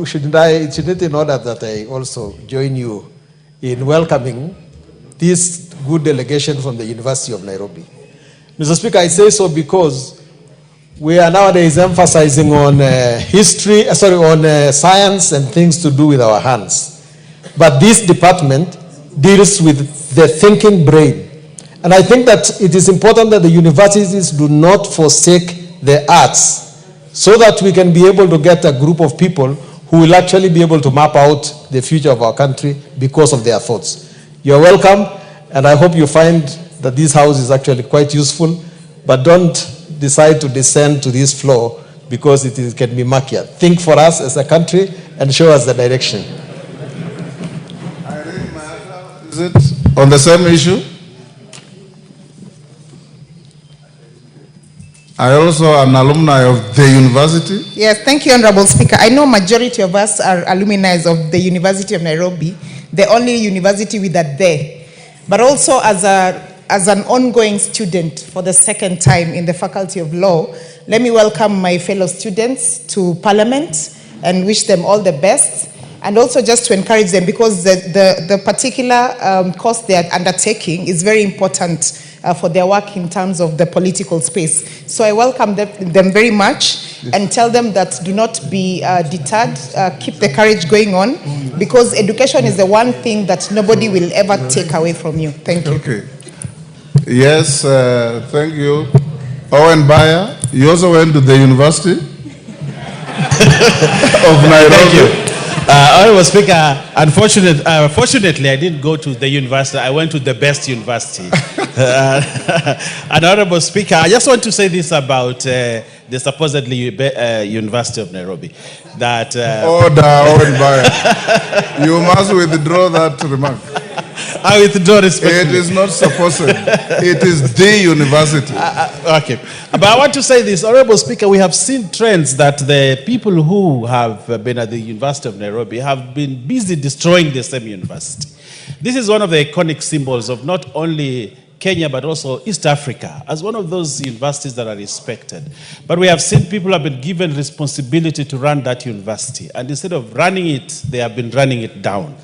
shouldn't it in order that I also join you in welcoming this good delegation from the University of Nairobi? Mr. Speaker, I say so because we are nowadays emphasizing on science and things to do with our hands. But this department deals with the thinking brain. And I think that it is important that the universities do not forsake the arts so that we can be able to get a group of people who will actually be able to map out the future of our country because of their thoughts. You're welcome, and I hope you find that this house is actually quite useful, but don't decide to descend to this floor because it can be murkier. Think for us as a country and show us the direction. Is it on the same issue? I also am an alumni of the university. Yes, thank you, Honorable Speaker. I know majority of us are alumni of the University of Nairobi, the only university with that there. But also as an ongoing student for the second time in the Faculty of Law, let me welcome my fellow students to Parliament and wish them all the best. And also just to encourage them, because the particular course they are undertaking is very important for their work in terms of the political space. So I welcome them very much and tell them that do not be deterred, keep the courage going on, because education is the one thing that nobody will ever take away from you. Thank you. Okay. Yes, thank you. Owen Bayer, you also went to the University of Nairobi. Thank you. Honorable Speaker, fortunately, I didn't go to the university. I went to the best university. And Honorable Speaker, I just want to say this about the supposedly University of Nairobi. That Order, Owen Bayer. You must withdraw that remark. I withdraw respectfully. It is not supposed. It is the university. Okay. But I want to say this, Honorable Speaker, we have seen trends that the people who have been at the University of Nairobi have been busy destroying the same university. This is one of the iconic symbols of not only Kenya, but also East Africa, as one of those universities that are respected. But we have seen people have been given responsibility to run that university. And instead of running it, they have been running it down.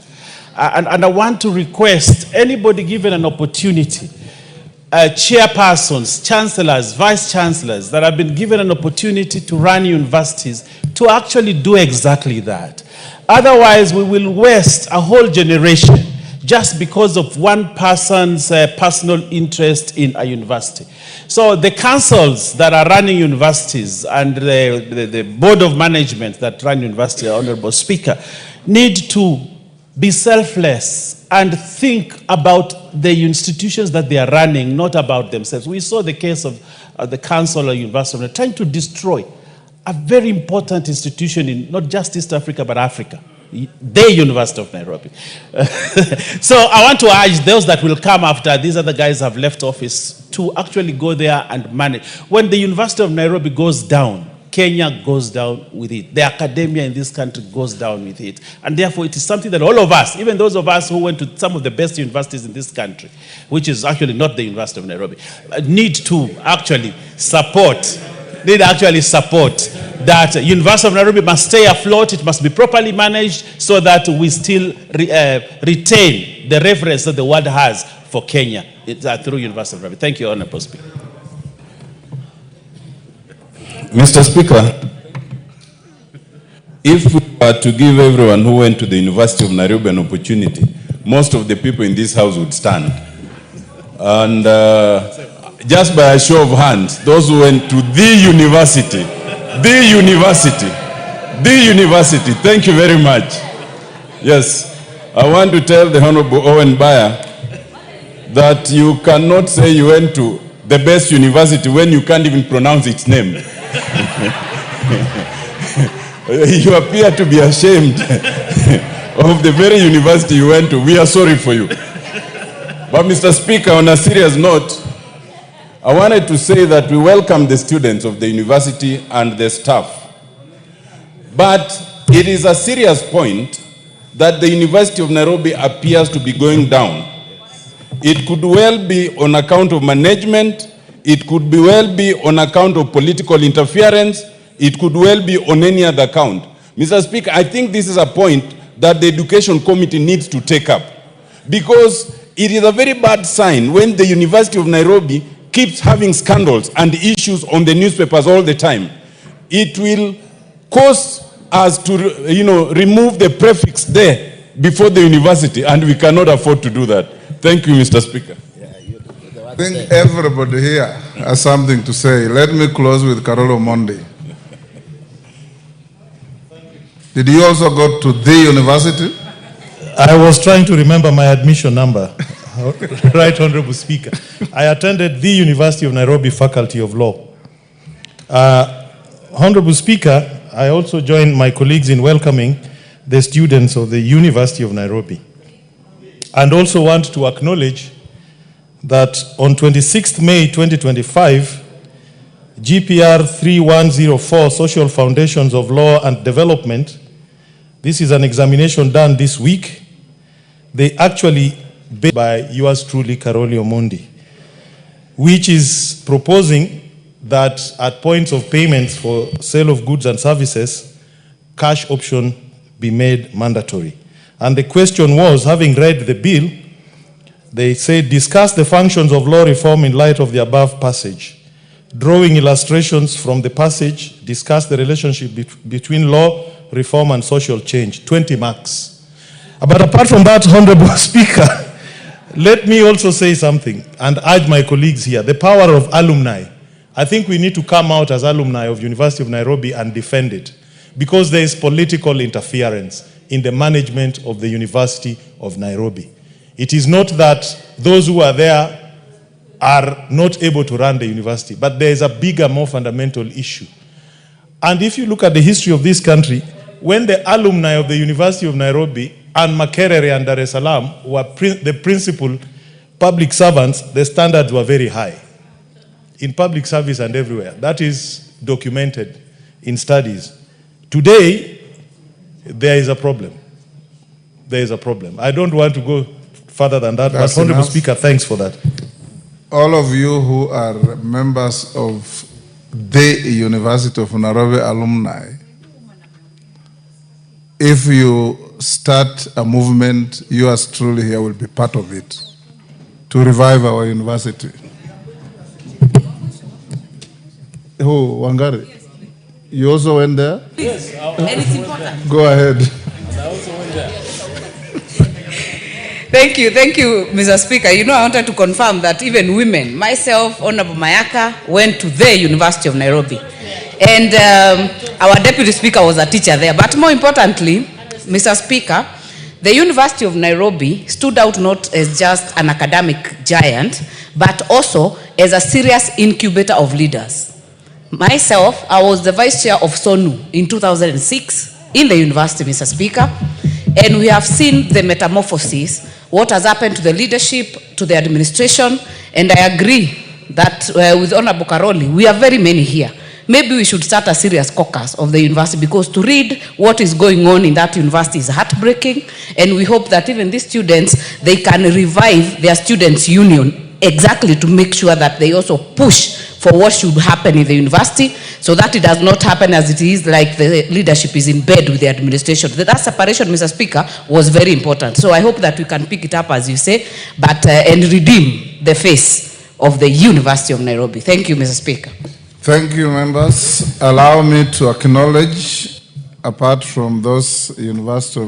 And I want to request anybody given an opportunity, chairpersons, chancellors, vice chancellors that have been given an opportunity to run universities to actually do exactly that. Otherwise, we will waste a whole generation just because of one person's personal interest in a university. So the councils that are running universities and the board of management that run university, Honorable Speaker, need to be selfless and think about the institutions that they are running, not about themselves. We saw the case of the Council of University trying to destroy a very important institution in not just East Africa, but Africa, the University of Nairobi. So I want to urge those that will come after these other guys have left office to actually go there and manage. When the University of Nairobi goes down, Kenya goes down with it. The academia in this country goes down with it. And therefore, it is something that all of us, even those of us who went to some of the best universities in this country, which is actually not the University of Nairobi, need to actually support that University of Nairobi must stay afloat. It must be properly managed so that we still retain the reference that the world has for Kenya through University of Nairobi. Thank you, Honorable Speaker. Mr. Speaker, if we were to give everyone who went to the University of Nairobi an opportunity, most of the people in this house would stand. And just by a show of hands, those who went to the university, thank you very much. Yes, I want to tell the Honorable Owen Bayer that you cannot say you went to the best university when you can't even pronounce its name. You appear to be ashamed of the very university you went to. We are sorry for you. But Mr. Speaker, on a serious note, I wanted to say that we welcome the students of the university and the staff. But it is a serious point that the University of Nairobi appears to be going down. It could well be on account of management. It could well be on account of political interference. It could well be on any other account. Mr. Speaker, I think this is a point that the Education Committee needs to take up, because it is a very bad sign when the University of Nairobi keeps having scandals and issues on the newspapers all the time. It will cause us to, remove the prefix there before the university, and we cannot afford to do that. Thank you, Mr. Speaker. I think everybody here has something to say. Let me close with Carolo Mondi. Did you also go to the university? I was trying to remember my admission number. Right, Honorable Speaker. I attended the University of Nairobi Faculty of Law. Honorable Speaker, I also joined my colleagues in welcoming the students of the University of Nairobi. And also want to acknowledge that on 26th May 2025, GPR 3104, Social Foundations of Law and Development, this is an examination done this week. They actually based by yours truly, Karoli Omondi, which is proposing that at points of payments for sale of goods and services, cash option be made mandatory. And the question was, having read the bill, they said, discuss the functions of law reform in light of the above passage. Drawing illustrations from the passage, discuss the relationship between law, reform, and social change. 20 marks. But apart from that, Honorable Speaker, let me also say something and urge my colleagues here. The power of alumni. I think we need to come out as alumni of University of Nairobi and defend it, because there is political interference in the management of the University of Nairobi. It is not that those who are there are not able to run the university, but there is a bigger, more fundamental issue. And if you look at the history of this country, when the alumni of the University of Nairobi and Makerere and Dar es Salaam were the principal public servants, the standards were very high in public service and everywhere. That is documented in studies. Today, there is a problem. There is a problem. I don't want to go further than that, but Honorable Speaker, thanks for that. All of you who are members of the University of Nairobi alumni, if you start a movement, yours truly here will be part of it to revive our university. Who, Wangari? Yes. You also went there? Yes. And it's important. Go ahead. I also went there. Thank you, Mr. Speaker. You know, I wanted to confirm that even women, myself, Honorable Mayaka, went to the University of Nairobi. And our Deputy Speaker was a teacher there. But more importantly, Mr. Speaker, the University of Nairobi stood out not as just an academic giant, but also as a serious incubator of leaders. Myself, I was the Vice Chair of SONU in 2006 in the university, Mr. Speaker, and we have seen the metamorphosis, what has happened to the leadership, to the administration, and I agree that with Honorable Karoli, we are very many here. Maybe we should start a serious caucus of the university, because to read what is going on in that university is heartbreaking, and we hope that even these students, they can revive their students' union exactly to make sure that they also push for what should happen in the university, so that it does not happen as it is like the leadership is in bed with the administration. That separation, Mr. Speaker, was very important. So I hope that we can pick it up, as you say, but and redeem the face of the University of Nairobi. Thank you, Mr. Speaker. Thank you, members. Allow me to acknowledge, apart from those the University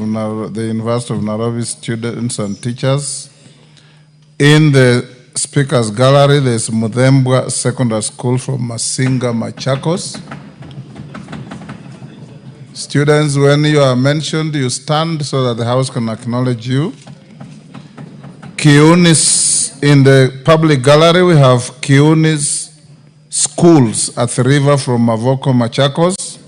of Nairobi students and teachers, in the Speaker's Gallery, there's Mutembei Secondary School from Masinga, Machakos. Students, when you are mentioned, you stand so that the House can acknowledge you. Kiunis, in the public gallery, we have Kiunis schools at the river from Mavoko, Machakos.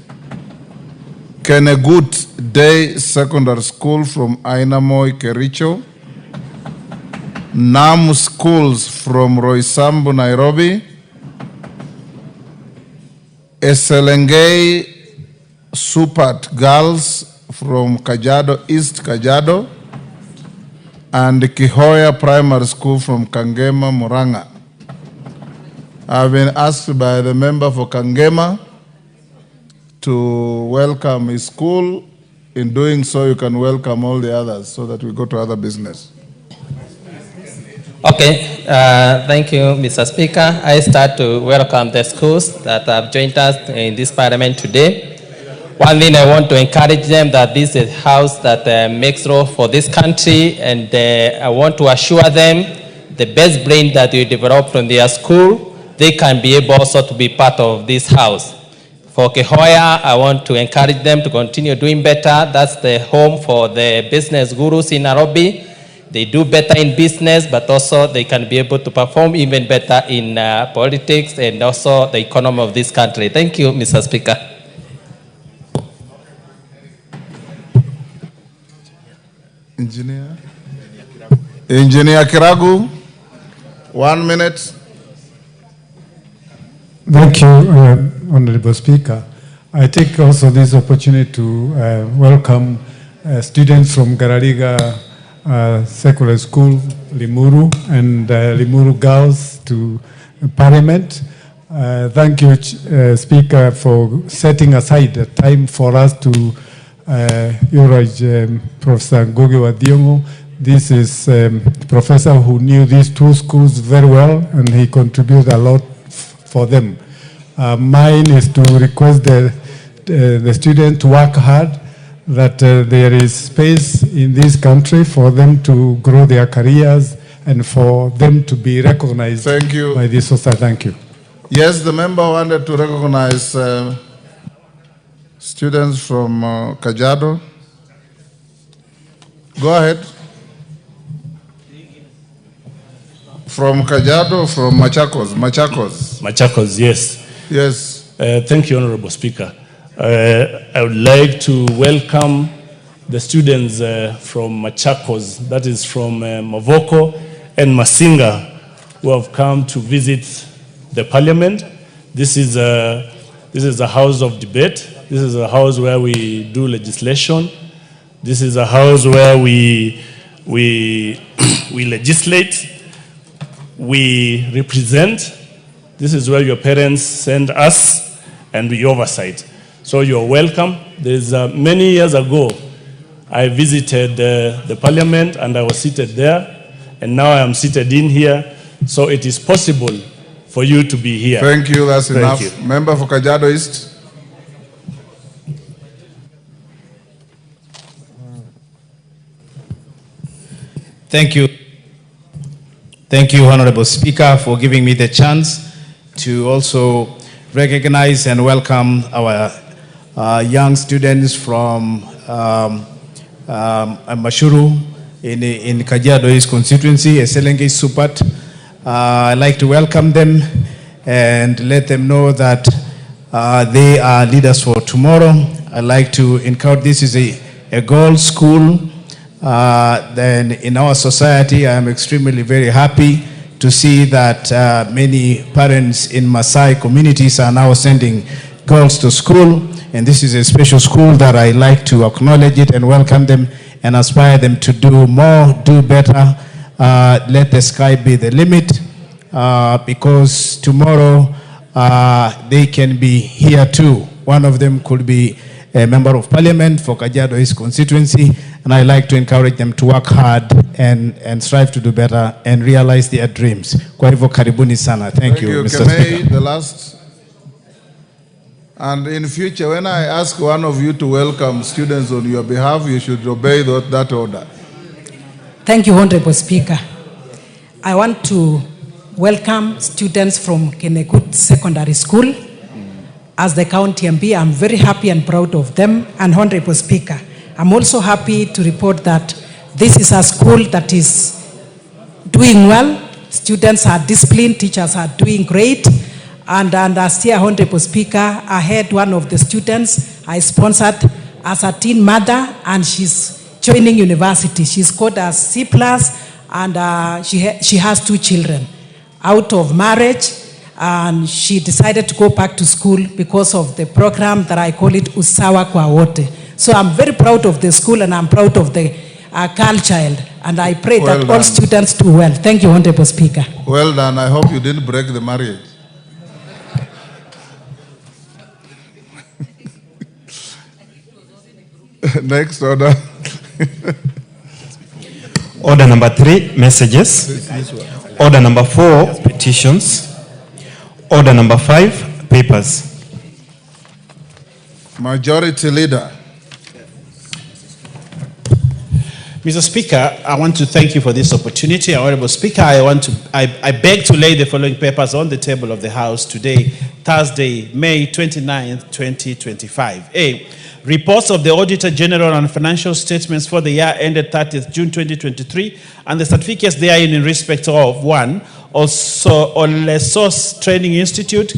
Kenegut Day Secondary School from Ainamoi, Kericho. Namu schools from Roysambu, Nairobi. Eselengei Supat girls from Kajiado, East Kajiado. And Kihoya Primary School from Kangema, Muranga. I've been asked by the member for Kangema to welcome his school. In doing so, you can welcome all the others so that we go to other business. Okay, thank you, Mr. Speaker. I start to welcome the schools that have joined us in this parliament today. One thing I want to encourage them that this is a house that makes law for this country, and I want to assure them the best brain that we developed in their school, they can be able also to be part of this house. For Kehoya, I want to encourage them to continue doing better. That's the home for the business gurus in Nairobi. They do better in business, but also they can be able to perform even better in politics and also the economy of this country. Thank you, Mr. Speaker. Engineer Kiragu, 1 minute. Thank you, Honorable Speaker. I take also this opportunity to welcome students from Garariga Secular School, Limuru, and Limuru Girls to Parliament. Thank you, Speaker, for setting aside a time for us to Professor Ngugi wa Thiong'o. This is a professor who knew these two schools very well, and he contributed a lot for them. Mine is to request the students to work hard, that there is space in this country for them to grow their careers and for them to be recognized by this society. Thank you. Yes, the member wanted to recognize students from Kajiado. Go ahead. From Kajiado, from Machakos. Machakos, yes. Yes. Thank you, Honorable Speaker. I would like to welcome the students from Machakos, that is from Mavoko and Masinga, who have come to visit the Parliament. This is a house of debate. This is a house where we do legislation. This is a house where we legislate. We represent. This is where your parents send us and we oversight. So you're welcome. There's many years ago, I visited the Parliament and I was seated there, and now I am seated in here. So it is possible for you to be here. Thank you, that's enough. Thank you. Member for Kajiado East. Thank you. Thank you, Honorable Speaker, for giving me the chance to also recognize and welcome our young students from Mashuru in Kajiado East constituency, Eselenge Supat. I'd like to welcome them and let them know that they are leaders for tomorrow. I'd like to encourage, this is a girls' school. Then in our society, I am extremely very happy to see that many parents in Maasai communities are now sending girls to school. And this is a special school that I like to acknowledge it and welcome them and aspire them to do more, do better. Let the sky be the limit, because tomorrow they can be here too. One of them could be a member of parliament for Kajiado East constituency, and I like to encourage them to work hard and strive to do better and realize their dreams. Kwa hivyo karibuni sana. Thank you, Mr. Speaker. The last. And in future, when I ask one of you to welcome students on your behalf, you should obey that order. Thank you, Honorable Speaker. I want to welcome students from Kenekut Secondary School. As the county MP, I'm very happy and proud of them. And Honorable Speaker, I'm also happy to report that this is a school that is doing well. Students are disciplined, teachers are doing great. And as here, Honorable Speaker, I had one of the students I sponsored as a teen mother, and she's joining university. She's scored a C+, and she has 2 children out of marriage, and she decided to go back to school because of the program that I call it Usawa kwa Wote. So I'm very proud of the school, and I'm proud of the girl child, and I pray that all students do well. Thank you, Honorable Speaker. Well done. I hope you didn't break the marriage. Next order. Order number 3, messages. Order number 4, petitions. Order number 5, papers. Majority Leader. Mr. Speaker, I want to thank you for this opportunity. Honorable Speaker, I beg to lay the following papers on the table of the House today, Thursday, May 29th, 2025. A, reports of the Auditor General on financial statements for the year ended 30th June 2023 and the certificates therein in respect of 1, also Olesos Training Institute,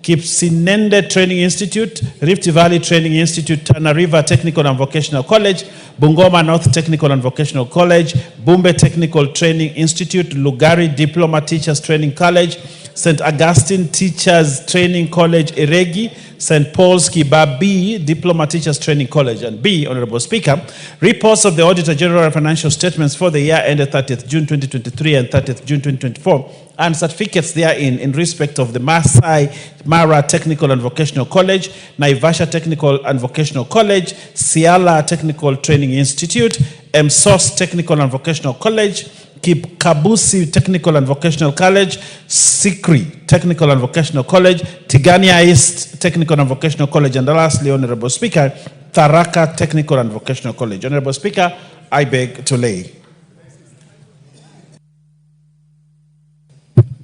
Kipsinende Training Institute, Rift Valley Training Institute, Tana River Technical and Vocational College, Bungoma North Technical and Vocational College, Bumbe Technical Training Institute, Lugari Diploma Teachers Training College, St. Augustine Teachers Training College, Iregi, St. Paul's Kibabi Diploma Teachers Training College. And B, Honorable Speaker, reports of the Auditor General financial statements for the year ended 30th June 2023 and 30th June 2024, and certificates therein in respect of the Masai Mara Technical and Vocational College, Naivasha Technical and Vocational College, Siala Technical Training Institute, MSOS Technical and Vocational College, Kabusi Technical and Vocational College, Sikri Technical and Vocational College, Tigania East Technical and Vocational College, and lastly, Honorable Speaker, Tharaka Technical and Vocational College. Honorable Speaker, I beg to lay.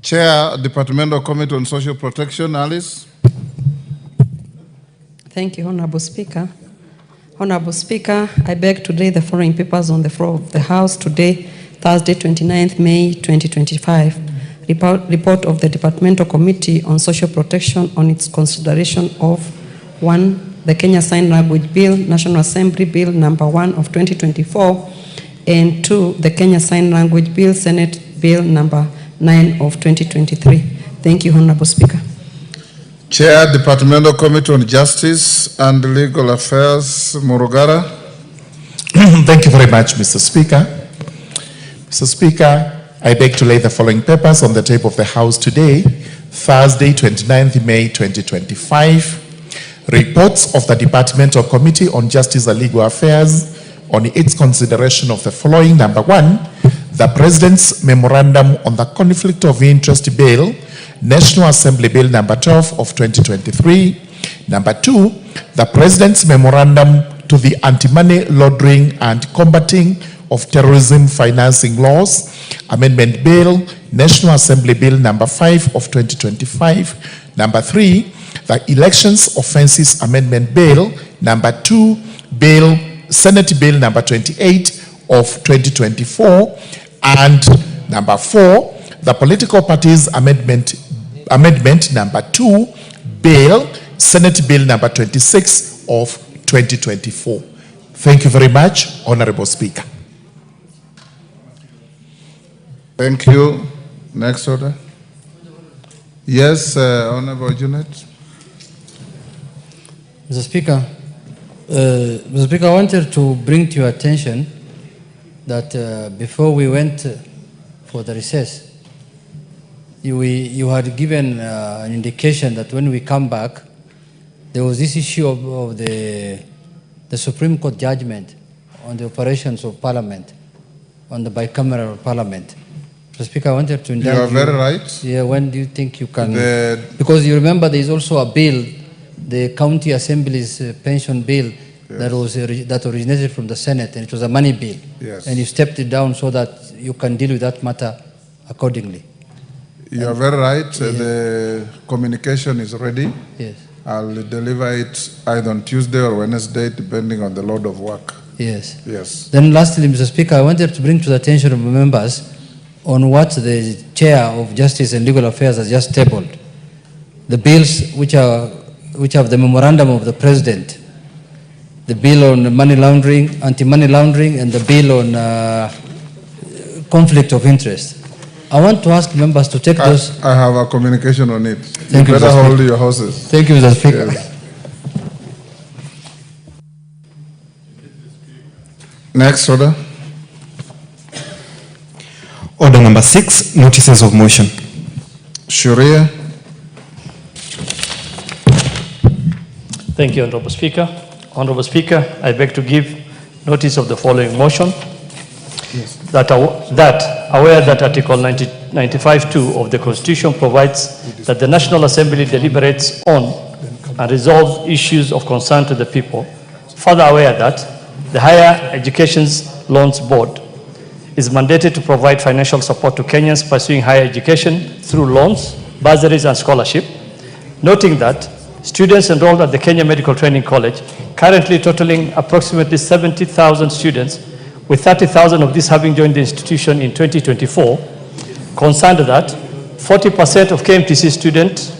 Chair, Departmental Committee on Social Protection, Alice. Thank you, Honorable Speaker. Honorable Speaker, I beg to lay the following papers on the floor of the House today, Thursday, 29th May 2025. Report of the Departmental Committee on Social Protection on its consideration of 1, the Kenya Sign Language Bill, National Assembly Bill number 1 of 2024, and 2, the Kenya Sign Language Bill, Senate Bill number 9 of 2023. Thank you, Honorable Speaker. Chair, Departmental Committee on Justice and Legal Affairs, Murugara. Thank you very much, Mr. Speaker. Mr. Speaker, I beg to lay the following papers on the table of the House today, Thursday, 29th May 2025. Reports of the Departmental Committee on Justice and Legal Affairs on its consideration of the following. Number 1, the President's Memorandum on the Conflict of Interest Bill, National Assembly Bill number 12 of 2023. Number 2, the President's Memorandum to the Anti-Money Laundering and Combating of Terrorism Financing Laws, Amendment Bill, National Assembly Bill number 5 of 2025. Number 3, the Elections Offences Amendment Bill number 2, Bill, Senate Bill number 28 of 2024. And number 4, the Political Parties Amendment number 2, Bill, Senate Bill number 26 of 2024. Thank you very much, Honorable Speaker. Thank you. Next order. Yes, Honorable Junet. Mr. Speaker, I wanted to bring to your attention that before we went for the recess, you had given an indication that when we come back, there was this issue of the Supreme Court judgment on the operations of Parliament, on the bicameral Parliament. Mr. Speaker, I wanted to indulge you. You are very right. Yeah, when do you think you can? Because you remember there is also a bill, the County Assembly's pension bill, yes, that originated from the Senate, and it was a money bill. Yes. And you stepped it down so that you can deal with that matter accordingly. You are very right. Yes. The communication is ready. Yes. I'll deliver it either on Tuesday or Wednesday, depending on the load of work. Yes. Yes. Then lastly, Mr. Speaker, I wanted to bring to the attention of members on what the Chair of Justice and Legal Affairs has just tabled. The bills which have the memorandum of the President, the bill on money laundering, anti-money laundering, and the bill on conflict of interest. I want to ask members to take those. I have a communication on it. Thank you, better Mr. hold Speaker. your horses. Thank you, Mr. Speaker. Yes. Next order. Order number 6, notices of motion. Sharia. Thank you, Honorable Speaker. Honorable Speaker, I beg to give notice of the following motion. That aware that Article 95(2) of the Constitution provides that the National Assembly deliberates on and resolves issues of concern to the people. Further aware that the Higher Education Loans Board is mandated to provide financial support to Kenyans pursuing higher education through loans, bursaries, and scholarship. Noting that students enrolled at the Kenya Medical Training College, currently totaling approximately 70,000 students, with 30,000 of these having joined the institution in 2024, concerned that 40% of KMTC student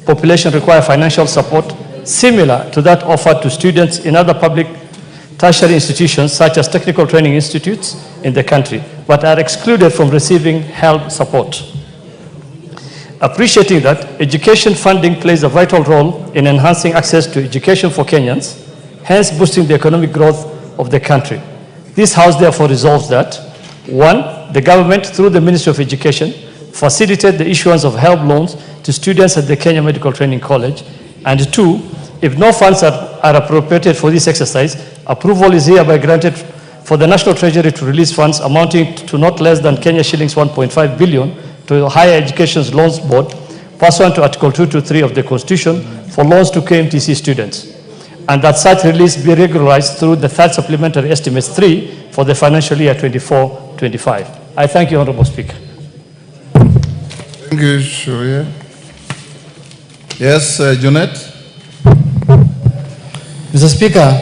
population require financial support similar to that offered to students in other public tertiary institutions such as technical training institutes in the country, but are excluded from receiving HELB support. Appreciating that education funding plays a vital role in enhancing access to education for Kenyans, hence boosting the economic growth of the country. This House therefore resolves that, 1, the government through the Ministry of Education facilitate the issuance of HELB loans to students at the Kenya Medical Training College, and 2, if no funds are appropriated for this exercise, approval is hereby granted for the National Treasury to release funds amounting to not less than Kenya shillings 1.5 billion to the Higher Education Loans Board pursuant to Article 223 of the Constitution for loans to KMTC students, and that such release be regularized through the third supplementary estimates 3 for the financial year 24-25. I thank you, Honorable Speaker. Thank you, Shuria. Yes, Junet. Mr. Speaker,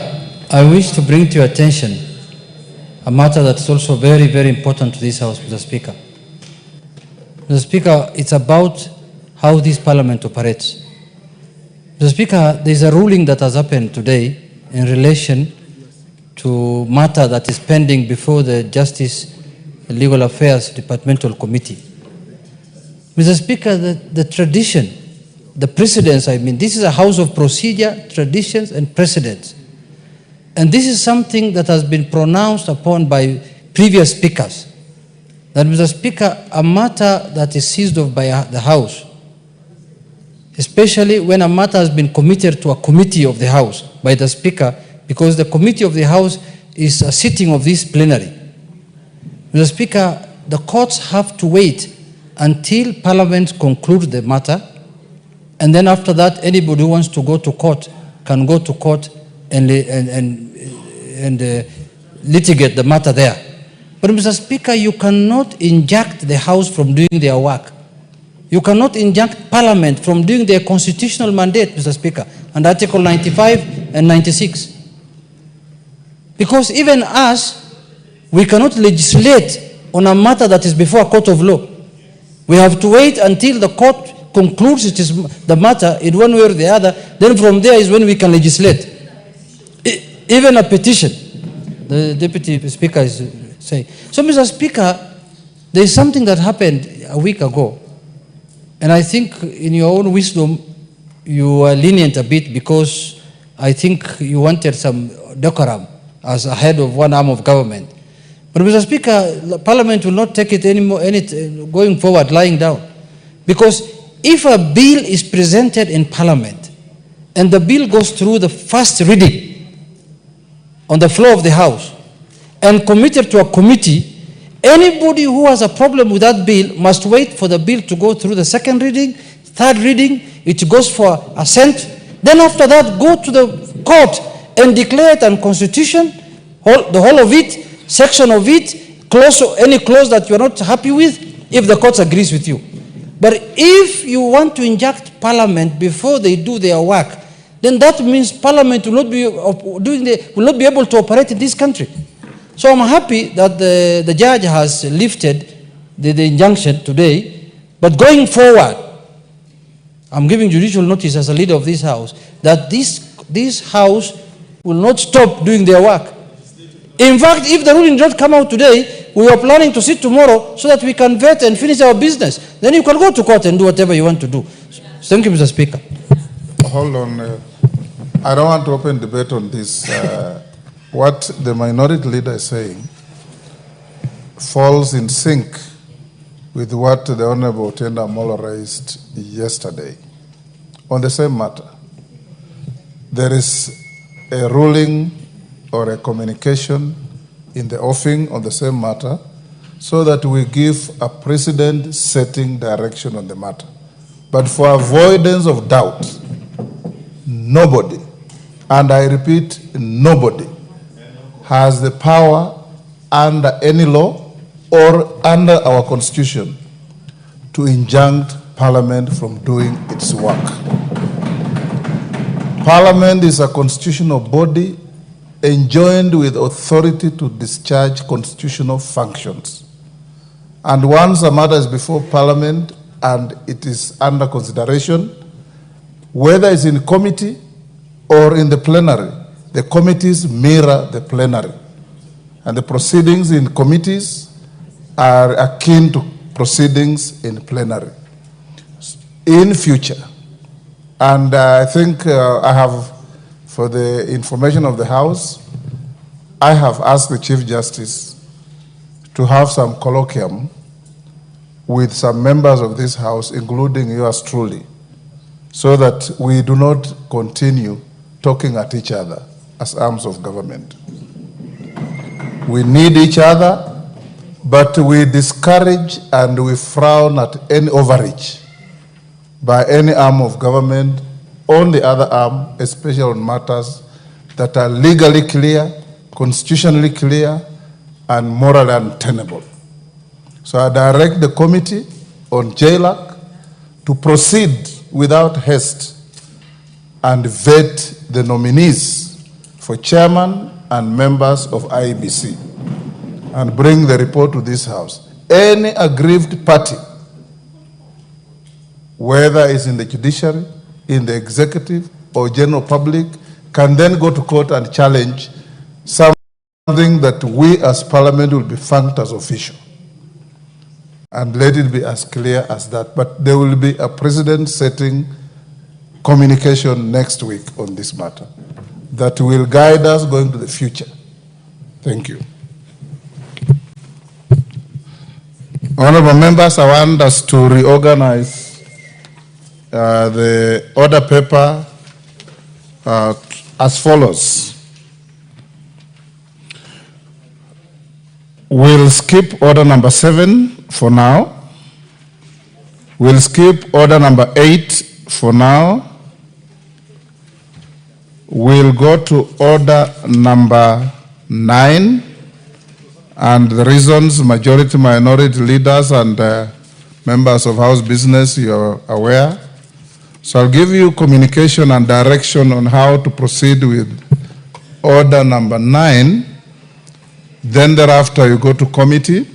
I wish to bring to your attention a matter that is also very, very important to this House, Mr. Speaker. Mr. Speaker, it's about how this Parliament operates. Mr. Speaker, there is a ruling that has happened today in relation to matter that is pending before the Justice and Legal Affairs Departmental Committee. Mr. Speaker, the tradition, the precedents, this is a house of procedure, traditions, and precedents. And this is something that has been pronounced upon by previous speakers. That, Mr. Speaker, a matter that is seized of by the House, especially when a matter has been committed to a committee of the House by the Speaker, because the committee of the House is a sitting of this plenary. Mr. Speaker, the courts have to wait until Parliament concludes the matter, and then after that, anybody who wants to go to court can go to court and litigate the matter there. But Mr. Speaker, you cannot inject the House from doing their work. You cannot inject Parliament from doing their constitutional mandate, Mr. Speaker, under Article 95 and 96. Because even us, we cannot legislate on a matter that is before a court of law. We have to wait until the court concludes it is the matter in one way or the other. Then from there is when we can legislate. Even a petition, the Deputy Speaker is saying. So, Mr. Speaker, there is something that happened a week ago. And I think in your own wisdom, you are lenient a bit because I think you wanted some decorum as a head of one arm of government. But Mr. Speaker, Parliament will not take it anymore, going forward, lying down. Because if a bill is presented in Parliament and the bill goes through the first reading on the floor of the House and committed to a committee, anybody who has a problem with that bill must wait for the bill to go through the second reading, third reading, it goes for assent. Then after that, go to the court and declare it unconstitutional, the whole of it, section of it, clause, any clause that you are not happy with, if the court agrees with you. But if you want to inject Parliament before they do their work, then that means Parliament will not be able to operate in this country. So I'm happy that the judge has lifted the injunction today, but going forward, I'm giving judicial notice as a leader of this House that this House will not stop doing their work. In fact, if the ruling does not come out today, we are planning to sit tomorrow so that we can vet and finish our business. Then you can go to court and do whatever you want to do. Thank you, Mr. Speaker. Hold on. I don't want to open debate on this. What the minority leader is saying falls in sync with what the Honorable Tenda Molo raised yesterday on the same matter. There is a ruling or a communication in the offing on the same matter, so that we give a precedent-setting direction on the matter. But for avoidance of doubt, nobody, and I repeat, nobody, has the power under any law or under our constitution to injunct Parliament from doing its work. Parliament is a constitutional body enjoined with authority to discharge constitutional functions. And once a matter is before Parliament and it is under consideration, whether it's in committee or in the plenary, the committees mirror the plenary. And the proceedings in committees are akin to proceedings in plenary. In future, and I think I have, for the information of the House, I have asked the Chief Justice to have some colloquium with some members of this House, including yours truly, so that we do not continue talking at each other as arms of government. We need each other, but we discourage and we frown at any overreach by any arm of government on the other arm, especially on matters that are legally clear, constitutionally clear, and morally untenable. So I direct the committee on JLAC to proceed without haste and vet the nominees for chairman and members of IEBC and bring the report to this House. Any aggrieved party, whether it's in the judiciary, in the executive, or general public, can then go to court and challenge something that we as Parliament will be funked as official. And let it be as clear as that. But there will be a precedent-setting communication next week on this matter that will guide us going to the future. Thank you. Honorable members, I want us to reorganize the order paper as follows. We'll skip order number 7 for now. We'll skip order number 8 for now. We'll go to order number 9, and the reasons majority, minority leaders, and members of House business, you're aware. So I'll give you communication and direction on how to proceed with order number 9. Then thereafter you go to committee.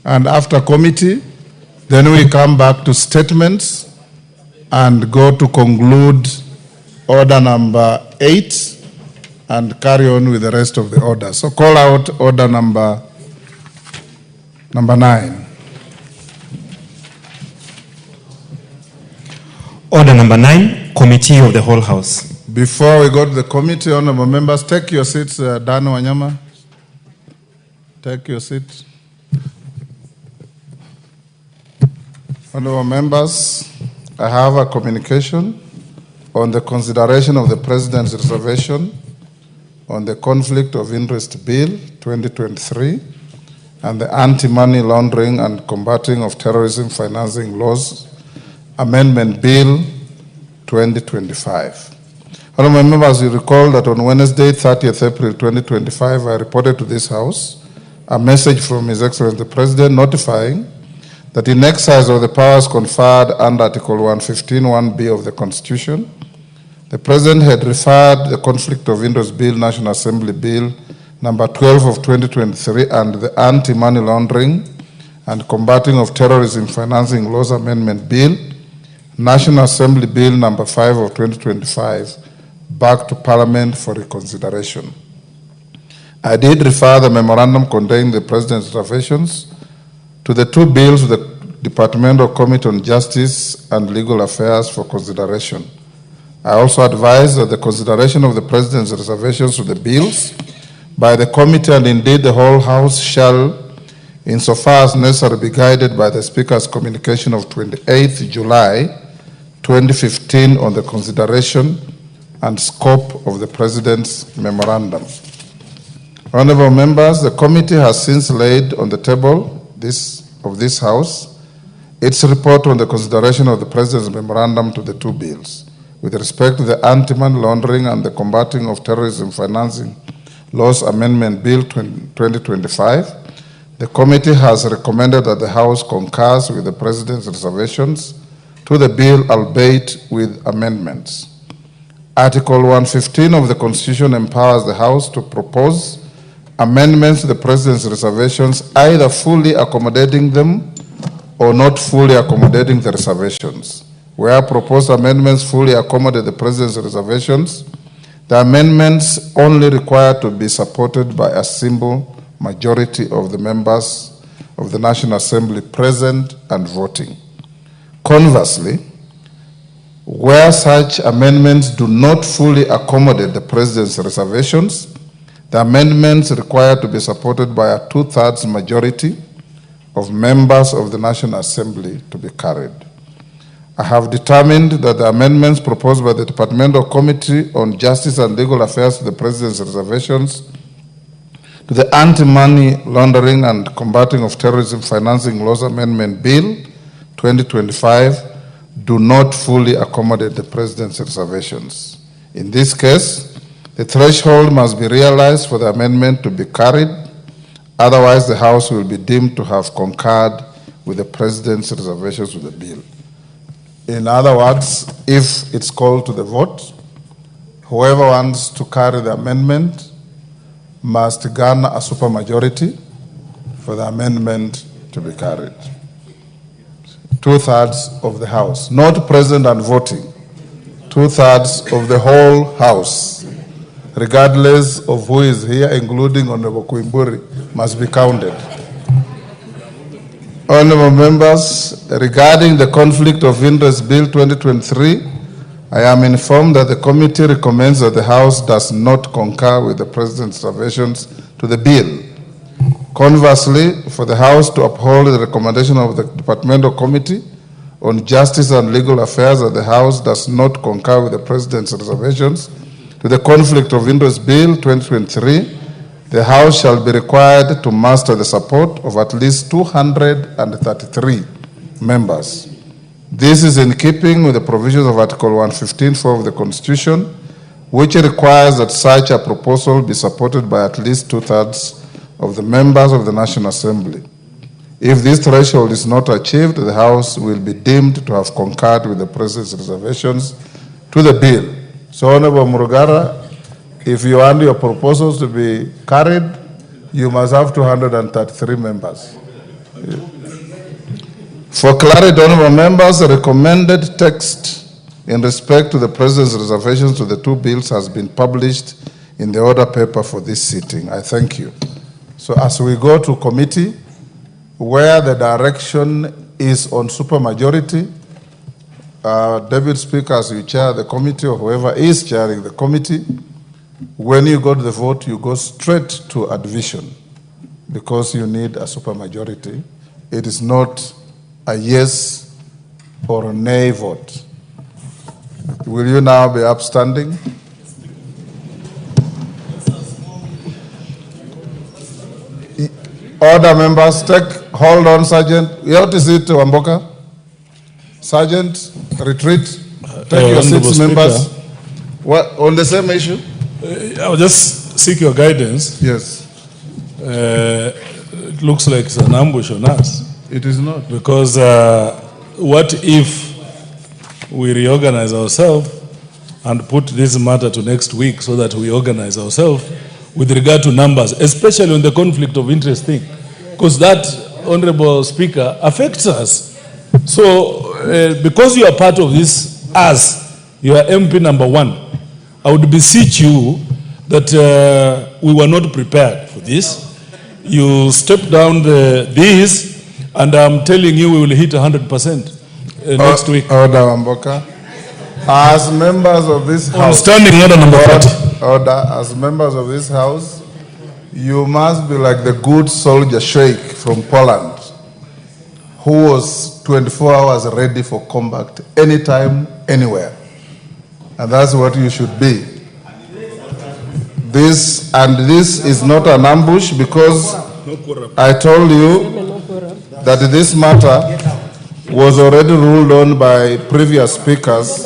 And after committee, then we come back to statements and go to conclude order number 8 and carry on with the rest of the order. So call out order number 9. Order number 9, Committee of the Whole House. Before we go to the committee, honorable members, take your seats. Dan Wanyama, take your seat. Honorable members, I have a communication on the consideration of the President's reservation on the Conflict of Interest Bill 2023 and the Anti-Money Laundering and Combating of Terrorism Financing Laws Amendment Bill 2025. Honorable members, you recall that on Wednesday, 30th April 2025, I reported to this House a message from His Excellency the President notifying that in exercise of the powers conferred under Article 115(1)(b) of the Constitution, the President had referred the Conflict of Interest Bill, National Assembly Bill number 12 of 2023 and the Anti-Money Laundering and Combating of Terrorism Financing Laws Amendment Bill, National Assembly Bill number 5 of 2025, back to Parliament for reconsideration. I did refer the memorandum containing the President's reservations to the 2 bills of the Departmental Committee on Justice and Legal Affairs for consideration. I also advised that the consideration of the President's reservations to the bills by the committee and indeed the whole House shall, insofar as necessary, be guided by the Speaker's communication of 28th July 2015 on the consideration and scope of the President's memorandum. Honorable members, the committee has since laid on the table of this House its report on the consideration of the President's memorandum to the two bills. With respect to the Anti-Money Laundering and the Combating of Terrorism Financing Laws Amendment Bill 2025, the committee has recommended that the House concurs with the President's reservations to the bill, albeit with amendments. Article 115 of the Constitution empowers the House to propose amendments to the President's reservations, either fully accommodating them or not fully accommodating the reservations. Where proposed amendments fully accommodate the President's reservations, the amendments only require to be supported by a simple majority of the members of the National Assembly present and voting. Conversely, where such amendments do not fully accommodate the President's reservations, the amendments require to be supported by a 2/3 majority of members of the National Assembly to be carried. I have determined that the amendments proposed by the Departmental Committee on Justice and Legal Affairs to the President's reservations to the Anti-Money Laundering and Combating of Terrorism Financing Laws Amendment Bill 2025 do not fully accommodate the President's reservations. In this case, the threshold must be realized for the amendment to be carried. Otherwise, the House will be deemed to have concurred with the President's reservations with the bill. In other words, if it's called to the vote, whoever wants to carry the amendment must garner a supermajority for the amendment to be carried. 2/3 of the House, not present and voting, 2/3 of the whole House, regardless of who is here, including Honorable KOIMBORI, must be counted. Honorable members, regarding the Conflict of Interest Bill 2023, I am informed that the committee recommends that the House does not concur with the President's reservations to the bill. Conversely, for the House to uphold the recommendation of the Departmental Committee on Justice and Legal Affairs that the House does not concur with the President's reservations to the Conflict of Interest Bill 2023, the House shall be required to muster the support of at least 233 members. This is in keeping with the provisions of Article 115(4) of the Constitution, which requires that such a proposal be supported by at least 2/3 of the members of the National Assembly. If this threshold is not achieved, the House will be deemed to have concurred with the President's reservations to the bill. So, Honorable Murugara, if you want your proposals to be carried, you must have 233 members. For clarity, honorable members, the recommended text in respect to the President's reservations to the two bills has been published in the order paper for this sitting. I thank you. So as we go to committee, where the direction is on supermajority, Deputy Speaker, as you chair the committee or whoever is chairing the committee, when you go to the vote, you go straight to a division because you need a supermajority. It is not a yes or a nay vote. Will you now be upstanding? Order, members, hold on, Sergeant. What is it, Wamboka? Sergeant, retreat. Take your seats, members. What, on the same issue? I will just seek your guidance. Yes. It looks like it's an ambush on us. It is not. Because what if we reorganize ourselves and put this matter to next week so that we organize ourselves with regard to numbers, especially on the conflict of interest thing? Because that, Honorable Speaker, affects us. So, because you are part of this, you are MP number 1, I would beseech you that we were not prepared for this. You step down this, and I'm telling you we will hit 100% next week. Order, Wamboka. As members of this House, standing order number 40. Order, as members of this House, you must be like the good soldier Sheikh from Poland, who was 24 hours ready for combat, anytime, anywhere. And that's what you should be. This is not an ambush, because I told you that this matter was already ruled on by previous speakers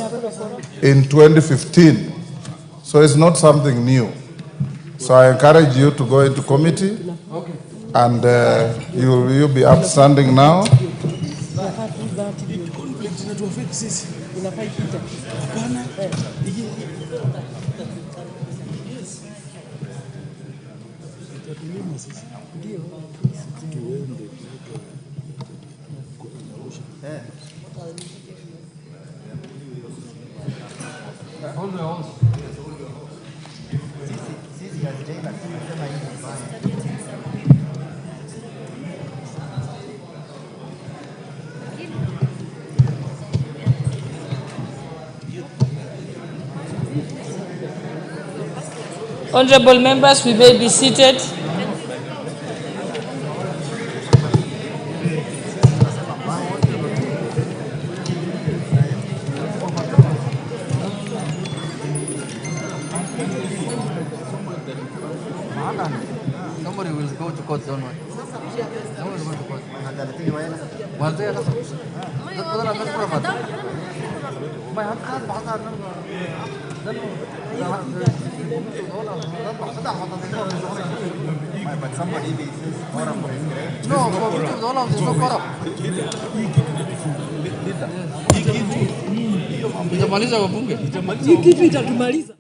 in 2015. So it's not something new. So I encourage you to go into committee, and you'll be upstanding now. Honorable members, we may be seated. Somebody will go to court, don't worry. Somebody will go to court. But somebody says Quorum is great. No, all of this is Quorum. Itamaliza wabunge. Hii kitu itatumaliza.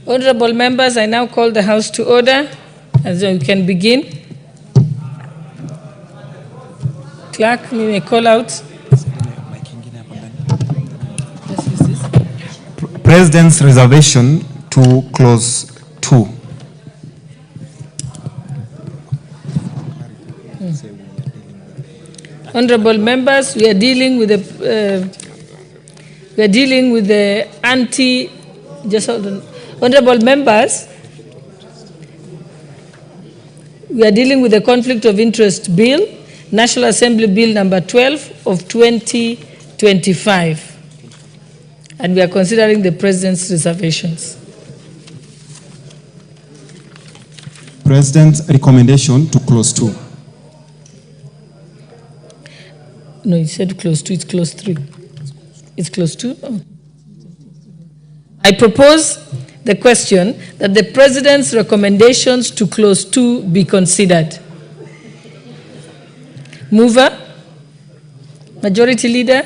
Honorable members, I now call the House to order, as we can begin. Clerk, you may call out. President's reservation to clause 2. Honorable members, we are dealing with the just hold on. Honorable members, we are dealing with the Conflict of Interest Bill, National Assembly Bill number 12 of 2025. And we are considering the President's reservations. President's recommendation to clause 2. No, you said clause 2, it's clause 3. It's clause 2? Oh. I propose the question that the President's recommendations to clause 2 be considered. Mover? Majority Leader?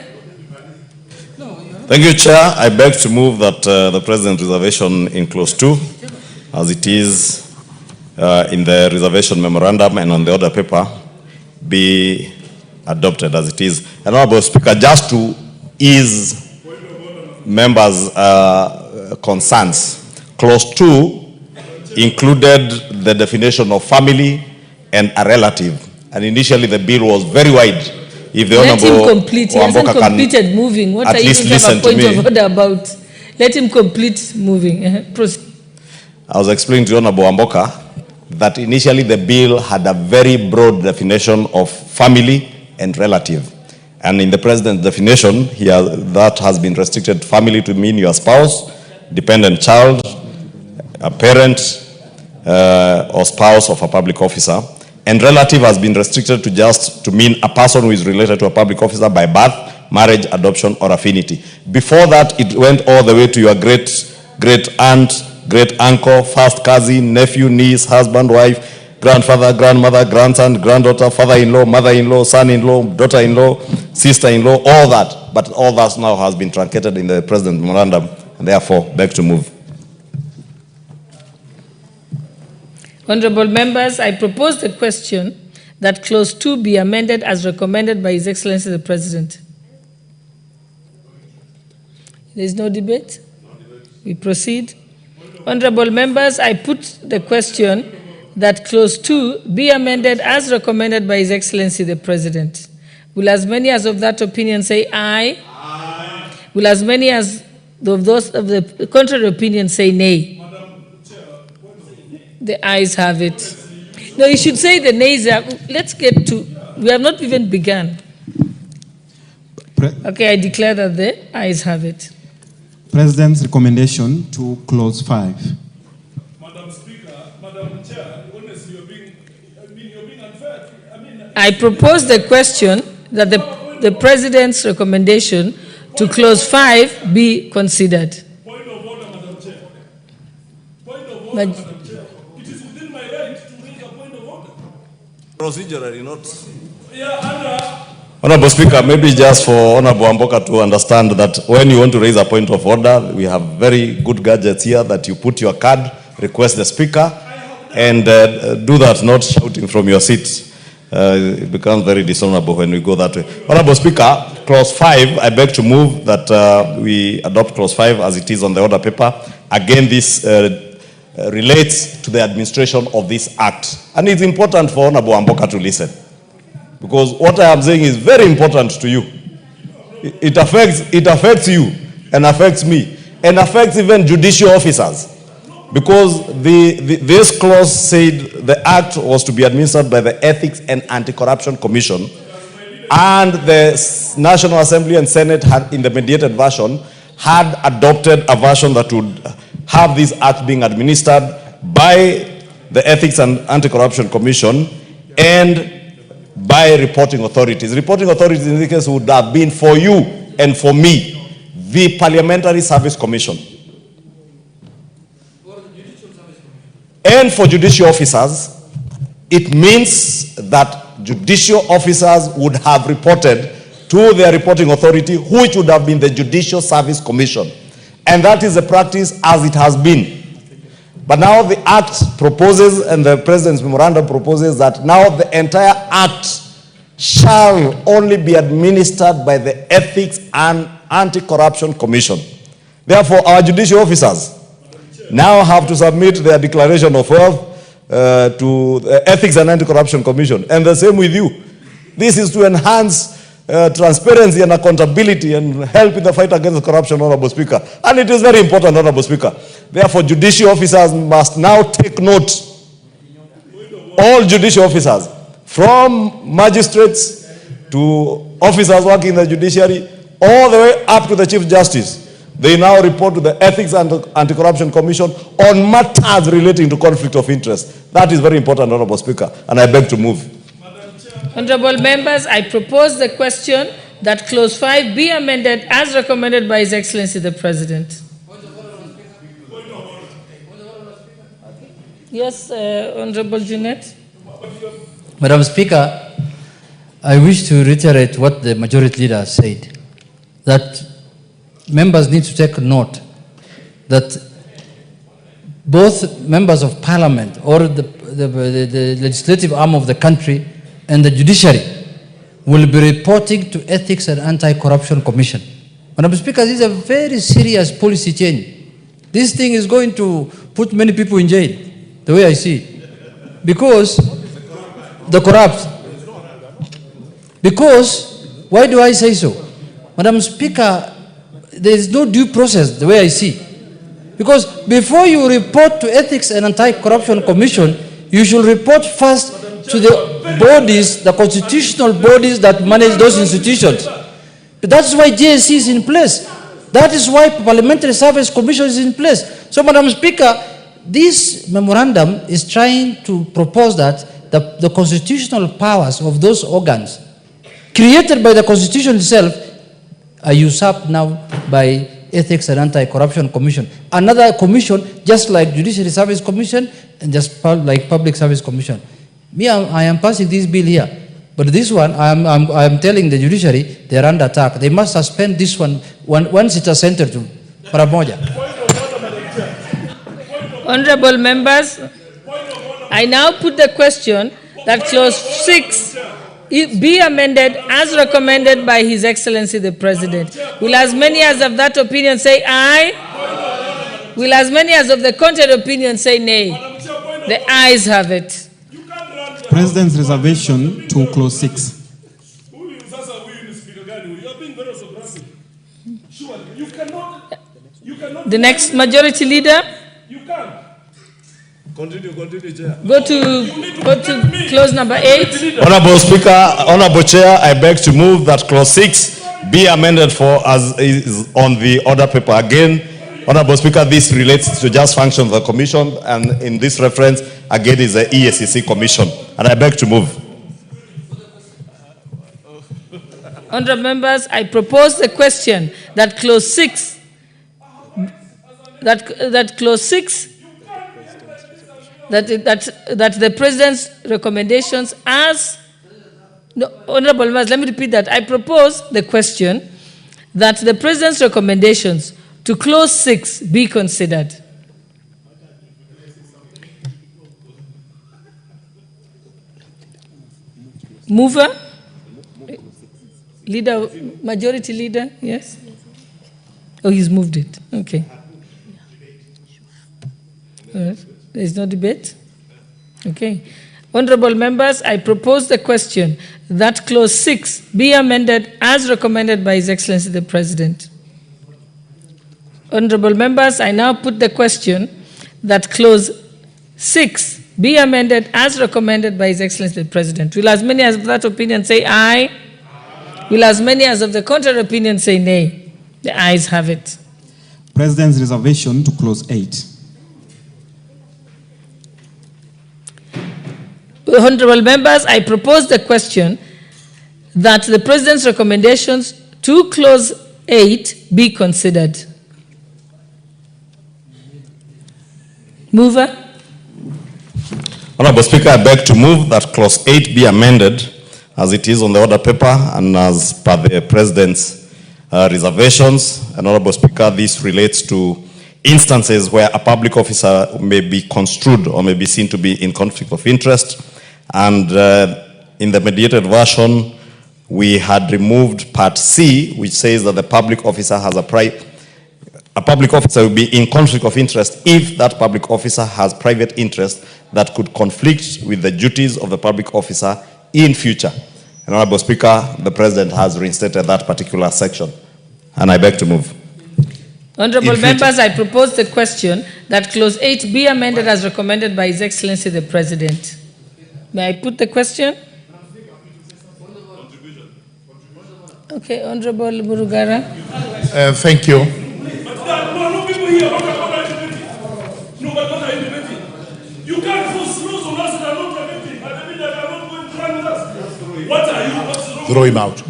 Thank you, Chair. I beg to move that the President's reservation in clause 2, as it is in the reservation memorandum and on the order paper, be adopted as it is. And Honorable Speaker, just to ease members' concerns, clause 2 included the definition of family, and a relative. And initially the bill was very wide. If the Let him Honorable complete. He hasn't Wamboka completed moving. What at are you least going to have a listen to point me. of order about? Let him complete moving. Proceed. I was explaining to Honorable Wamboka that initially the bill had a very broad definition of family and relative. And in the President's definition, that has been restricted to family to mean your spouse, dependent child, a parent, or spouse of a public officer. And relative has been restricted to just to mean a person who is related to a public officer by birth, marriage, adoption, or affinity. Before that, it went all the way to your great aunt, great uncle, first cousin, nephew, niece, husband, wife, grandfather, grandmother, grandson, granddaughter, father-in-law, mother-in-law, son-in-law, daughter-in-law, sister-in-law, all that. But all that now has been truncated in the President's memorandum, and therefore beg to move. Honorable members, I propose the question that Clause 2 be amended as recommended by His Excellency the President. There is no debate? We proceed. Honorable members, I put the question that Clause 2 be amended as recommended by His Excellency the President. Will as many as of that opinion say aye? Aye. Will as many as of those of the contrary opinion say nay? The ayes have it. No, you should say the nays. Let's get to, we have not even begun. Okay, I declare that the ayes have it. President's recommendation to Clause 5. Madam Speaker, Madam Chair, honestly, you're being unfair. I propose the question that the President's recommendation to Clause 5 be considered. Point of order, Madam Chair. Point of order, Madam Chair. It is within my right to raise a point of order. Procedurally, not. Yeah, Honorable Speaker, maybe just for Honorable Wamboka to understand that when you want to raise a point of order, we have very good gadgets here that you put your card, request the Speaker, and do that, not shouting from your seat. It becomes very dishonorable when we go that way. Honorable Speaker, Clause 5, I beg to move that we adopt Clause 5 as it is on the order paper. Again, this relates to the administration of this act. And it's important for Honorable Wamboka to listen. Because what I am saying is very important to you. It affects you and affects me and affects even judicial officers. Because this clause said the act was to be administered by the Ethics and Anti-Corruption Commission, and the National Assembly and Senate had, in the mediated version, had adopted a version that would have this act being administered by the Ethics and Anti-Corruption Commission and by reporting authorities. Reporting authorities in this case would have been for you and for me, the Parliamentary Service Commission. And for judicial officers, it means that judicial officers would have reported to their reporting authority, which would have been the Judicial Service Commission. And that is the practice as it has been. But now the Act proposes, and the President's memorandum proposes, that now the entire Act shall only be administered by the Ethics and Anti-Corruption Commission. Therefore, our judicial officers now have to submit their declaration of wealth to the Ethics and Anti-Corruption Commission. And the same with you. This is to enhance transparency and accountability and help in the fight against corruption, Honorable Speaker. And it is very important, Honorable Speaker. Therefore, judicial officers must now take note. All judicial officers, from magistrates to officers working in the judiciary, all the way up to the Chief Justice, they now report to the Ethics and Anti-Corruption Commission on matters relating to conflict of interest. That is very important, Honorable Speaker, and I beg to move. Honorable members, I propose the question that Clause 5 be amended as recommended by His Excellency the President. Yes, Honorable Jeanette. Madam Speaker, I wish to reiterate what the Majority Leader said, that members need to take note that both members of Parliament or the legislative arm of the country and the judiciary will be reporting to Ethics and Anti-Corruption Commission. Madam Speaker, this is a very serious policy change. This thing is going to put many people in jail, the way I see it. Because the corrupt. Because, why do I say so? Madam Speaker, there is no due process the way I see. Because before you report to Ethics and Anti-Corruption Commission, you should report first to the bodies, the constitutional bodies that manage those institutions. That's why JSC is in place. That is why Parliamentary Service Commission is in place. So, Madam Speaker, this memorandum is trying to propose that the constitutional powers of those organs created by the Constitution itself are usurped now by Ethics and Anti-Corruption Commission. Another commission, just like Judiciary Service Commission and just like Public Service Commission. Me, I am passing this bill here. But this one, I am telling the judiciary, they are under attack. They must suspend this one once it is sent to Paramoja. Honorable members, I now put the question that clause 6 be amended as recommended by His Excellency the President. Will as many as of that opinion say aye? Will as many as of the contrary opinion say nay? The ayes have it. President's reservation to clause 6. The next majority leader? Go to clause number 8. Honorable Speaker, Honorable Chair, I beg to move that clause 6 be amended for as is on the order paper. Again, Honorable Speaker, this relates to just functions of the Commission, and in this reference, again, is the EACC Commission. And I beg to move. Honorable members, I propose the question that clause 6, that clause 6, that the President's recommendations as, no, Honorable members, let me repeat that. I propose the question that the President's recommendations to clause 6 be considered. Mover? Leader, majority leader, yes? Oh, he's moved it. Okay. All right. There is no debate? Okay. Honorable members, I propose the question that clause 6 be amended as recommended by His Excellency the President. Honorable members, I now put the question that clause 6 be amended as recommended by His Excellency the President. Will as many as of that opinion say aye? Will as many as of the contrary opinion say nay? The ayes have it. President's reservation to clause 8. Honorable members, I propose the question that the President's recommendations to clause 8 be considered. Mover? Honorable Speaker, I beg to move that clause 8 be amended as it is on the order paper and as per the President's reservations. And Honorable Speaker, this relates to instances where a public officer may be construed or may be seen to be in conflict of interest. And in the mediated version, we had removed part C, which says that the public officer has a public officer will be in conflict of interest if that public officer has private interest that could conflict with the duties of the public officer in future. And Honorable Speaker, the President has reinstated that particular section. And I beg to move. Honorable members, I propose the question that clause 8 be amended as recommended by His Excellency the President. May I put the question? Okay, Honorable Murugara. Thank you. You can't force rules on us that are not permitting. I mean, that are not going to run with us. What are you? What's wrong? Throw him out.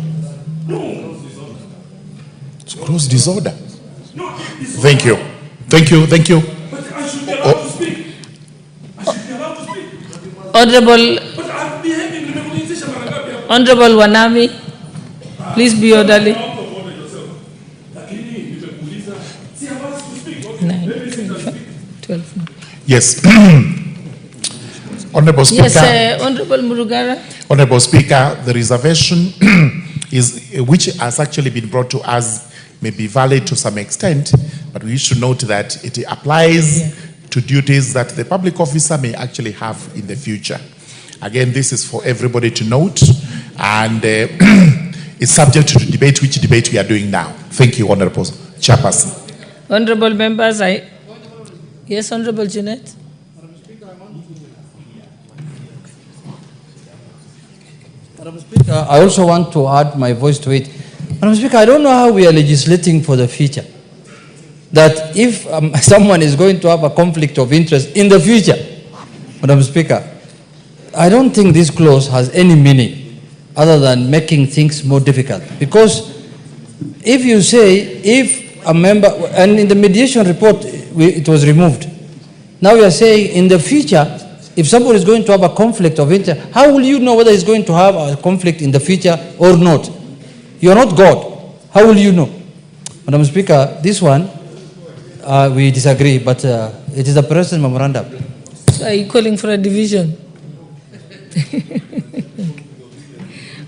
No. It's gross disorder. Thank you. Thank you. Thank you. But I should be allowed to speak. I should be allowed to speak. Honorable. But I'm behaving in the organization. Honorable Wanami, please be orderly. 12. Yes. Honorable Speaker. Yes, Honorable Murugara. Honorable Speaker, the reservation which has actually been brought to us may be valid to some extent, but we should note that it applies to duties that the public officer may actually have in the future. Again, this is for everybody to note, and it's subject to debate, which debate we are doing now. Thank you, Honorable Chairperson. Honorable members, yes, Honorable Jeanette. Madam Speaker, I also want to add my voice to it. Madam Speaker, I don't know how we are legislating for the future. That if someone is going to have a conflict of interest in the future, Madam Speaker, I don't think this clause has any meaning other than making things more difficult. Because if you say, if a member, and in the mediation report, it was removed. Now we are saying in the future, if somebody is going to have a conflict of interest, how will you know whether he's going to have a conflict in the future or not? You are not God. How will you know? Madam Speaker, this one, we disagree, but it is a present memorandum. So are you calling for a division?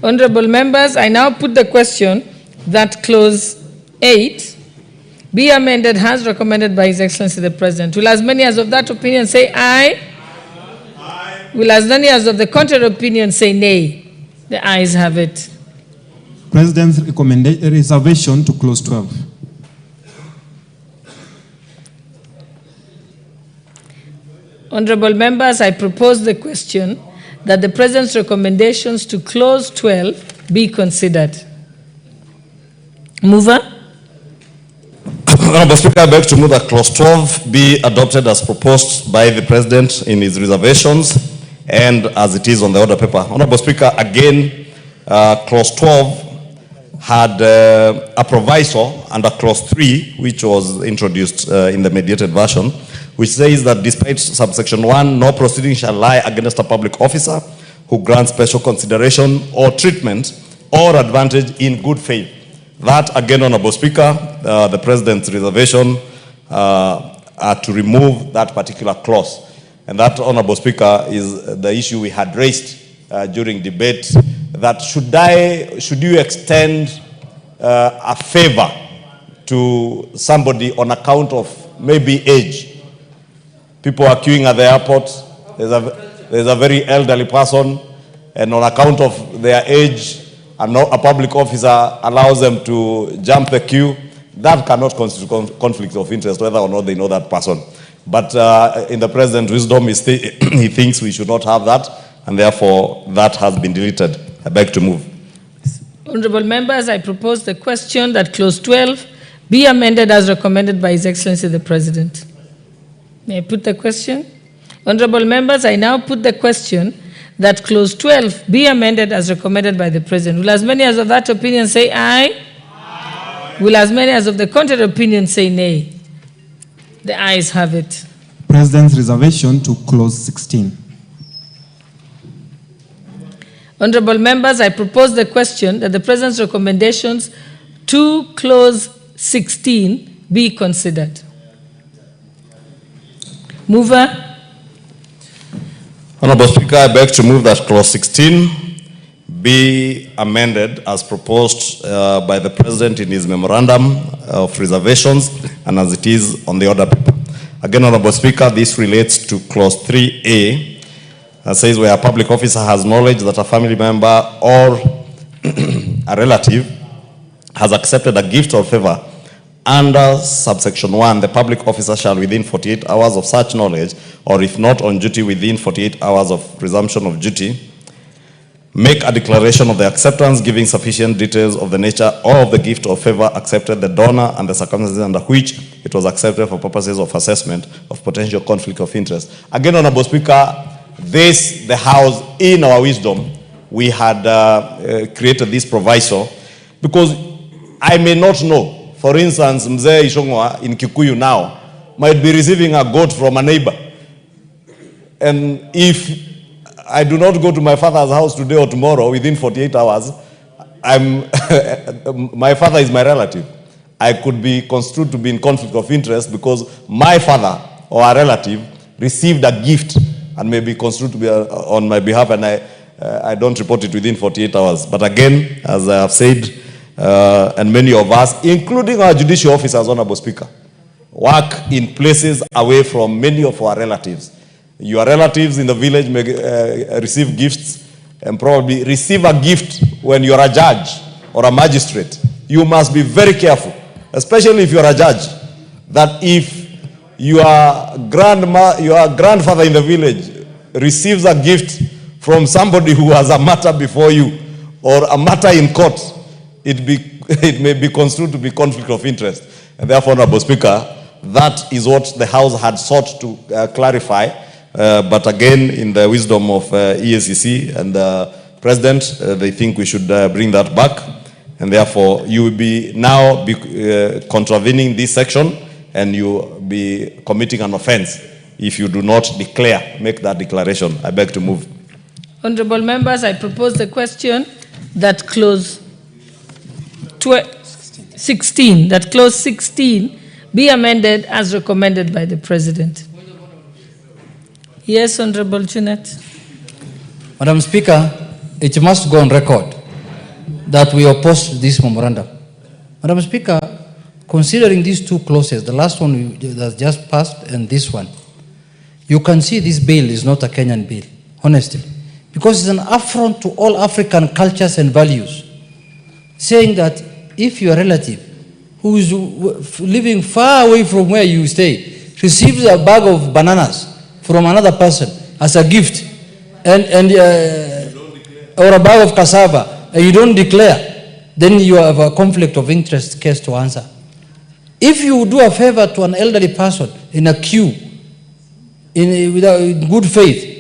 Honorable members, I now put the question that clause 8 be amended as recommended by His Excellency the President. Will as many as of that opinion say aye? Aye. Will as many as of the contrary opinion say nay? The ayes have it. President's reservation to clause 12. Honorable members, I propose the question that the President's recommendations to clause 12 be considered. Mover? Honorable Speaker, I beg to move that clause 12 be adopted as proposed by the President in his reservations and as it is on the order paper. Honorable Speaker, again, clause 12 had a proviso under clause 3, which was introduced in the mediated version, which says that despite subsection 1, no proceeding shall lie against a public officer who grants special consideration or treatment or advantage in good faith. That, again, Honorable Speaker, the President's reservation to remove that particular clause. And that, Honorable Speaker, is the issue we had raised during debate, that should you extend a favor to somebody on account of maybe age. People are queuing at the airport. There's a very elderly person, and on account of their age, a public officer allows them to jump the queue. That cannot constitute conflict of interest, whether or not they know that person. But in the President's wisdom, he thinks we should not have that, and therefore that has been deleted. I beg to move. Honorable members, I propose the question that clause 12 be amended as recommended by His Excellency the President. May I put the question? Honorable members, I now put the question that clause 12 be amended as recommended by the President. Will as many as of that opinion say aye? Aye. Will as many as of the contrary opinion say nay? The ayes have it. President's reservation to clause 16. Honorable members, I propose the question that the President's recommendations to clause 16 be considered. Mover? Honorable Speaker, I beg to move that clause 16 be amended as proposed by the President in his memorandum of reservations and as it is on the order paper. Again, Honorable Speaker, this relates to clause 3A. That says where a public officer has knowledge that a family member or a relative has accepted a gift or favor under subsection 1, the public officer shall within 48 hours of such knowledge, or if not on duty within 48 hours of presumption of duty, make a declaration of the acceptance giving sufficient details of the nature of the gift or favor accepted, the donor, and the circumstances under which it was accepted for purposes of assessment of potential conflict of interest. Again, Honorable Speaker, the House, in our wisdom, we had created this proviso because I may not know. For instance, Mzee Ishongwa in Kikuyu now might be receiving a goat from a neighbor. And if I do not go to my father's house today or tomorrow within 48 hours, my father is my relative. I could be construed to be in conflict of interest because my father or a relative received a gift and may be construed to be on my behalf, and I don't report it within 48 hours. But again, as I have said, and many of us, including our judicial officers, Honorable Speaker, work in places away from many of our relatives. Your relatives in the village may receive gifts and probably receive a gift when you're a judge or a magistrate. You must be very careful, especially if you're a judge, that if your grandfather in the village receives a gift from somebody who has a matter before you or a matter in court, it may be construed to be conflict of interest. And therefore, Honorable Speaker, that is what the House had sought to clarify. But again, in the wisdom of EACC and the President, they think we should bring that back. And therefore, you will be now contravening this section, and you will be committing an offense if you do not make that declaration. I beg to move. Honorable members, I propose the question that clause 16, be amended as recommended by the President. Yes, Honorable Junet. Madam Speaker, it must go on record that we oppose this memorandum. Madam Speaker, considering these two clauses, the last one that just passed and this one, you can see this bill is not a Kenyan bill, honestly, because it's an affront to all African cultures and values, saying that if your relative who is living far away from where you stay receives a bag of bananas from another person as a gift, or a bag of cassava, and you don't declare, then you have a conflict of interest case to answer. If you do a favor to an elderly person in a queue, in good faith,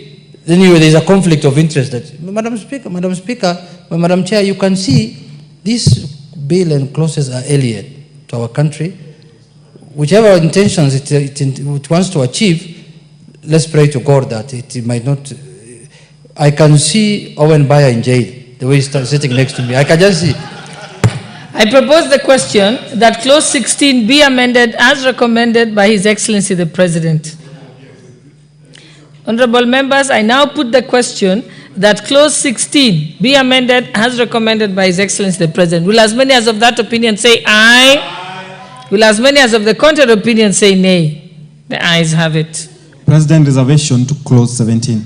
then there is a conflict of interest. Madam Speaker, Madam Chair, you can see this bill and clauses are alien to our country. Whichever intentions it wants to achieve, let's pray to God that it might not. I can see Owen Bayer in jail, the way he's sitting next to me. I can just see. I propose the question that clause 16 be amended as recommended by His Excellency the President. Honorable members, I now put the question that clause 16 be amended as recommended by His Excellency the President. Will as many as of that opinion say aye? Will as many as of the contrary opinion say nay? The ayes have it. President, reservation to clause 17.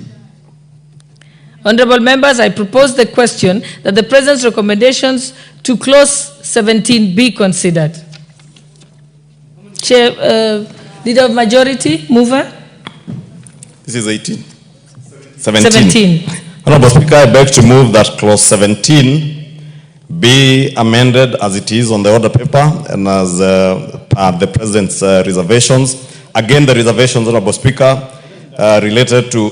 Honorable members, I propose the question that the President's recommendations to clause 17 be considered. Chair, Leader of Majority, mover. This is 18. 17. Honorable Speaker, I beg to move that clause 17 be amended as it is on the order paper and as the President's reservations. Again, the reservations, Honorable Speaker, related to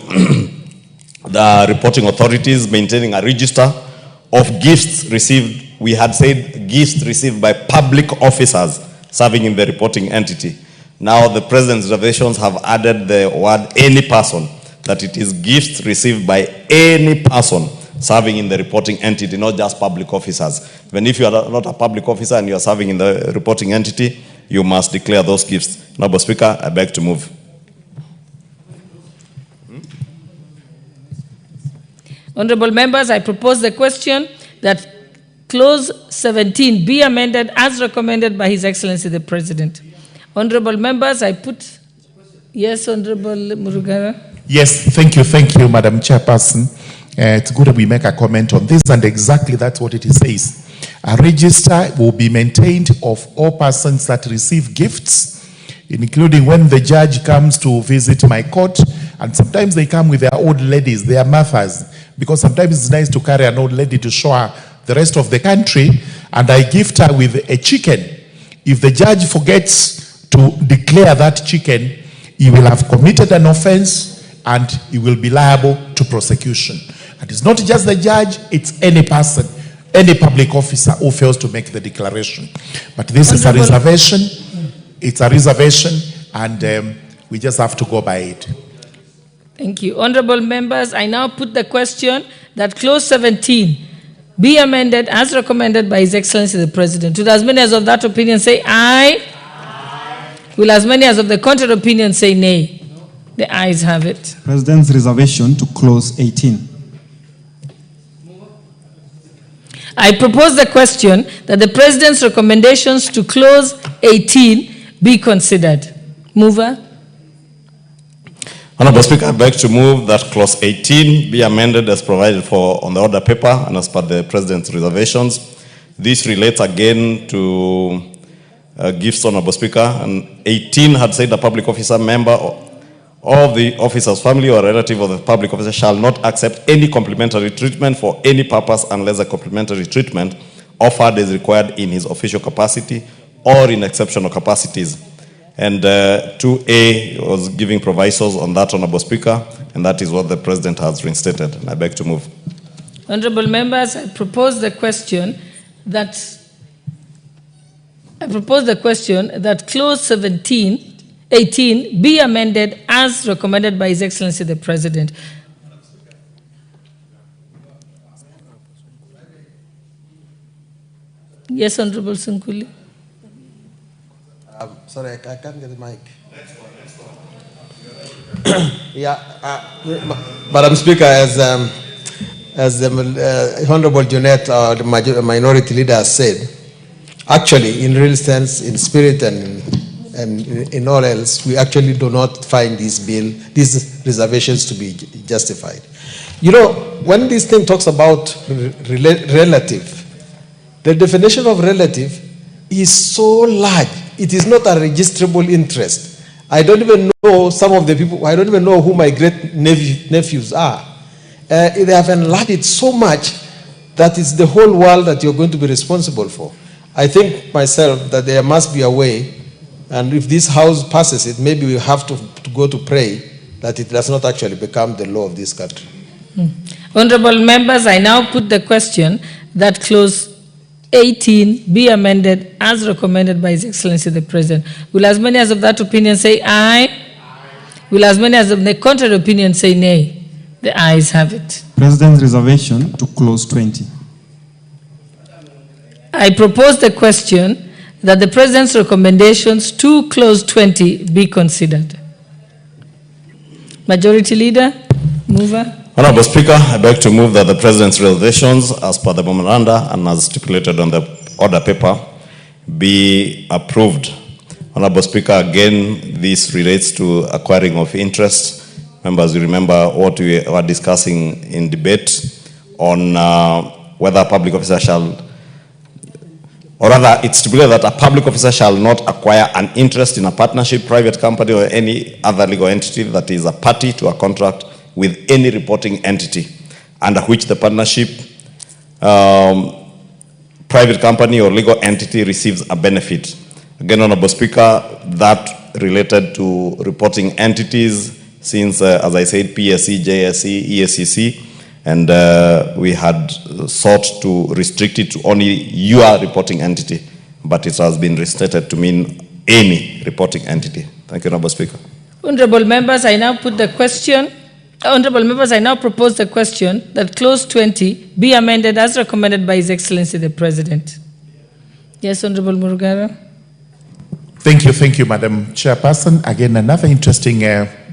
the reporting authorities maintaining a register of gifts received. We had said gifts received by public officers serving in the reporting entity. Now the President's reservations have added the word any person, that it is gifts received by any person serving in the reporting entity, not just public officers. Even if you are not a public officer and you are serving in the reporting entity, you must declare those gifts. Honorable Speaker, I beg to move. Honorable members, I propose the question that clause 17 be amended as recommended by His Excellency the President. Honorable members, I put, yes, Honorable Murugara. Yes, thank you, Madam Chairperson. It's good that we make a comment on this, and exactly that's what it says. A register will be maintained of all persons that receive gifts, including when the judge comes to visit my court, and sometimes they come with their old ladies, their mothers, because sometimes it's nice to carry an old lady to show her the rest of the country, and I gift her with a chicken. If the judge forgets to declare that chicken, he will have committed an offense and he will be liable to prosecution. And it's not just the judge, it's any person, any public officer who fails to make the declaration. But this is a reservation. It's a reservation, and we just have to go by it. Thank you. Honorable members, I now put the question that clause 17 be amended as recommended by His Excellency the President. Will as many as of that opinion say aye? Aye. Will as many as of the contrary opinion say nay? The ayes have it. President's reservation to clause 18. I propose the question that the President's recommendations to clause 18 be considered. Mover. Honorable Speaker, I beg to move that clause 18 be amended as provided for on the order paper and as per the President's reservations. This relates again to gifts, Honorable Speaker. And 18 had said a public officer, member of the officer's family or relative of the public officer shall not accept any complimentary treatment for any purpose unless a complimentary treatment offered is required in his official capacity or in exceptional capacities. And 2A was giving provisos on that, Honorable Speaker, and that is what the President has reinstated. And I beg to move. Honorable members, I propose the question that clause 18 be amended as recommended by His Excellency the President. Yes, Honorable Sunkuli. Sorry, I can't get the mic. Madam Speaker, as the Honorable Jeanette, the minority leader, has said, actually, in real sense, in spirit and in all else, we actually do not find these reservations to be justified. You know, when this thing talks about relative, the definition of relative is so large. It is not a registrable interest. I don't even know some of the people, I don't even know who my great nephews are. They have enlarged it so much that it's the whole world that you're going to be responsible for. I think myself that there must be a way, and if this House passes it, maybe we have to go to pray that it does not actually become the law of this country. Honorable members, I now put the question that clause 18 be amended as recommended by His Excellency the President. Will as many as of that opinion say aye? Aye. Will as many as of the contrary opinion say nay? The ayes have it. President's reservation to clause 20. I propose the question that the President's recommendations to clause 20 be considered. Majority Leader, mover. Honorable Speaker, I beg to move that the President's reservations as per the memoranda and as stipulated on the order paper be approved. Honorable Speaker, again, this relates to acquiring of interest. Members, you remember what we were discussing in debate on whether a public officer shall, or rather, it's stipulated that a public officer shall not acquire an interest in a partnership, private company, or any other legal entity that is a party to a contract with any reporting entity under which the partnership, private company, or legal entity receives a benefit. Again, Honorable Speaker, that related to reporting entities since, as I said, PSC, JSC, ESCC, and we had sought to restrict it to only your reporting entity, but it has been restated to mean any reporting entity. Thank you, Honorable Speaker. Honorable members, I now put the question. Honorable members, I now propose the question that clause 20 be amended as recommended by His Excellency the President. Yes, Honorable Murugara. Thank you, Madam Chairperson. Again, another interesting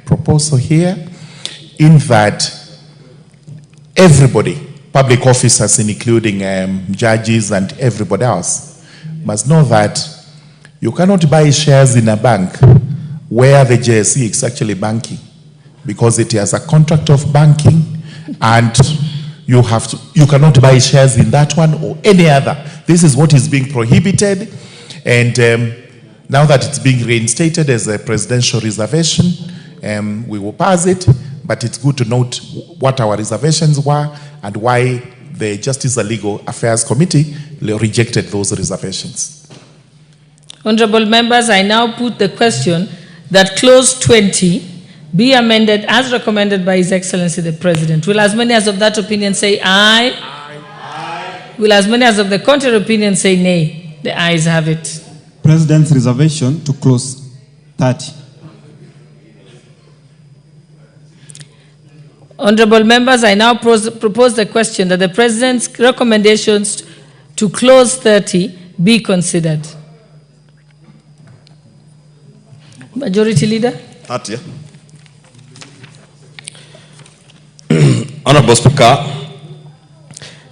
proposal here, in that everybody, public officers, including judges and everybody else, must know that you cannot buy shares in a bank where the JSE is actually banking, because it has a contract of banking, and you cannot buy shares in that one or any other. This is what is being prohibited, and now that it's being reinstated as a presidential reservation, we will pass it, but it's good to note what our reservations were and why the Justice and Legal Affairs Committee rejected those reservations. Honorable members, I now put the question that clause 20 be amended as recommended by His Excellency the President. Will as many as of that opinion say aye? Aye. Aye. Will as many as of the contrary opinion say nay? The ayes have it. President's reservation to clause 30. Honorable members, I now propose the question that the President's recommendations to clause 30 be considered. Majority Leader. 30. Honorable Speaker,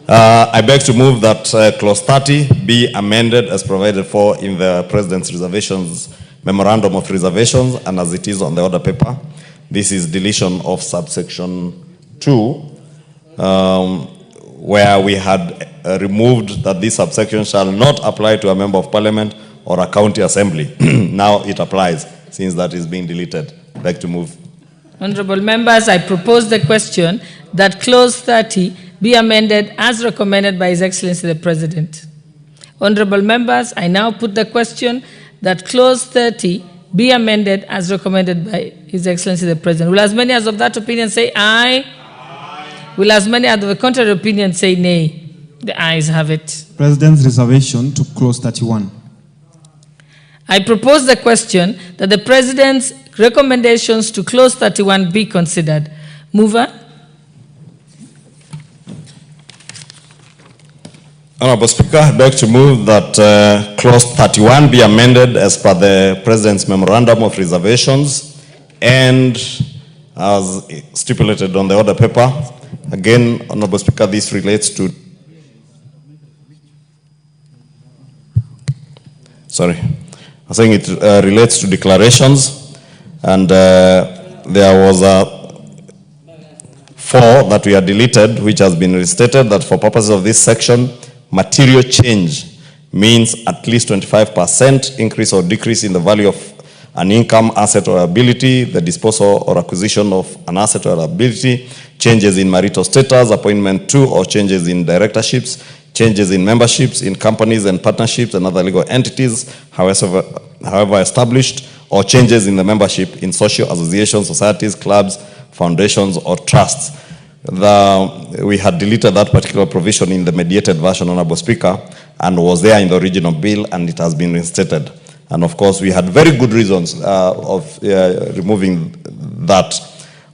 I beg to move that clause 30 be amended as provided for in the President's reservations, memorandum of reservations, and as it is on the order paper. This is deletion of subsection 2, where we had removed that this subsection shall not apply to a member of parliament or a county assembly. Now it applies, since that is being deleted. Beg to move. Honorable members, I propose the question that clause 30 be amended as recommended by His Excellency the President. Honorable members, I now put the question that clause 30 be amended as recommended by His Excellency the President. Will as many as of that opinion say aye? Aye. Will as many as of the contrary opinion say nay? The ayes have it. President's reservation to clause 31. I propose the question that the President's recommendations to clause 31 be considered. Mover? Honorable Speaker, I beg to move that clause 31 be amended as per the President's memorandum of reservations and as stipulated on the order paper. Again, Honorable Speaker, this relates to I'm saying it relates to declarations, and there was a 4 that we had deleted, which has been restated that for purposes of this section, material change means at least 25% increase or decrease in the value of an income, asset, or ability, the disposal or acquisition of an asset or ability, changes in marital status, appointment to or changes in directorships, changes in memberships in companies and partnerships and other legal entities, however established, or changes in the membership in social associations, societies, clubs, foundations, or trusts. We had deleted that particular provision in the mediated version, Honorable Speaker, and was there in the original bill, and it has been reinstated. And of course, we had very good reasons of removing that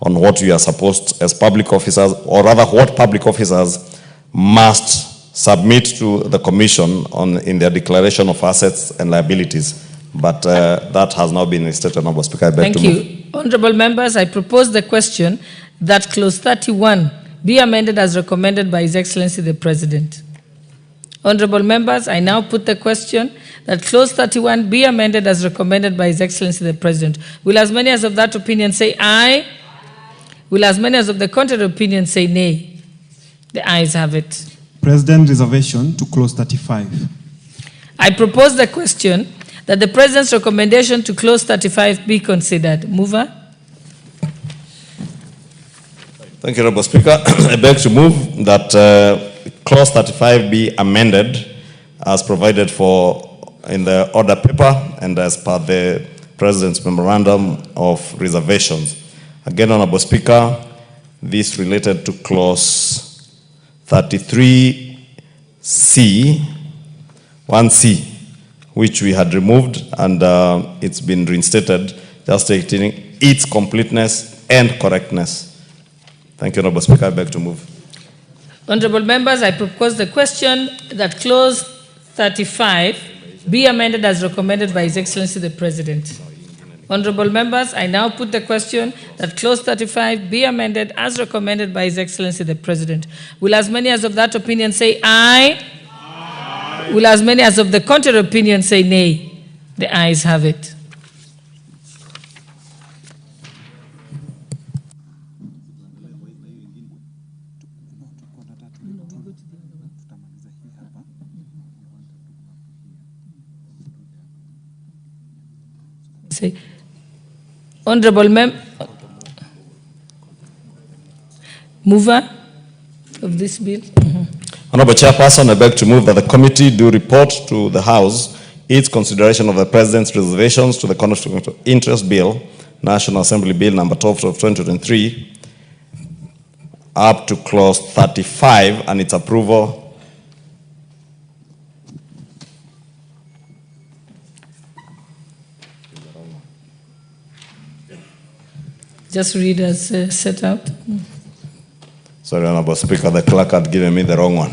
on what we are supposed as public officers, or rather what public officers must submit to the Commission in their declaration of assets and liabilities. But that has now been restated, Honorable Speaker. I beg to move. Thank you. Honorable members, I propose the question that clause 31 be amended as recommended by His Excellency the President. Honorable members, I now put the question that clause 31 be amended as recommended by His Excellency the President. Will as many as of that opinion say aye? Will as many as of the contrary opinion say nay? The ayes have it. President reservation to clause 35. I propose the question that the President's recommendation to clause 35 be considered. Mover? Thank you, Honorable Speaker. I beg to move that clause 35 be amended as provided for in the order paper and as per the President's memorandum of reservations. Again, Honorable Speaker, this related to clause 33C, 1C, which we had removed, and it's been reinstated, just stating its completeness and correctness. Thank you, Honorable Speaker. I beg to move. Honorable members, I propose the question that clause 35 be amended as recommended by His Excellency the President. Honorable members, I now put the question that clause 35 be amended as recommended by His Excellency the President. Will as many as of that opinion say aye? Aye. Will as many as of the contrary opinion say nay? The ayes have it. Say, Honorable mover of this bill. Honorable Chairperson, I beg to move that the committee do report to the House its consideration of the President's reservations to the Conflict of Interest Bill, National Assembly Bill number 12 of 2023, up to clause 35 and its approval. Just read as set out. Sorry, Honorable Speaker, the clerk had given me the wrong one.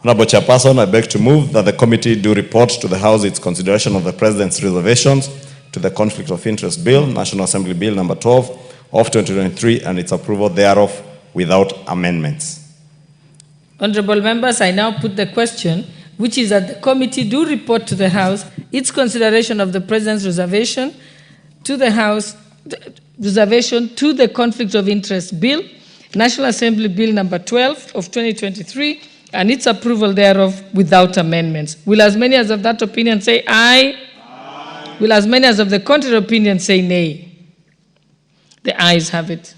Honorable Chairperson, I beg to move that the committee do report to the House its consideration of the President's reservations to the Conflict of Interest Bill, National Assembly Bill number 12 of 2023, and its approval thereof without amendments. Honorable members, I now put the question, which is that the committee do report to the House its consideration of the President's reservation to the House reservation to the Conflict of Interest Bill, National Assembly Bill number 12 of 2023, and its approval thereof without amendments. Will as many as of that opinion say aye? Aye. Will as many as of the contrary opinion say nay? The ayes have it.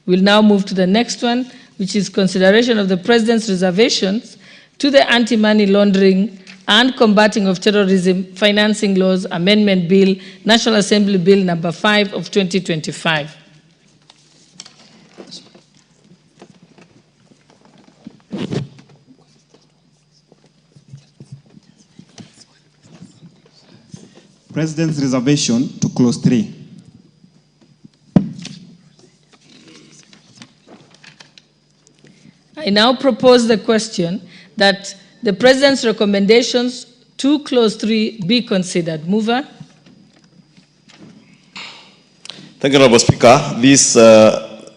We'll now move to the next one, which is consideration of the President's reservations to the Anti-Money Laundering and Combating of Terrorism Financing Laws Amendment Bill, National Assembly Bill number 5 of 2025. President's reservation to clause 3. I now propose the question that the President's recommendations to clause 3 be considered. Mover. Thank you, Honorable Speaker.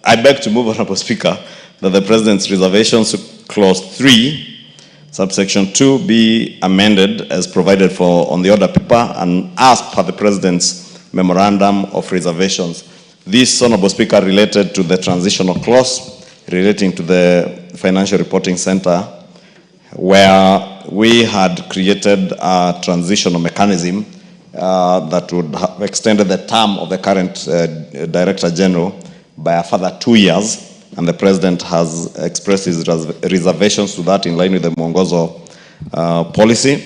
I beg to move, Honorable Speaker, that the President's reservations to clause 3, subsection 2, be amended as provided for on the order paper and as per the President's memorandum of reservations. This, Honorable Speaker, related to the transitional clause relating to the Financial Reporting Center, where we had created a transitional mechanism that would have extended the term of the current Director General by a further 2 years, and the President has expressed his reservations to that in line with the Mwongozo policy,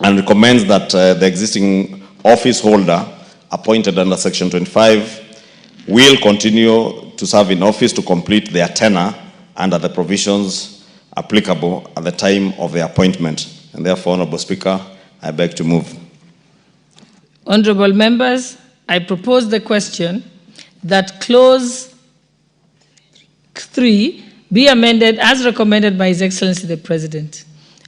and recommends that the existing office holder appointed under Section 25 will continue to serve in office to complete their tenure under the provisions applicable at the time of the appointment. And therefore, Honorable Speaker, I beg to move. Honorable members, I propose the question that clause 3 be amended as recommended by His Excellency the President.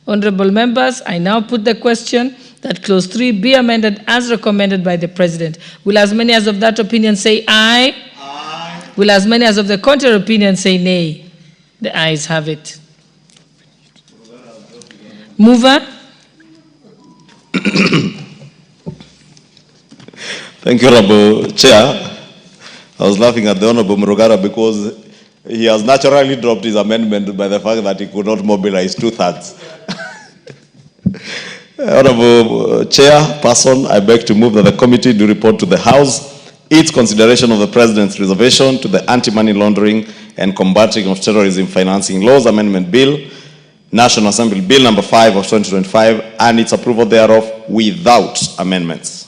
Honorable members, I now put the question that clause 3 be amended as recommended by the President. Will as many as of that opinion say aye? Aye. Will as many as of the contrary opinion say nay? The ayes have it. Mover. Thank you, Honorable Chair. I was laughing at the Honorable Murugara because he has naturally dropped his amendment by the fact that he could not mobilize 2/3. Honorable Chairperson, I beg to move that the committee do report to the House its consideration of the President's reservation to the Anti-Money Laundering and Combating of Terrorism Financing Laws Amendment Bill, National Assembly Bill number 5 of 2025, and its approval thereof without amendments.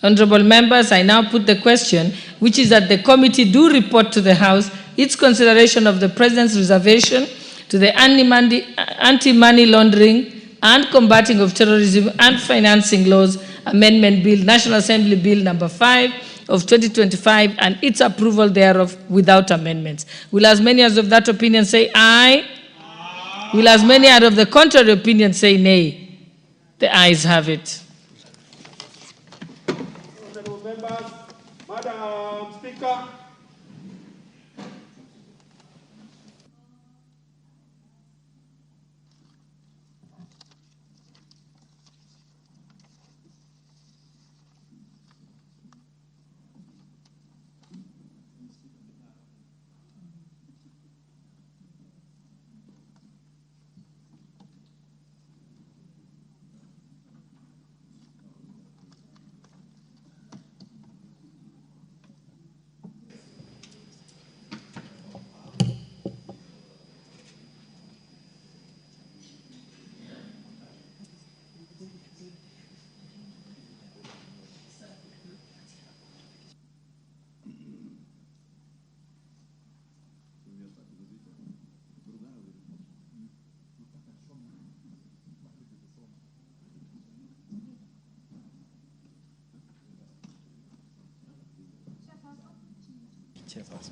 Honorable members, I now put the question, which is that the committee do report to the House its consideration of the President's reservation to the Anti-Money Laundering and Combating of Terrorism and Financing Laws Amendment Bill, National Assembly Bill number 5 of 2025, and its approval thereof without amendments. Will as many as of that opinion say aye? Aye. Will as many as of the contrary opinion say nay? The ayes have it. Honorable members, Madam Speaker.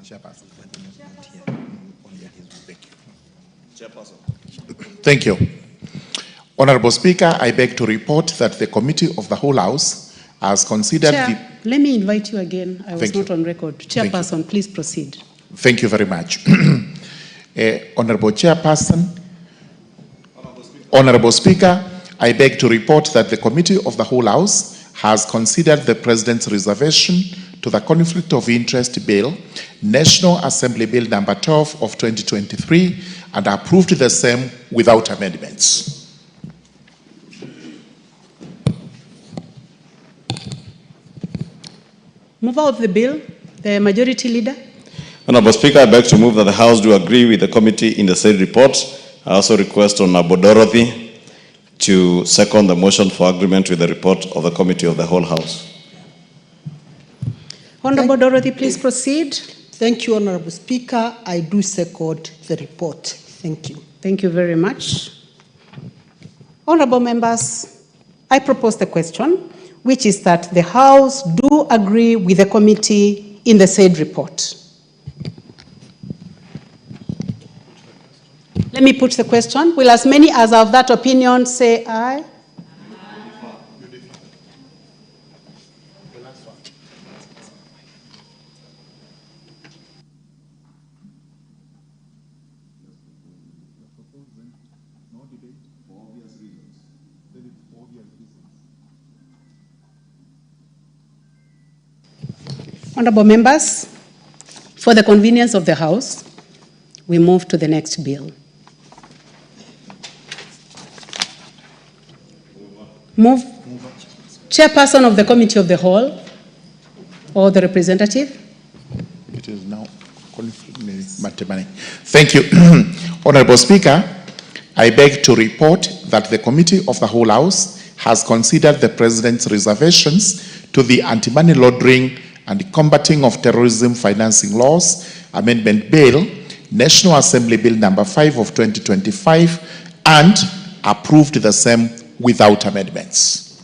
Chairperson. Thank you. Honorable Speaker, I beg to report that the Committee of the Whole House has considered Let me invite you again. I was Thank not you. on record. Chairperson, please proceed. Thank you very much. Honorable Chairperson, Honorable Speaker, I beg to report that the Committee of the Whole House has considered the President's reservation to the Conflict of Interest Bill, National Assembly Bill number 12 of 2023, and approved the same without amendments. Mover of the bill, the Majority Leader. Honorable Speaker, I beg to move that the House do agree with the committee in the said report. I also request Honorable Dorothy to second the motion for agreement with the report of the Committee of the Whole House. Honorable Dorothy, please proceed. Thank you, Honorable Speaker. I do second the report. Thank you. Thank you very much. Honorable members, I propose the question, which is that the House do agree with the committee in the said report. Let me put the question. Will as many as are of that opinion say aye? Honorable members, for the convenience of the House, we move to the next bill. Move. Chairperson of the Committee of the Whole or the representative. It is now Mutembei. Thank you. Honorable Speaker, I beg to report that the Committee of the Whole House has considered the President's reservations to the Anti-Money Laundering and Combating of Terrorism Financing Laws Amendment Bill, National Assembly Bill number 5 of 2025, and approved the same without amendments.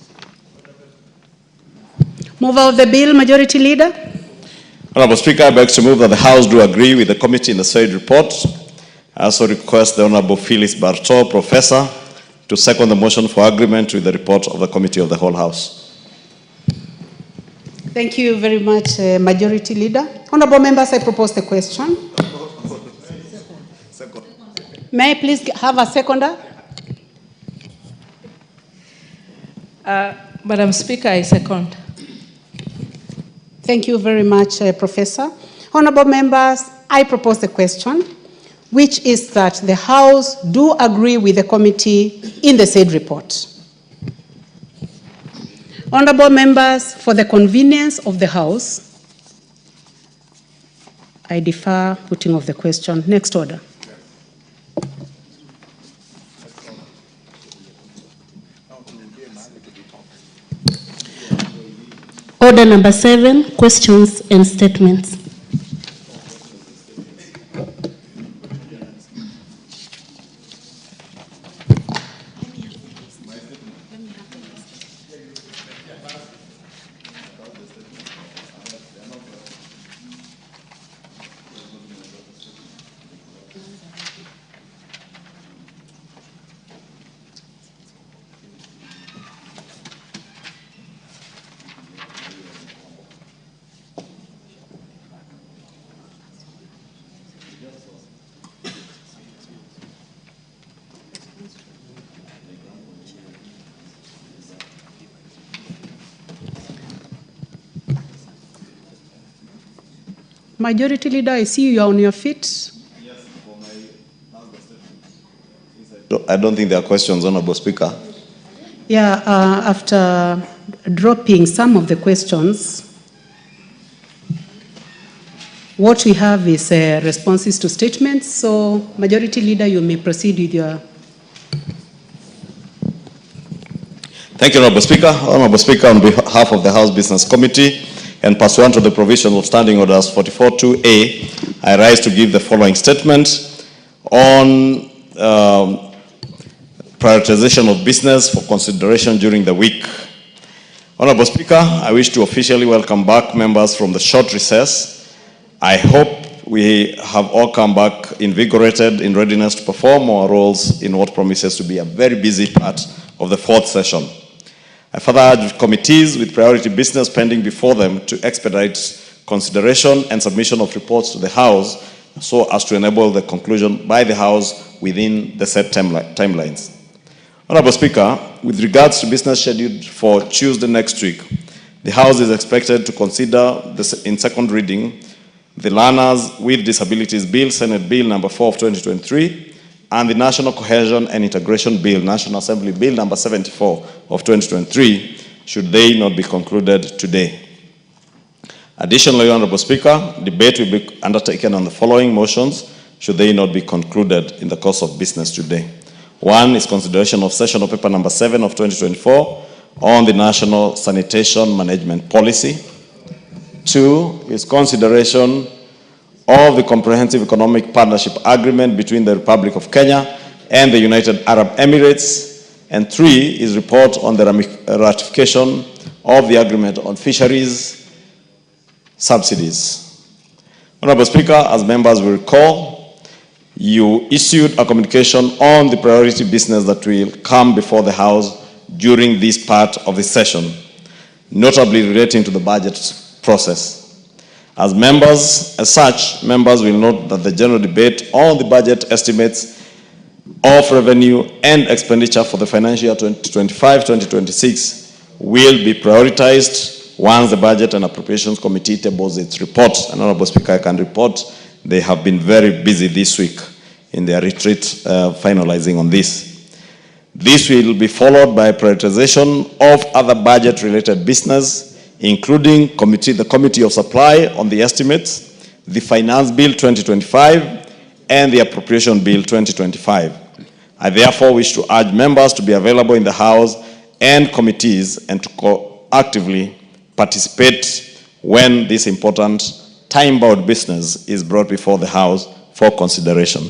Mover of the bill, Majority Leader. Honorable Speaker, I beg to move that the House do agree with the committee in the said report. I also request the Honorable Phyllis Bartow, Professor, to second the motion for agreement with the report of the Committee of the Whole House. Thank you very much, Majority Leader. Honorable members, I propose the question. May I please have a seconder? Madam Speaker, I second. Thank you very much, Professor. Honorable members, I propose the question, which is that the House do agree with the committee in the said report. Honorable members, for the convenience of the House, I defer putting of the question. Next order. Order number 7, questions and statements. Majority Leader, I see you are on your feet. I don't think there are questions, Honorable Speaker. Yeah, after dropping some of the questions, what we have is responses to statements. So, Majority Leader, you may proceed with your... Thank you, Honorable Speaker. Honorable Speaker, on behalf of the House Business Committee, and pursuant to the provision of Standing Orders 44.2a, I rise to give the following statement on prioritization of business for consideration during the week. Honorable Speaker, I wish to officially welcome back members from the short recess. I hope we have all come back invigorated in readiness to perform our roles in what promises to be a very busy part of the fourth session. I further urge committees with priority business pending before them to expedite consideration and submission of reports to the House so as to enable the conclusion by the House within the set timelines. Honorable Speaker, with regards to business scheduled for Tuesday next week, The House is expected to consider this in second reading the Learners with Disabilities Bill, Senate Bill number 4 of 2023, and the National Cohesion and Integration Bill, National Assembly Bill number 74 of 2023, should they not be concluded today. Additionally, Honorable Speaker, debate will be undertaken on the following motions should they not be concluded in the course of business today. One is consideration of sessional paper number 7 of 2024 on the National Sanitation Management Policy. Two is consideration of the Comprehensive Economic Partnership Agreement between the Republic of Kenya and the United Arab Emirates. And three is report on the ratification of the agreement on fisheries subsidies. Honorable Speaker, as members will recall, you issued a communication on the priority business that will come before the House during this part of the session, notably relating to the budget process. As such, members will note that the general debate on the budget estimates of revenue and expenditure for the financial year 2025-2026 will be prioritized once the Budget and Appropriations Committee tables its report. And Honorable Speaker, I can report they have been very busy this week in their retreat finalizing on this. This will be followed by prioritization of other budget-related business, including the Committee of Supply on the estimates, the Finance Bill 2025, and the Appropriation Bill 2025. I therefore wish to urge members to be available in the House and committees and to actively participate when this important time-bound business is brought before the House for consideration.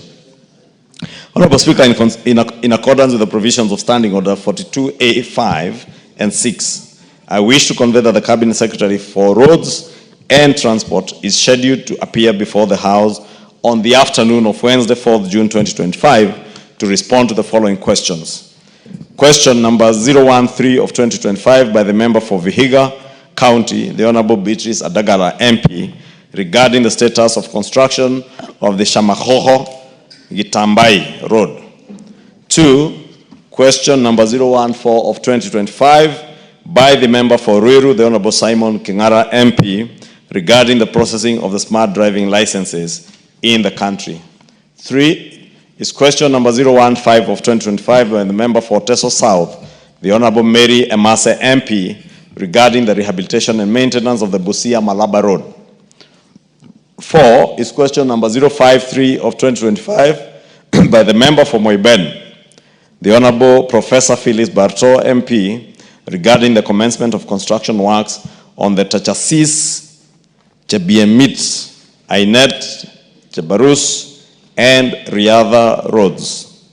Honorable Speaker, in accordance with the provisions of Standing Order 42A5 and 6, I wish to convey that the Cabinet Secretary for Roads and Transport is scheduled to appear before the House on the afternoon of Wednesday, 4th June 2025, to respond to the following questions. Question number 013 of 2025 by the member for Vihiga County, the Honorable Beatrice Adagara MP, regarding the status of construction of the Shamahoho-Gitambai Road. 2. Question number 014 of 2025 by the member for Ruiru, the Honorable Simon Kingara MP, regarding the processing of the smart driving licenses in the country. 3 is question number 015 of 2025 by the member for Teso South, the Honorable Mary Emase MP, regarding the rehabilitation and maintenance of the Busia-Malaba Road. 4 is question number 053 of 2025 by the member for Moiben, the Honorable Professor Phyllis Barto MP, regarding the commencement of construction works on the Tachasis, Chebiemit, Ainet, Chebarus, and Riadha roads.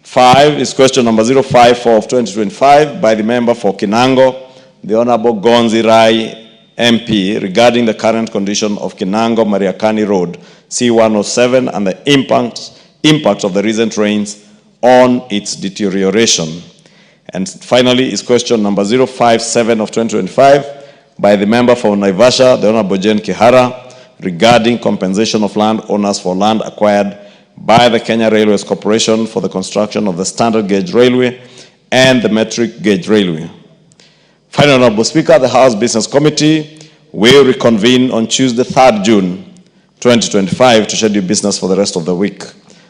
5 is question number 054 of 2025 by the member for Kinango, the Honorable Gonzi Rai MP, regarding the current condition of Kinango-Mariakani Road, C107, and the impact of the recent rains on its deterioration. And finally is question number 057 of 2025 by the member for Naivasha, the Honorable Jane Kihara, regarding compensation of landowners for land acquired by the Kenya Railways Corporation for the construction of the standard gauge railway and the metric gauge railway. Finally, Honorable Speaker, the House Business Committee will reconvene on Tuesday, 3rd June 2025 to schedule business for the rest of the week.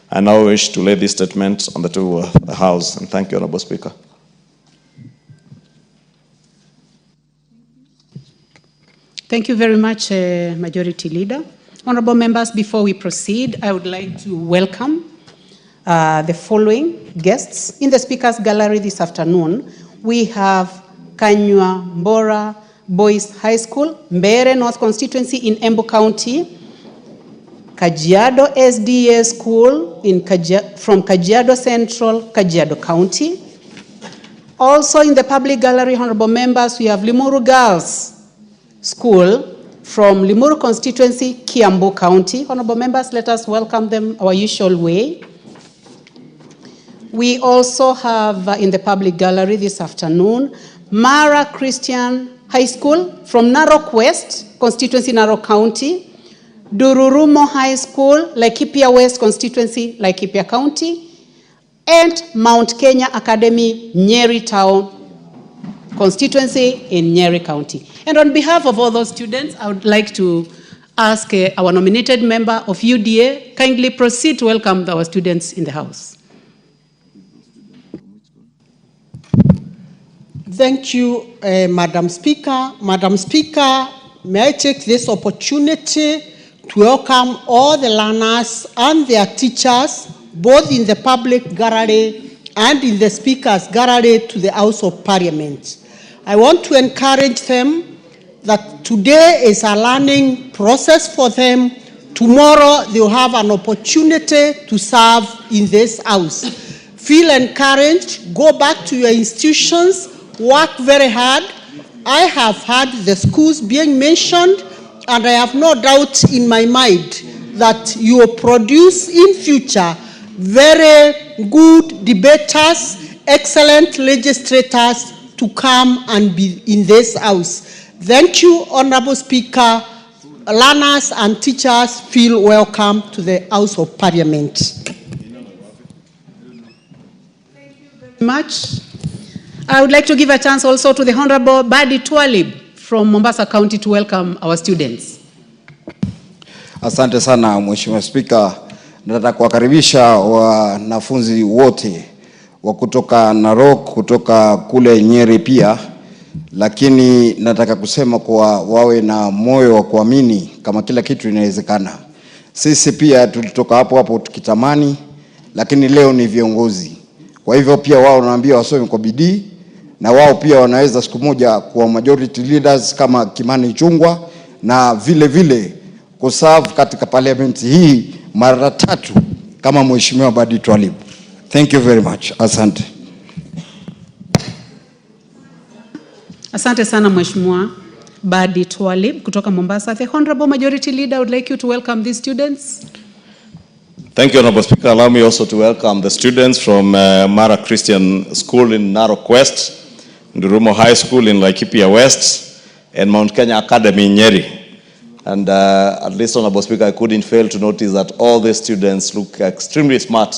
I now wish to lay this statement on the table of the House, and thank you, Honorable Speaker. Thank you very much, Majority Leader. Honorable members, before we proceed, I would like to welcome the following guests. In the Speaker's Gallery this afternoon, we have Kanywa Mbora Boys High School, Mbere North Constituency in Embu County, Kajiado SDA School from Kajiado Central, Kajiado County. Also in the public gallery, honorable members, we have Limuru Girls School from Limuru Constituency, Kiambu County. Honorable members, let us welcome them our usual way. We also have in the public gallery this afternoon, Mara Christian High School from Narok West, Constituency, Narok County. Dururumo High School, Laikipia West Constituency, Laikipia County. And Mount Kenya Academy, Nyeri Town, constituency in Nyeri County. And on behalf of all those students, I would like to ask our nominated member of UDA kindly proceed to welcome our students in the House. Thank you, Madam Speaker. Madam Speaker, may I take this opportunity to welcome all the learners and their teachers, both in the public gallery and in the Speaker's gallery, to the House of Parliament. I want to encourage them that today is a learning process for them. Tomorrow they will have an opportunity to serve in this House. Feel encouraged, go back to your institutions, work very hard. I have heard the schools being mentioned, and I have no doubt in my mind that you will produce in future very good debaters, excellent legislators to come and be in this House. Thank you, Honorable Speaker. Learners and teachers feel welcome to the House of Parliament. Thank you very much. I would like to give a chance also to the Honorable Badi Twalib from Mombasa County to welcome our students. Asante sana Mheshimiwa Spika. Nataka kuwakaribisha wanafunzi wote wa kutoka Narok, kutoka kule Nyeri pia, lakini nataka kusema kwa wawe na moyo wa kuamini kama kila kitu inawezekana. Sisi pia tulitoka hapo hapo tukitamani, lakini leo ni viongozi. Kwa hivyo pia wao naambia wasome kwa bidii, na wao pia wanaweza siku moja kuwa majority leaders kama Kimani Chungwa, na vile vile kuserve katika parliament hii mara 3 kama Mheshimiwa Badi Twalib. Thank you very much. Asante. Asante sana Mheshimiwa Badi Twalib kutoka Mombasa. The Honorable Majority Leader would like you to welcome these students. Thank you, Honorable Speaker. Allow me also to welcome the students from Mara Christian School in Narok West, Ndurumo High School in Laikipia West, and Mount Kenya Academy in Nyeri. And at least, Honorable Speaker, I couldn't fail to notice that all the students look extremely smart,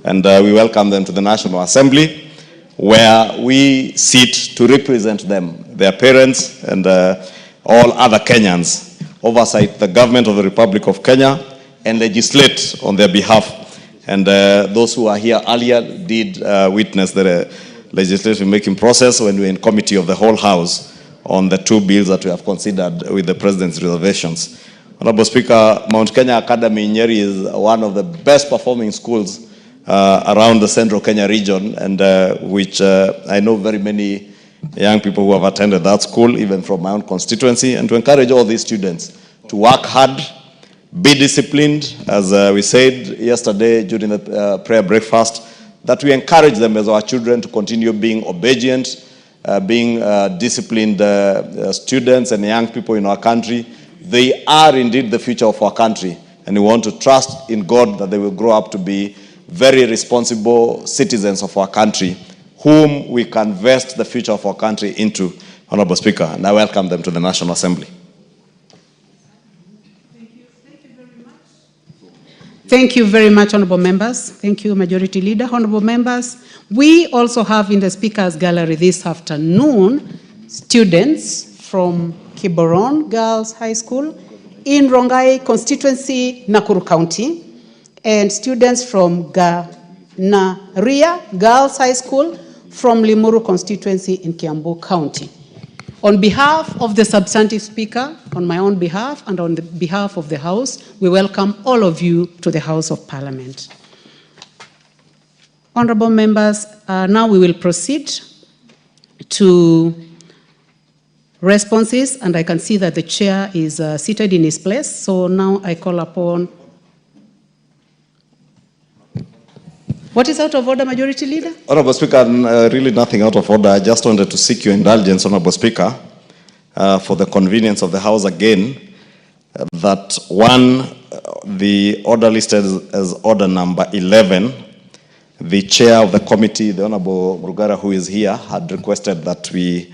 and we welcome them to the National Assembly, where we sit to represent them, their parents, and all other Kenyans, oversight the government of the Republic of Kenya, and legislate on their behalf. And those who are here earlier did witness the legislative making process when we were in committee of the whole House on the 2 bills that we have considered with the President's reservations. Honorable Speaker, Mount Kenya Academy in Nyeri is one of the best performing schools around the central Kenya region, and which I know very many young people who have attended that school, even from my own constituency, and to encourage all these students to work hard, be disciplined, as we said yesterday during the prayer breakfast, that we encourage them as our children to continue being obedient, being disciplined students and young people in our country. They are indeed the future of our country, and we want to trust in God that they will grow up to be very responsible citizens of our country, whom we can vest the future of our country into, Honorable Speaker, and I welcome them to the National Assembly. Thank you very much, honorable members. Thank you, Majority Leader. Honorable members, we also have in the Speaker's Gallery this afternoon students from Kiboron Girls High School in Rongai constituency, Nakuru County, and students from Ganaria Girls High School from Limuru constituency in Kiambu County. On behalf of the substantive Speaker, on my own behalf, and on the behalf of the House, we welcome all of you to the House of Parliament. Honorable members, now we will proceed to responses, and I can see that the chair is seated in his place. So now I call upon. What is out of order, Majority Leader? Honorable Speaker, really nothing out of order. I just wanted to seek your indulgence, Honorable Speaker, for the convenience of the House again, that one, the order listed as order number 11, the chair of the committee, the Honorable Brugara, who is here, had requested that we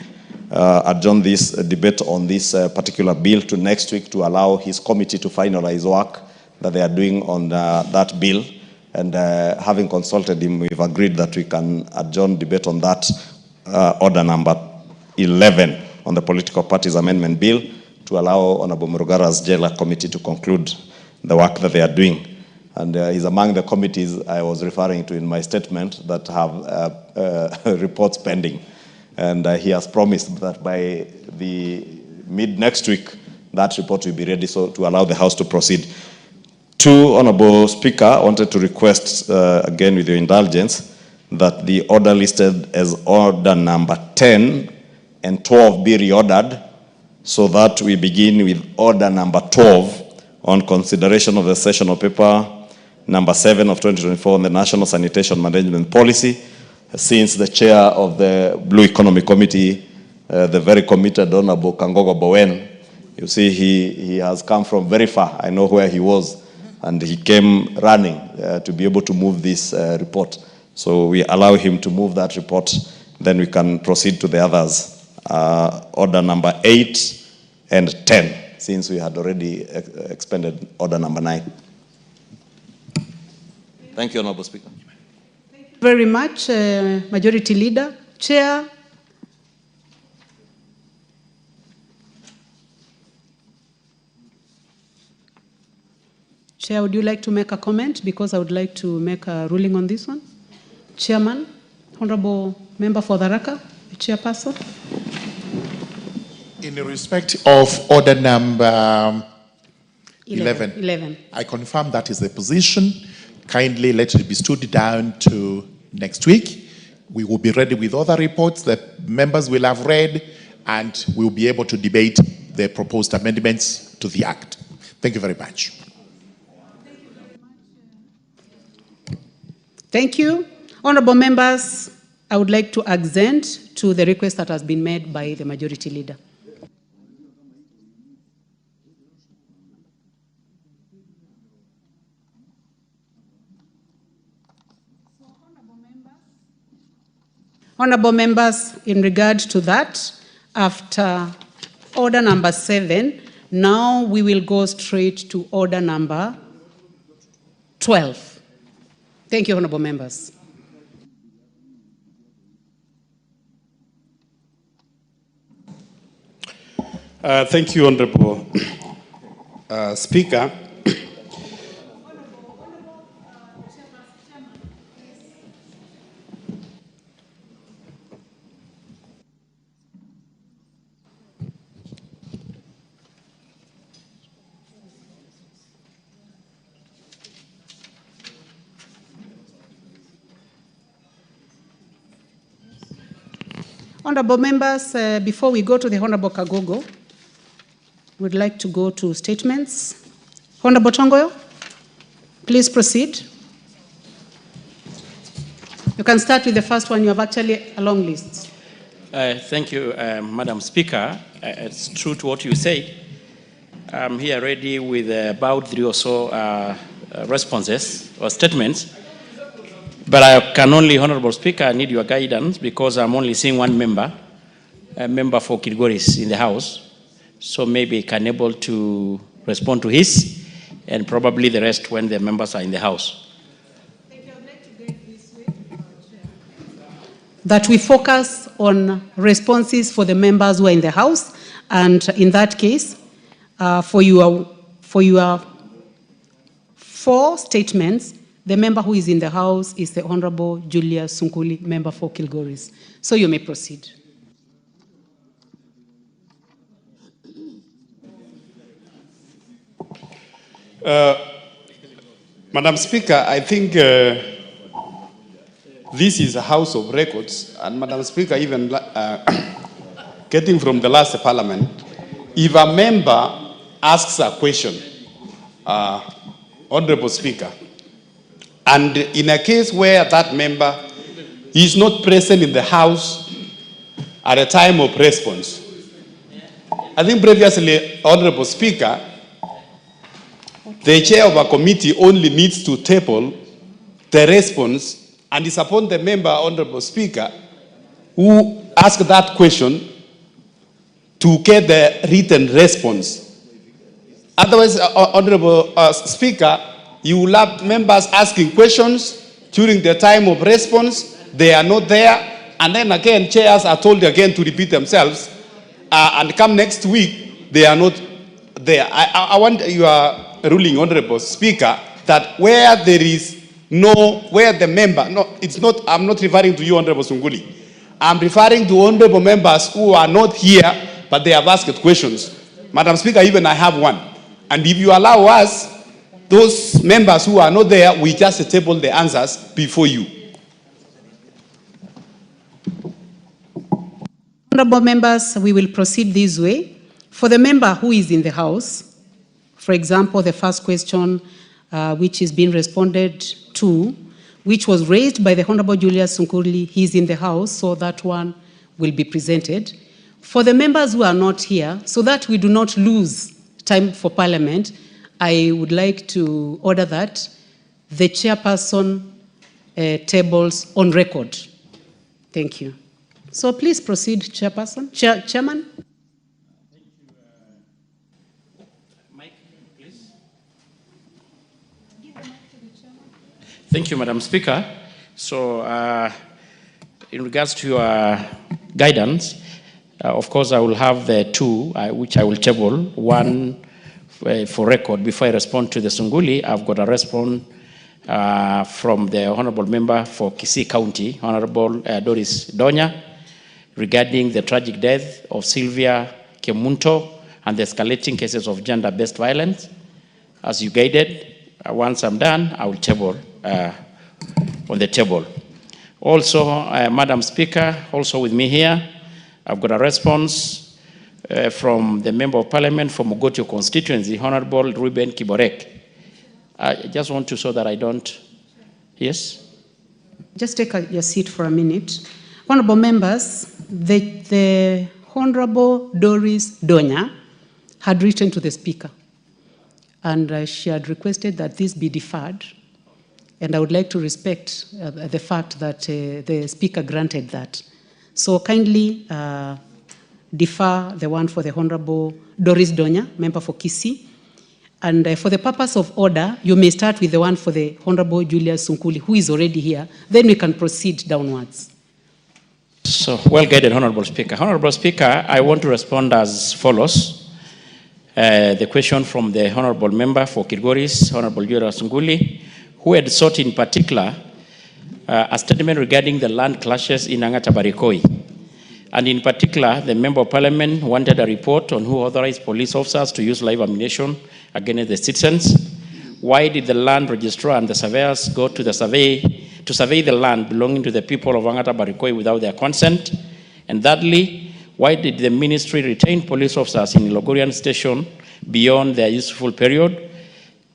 adjourn this debate on this particular bill to next week to allow his committee to finalize work that they are doing on that bill. And having consulted him, we've agreed that we can adjourn debate on that order number 11 on the Political Parties Amendment Bill to allow Honorable Murugara's Jailer Committee to conclude the work that they are doing. And he's among the committees I was referring to in my statement that have reports pending. And he has promised that by the mid next week, that report will be ready so to allow the House to proceed. Two, Honorable Speaker, I wanted to request, again with your indulgence, that the order listed as order number 10 and 12 be reordered so that we begin with order number 12 on consideration of the sessional paper number 7 of 2024 on the National Sanitation Management Policy. Since the chair of the Blue Economy Committee, the very committed Honorable Kangogo Bowen, you see he has come from very far. I know where he was, and he came running to be able to move this report. So we allow him to move that report, then we can proceed to the others. Order number 8 and 10, since we had already expended order number 9. Thank you, Honorable Speaker. Thank you very much, Majority Leader. Chair. Chair, would you like to make a comment? Because I would like to make a ruling on this one. Chairman, Honorable Member for Tharaka, Chairperson. In respect of order number 11, I confirm that is the position. Kindly let it be stood down to next week. We will be ready with other reports that members will have read, and we'll be able to debate the proposed amendments to the Act. Thank you very much. Thank you. Honorable members, I would like to assent to the request that has been made by the Majority Leader. Honorable members, in regard to that, after order number 7, now we will go straight to order number 12. Thank you, honorable members. Thank you, Honorable Speaker. Honorable members, before we go to the Honorable Kagogo, we'd like to go to statements. Honorable Tongoyo, please proceed. You can start with the first one. You have actually a long list. Thank you, Madam Speaker. It's true to what you say. I'm here ready with about 3 or so responses or statements. But I can only, Honorable Speaker, I need your guidance because I'm only seeing one member, a member for Kilgoris in the House. So maybe I can able to respond to his and probably the rest when the members are in the House. That we focus on responses for the members who are in the House. And in that case, for your 4 statements, the member who is in the House is the Honorable Julius Sunkuli, member for Kilgoris. So you may proceed. Madam Speaker, I think this is a House of Records, and Madam Speaker, even getting from the last Parliament, if a member asks a question, Honorable Speaker, and in a case where that member is not present in the House at a time of response, I think previously, Honorable Speaker, the chair of a committee only needs to table the response, and it's upon the member, Honorable Speaker, who asked that question to get the written response. Otherwise, Honorable Speaker, you will have members asking questions during the time of response. They are not there. And then again, chairs are told again to repeat themselves, and come next week, they are not there. I want your ruling, Honorable Speaker, that where there is where the member, I'm not referring to you, Honorable Sunguli. I'm referring to honorable members who are not here, but they have asked questions. Madam Speaker, even I have one. And if you allow us, those members who are not there, we just table the answers before you. Honorable members, we will proceed this way. For the member who is in the House, for example, the first question which is being responded to, which was raised by the Honorable Julius Sunkuli, he's in the House, so that one will be presented. For the members who are not here, so that we do not lose time for Parliament, I would like to order that the chairperson tables on record. Thank you. So please proceed, Chairperson. Chairman. Thank you, Madam Speaker. So, in regards to your guidance, of course, I will have the two, which I will table. One for record. Before I respond to the Sunguli, I've got a response from the Honorable Member for Kisii County, Honorable Doris Donya, regarding the tragic death of Sylvia Kemunto and the escalating cases of gender-based violence. As you guided, once I'm done, I will table on the table. Also, Madam Speaker, also with me here, I've got a response from the Member of Parliament for Mogotio constituency, Honorable Ruben Kiborek. I just want to show that I don't, yes? Just take your seat for a minute. Honorable members, the Honorable Doris Donya had written to the Speaker, and she had requested that this be deferred. And I would like to respect the fact that the Speaker granted that. So kindly defer the one for the Honorable Doris Donya, member for Kisii. And for the purpose of order, you may start with the one for the Honorable Julius Sunkuli, who is already here. Then we can proceed downwards. So, well guided, Honorable Speaker. Honorable Speaker, I want to respond as follows. The question from the Honorable Member for Kilgoris, Honorable Julius Sunkuli, who had sought in particular a statement regarding the land clashes in Angata Barikoi. And in particular, the Member of Parliament wanted a report on who authorized police officers to use live ammunition against the citizens. Why did the land registrar and the surveyors go to survey the land belonging to the people of Angata Barikoi without their consent? And thirdly, why did the ministry retain police officers in Logorian station beyond their useful period?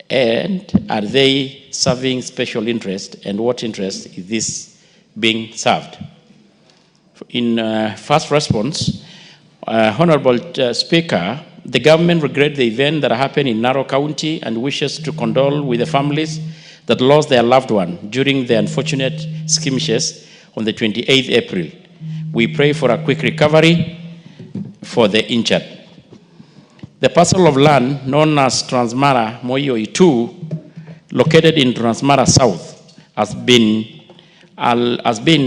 And are they serving special interest? And what interest is this being served? In first response, Honorable Speaker, the government regrets the event that happened in Narok County and wishes to condole with the families that lost their loved one during the unfortunate skirmishes on the 28th April. We pray for a quick recovery for the injured. The parcel of land known as Transmara Moyoi 2, located in Transmara South, has been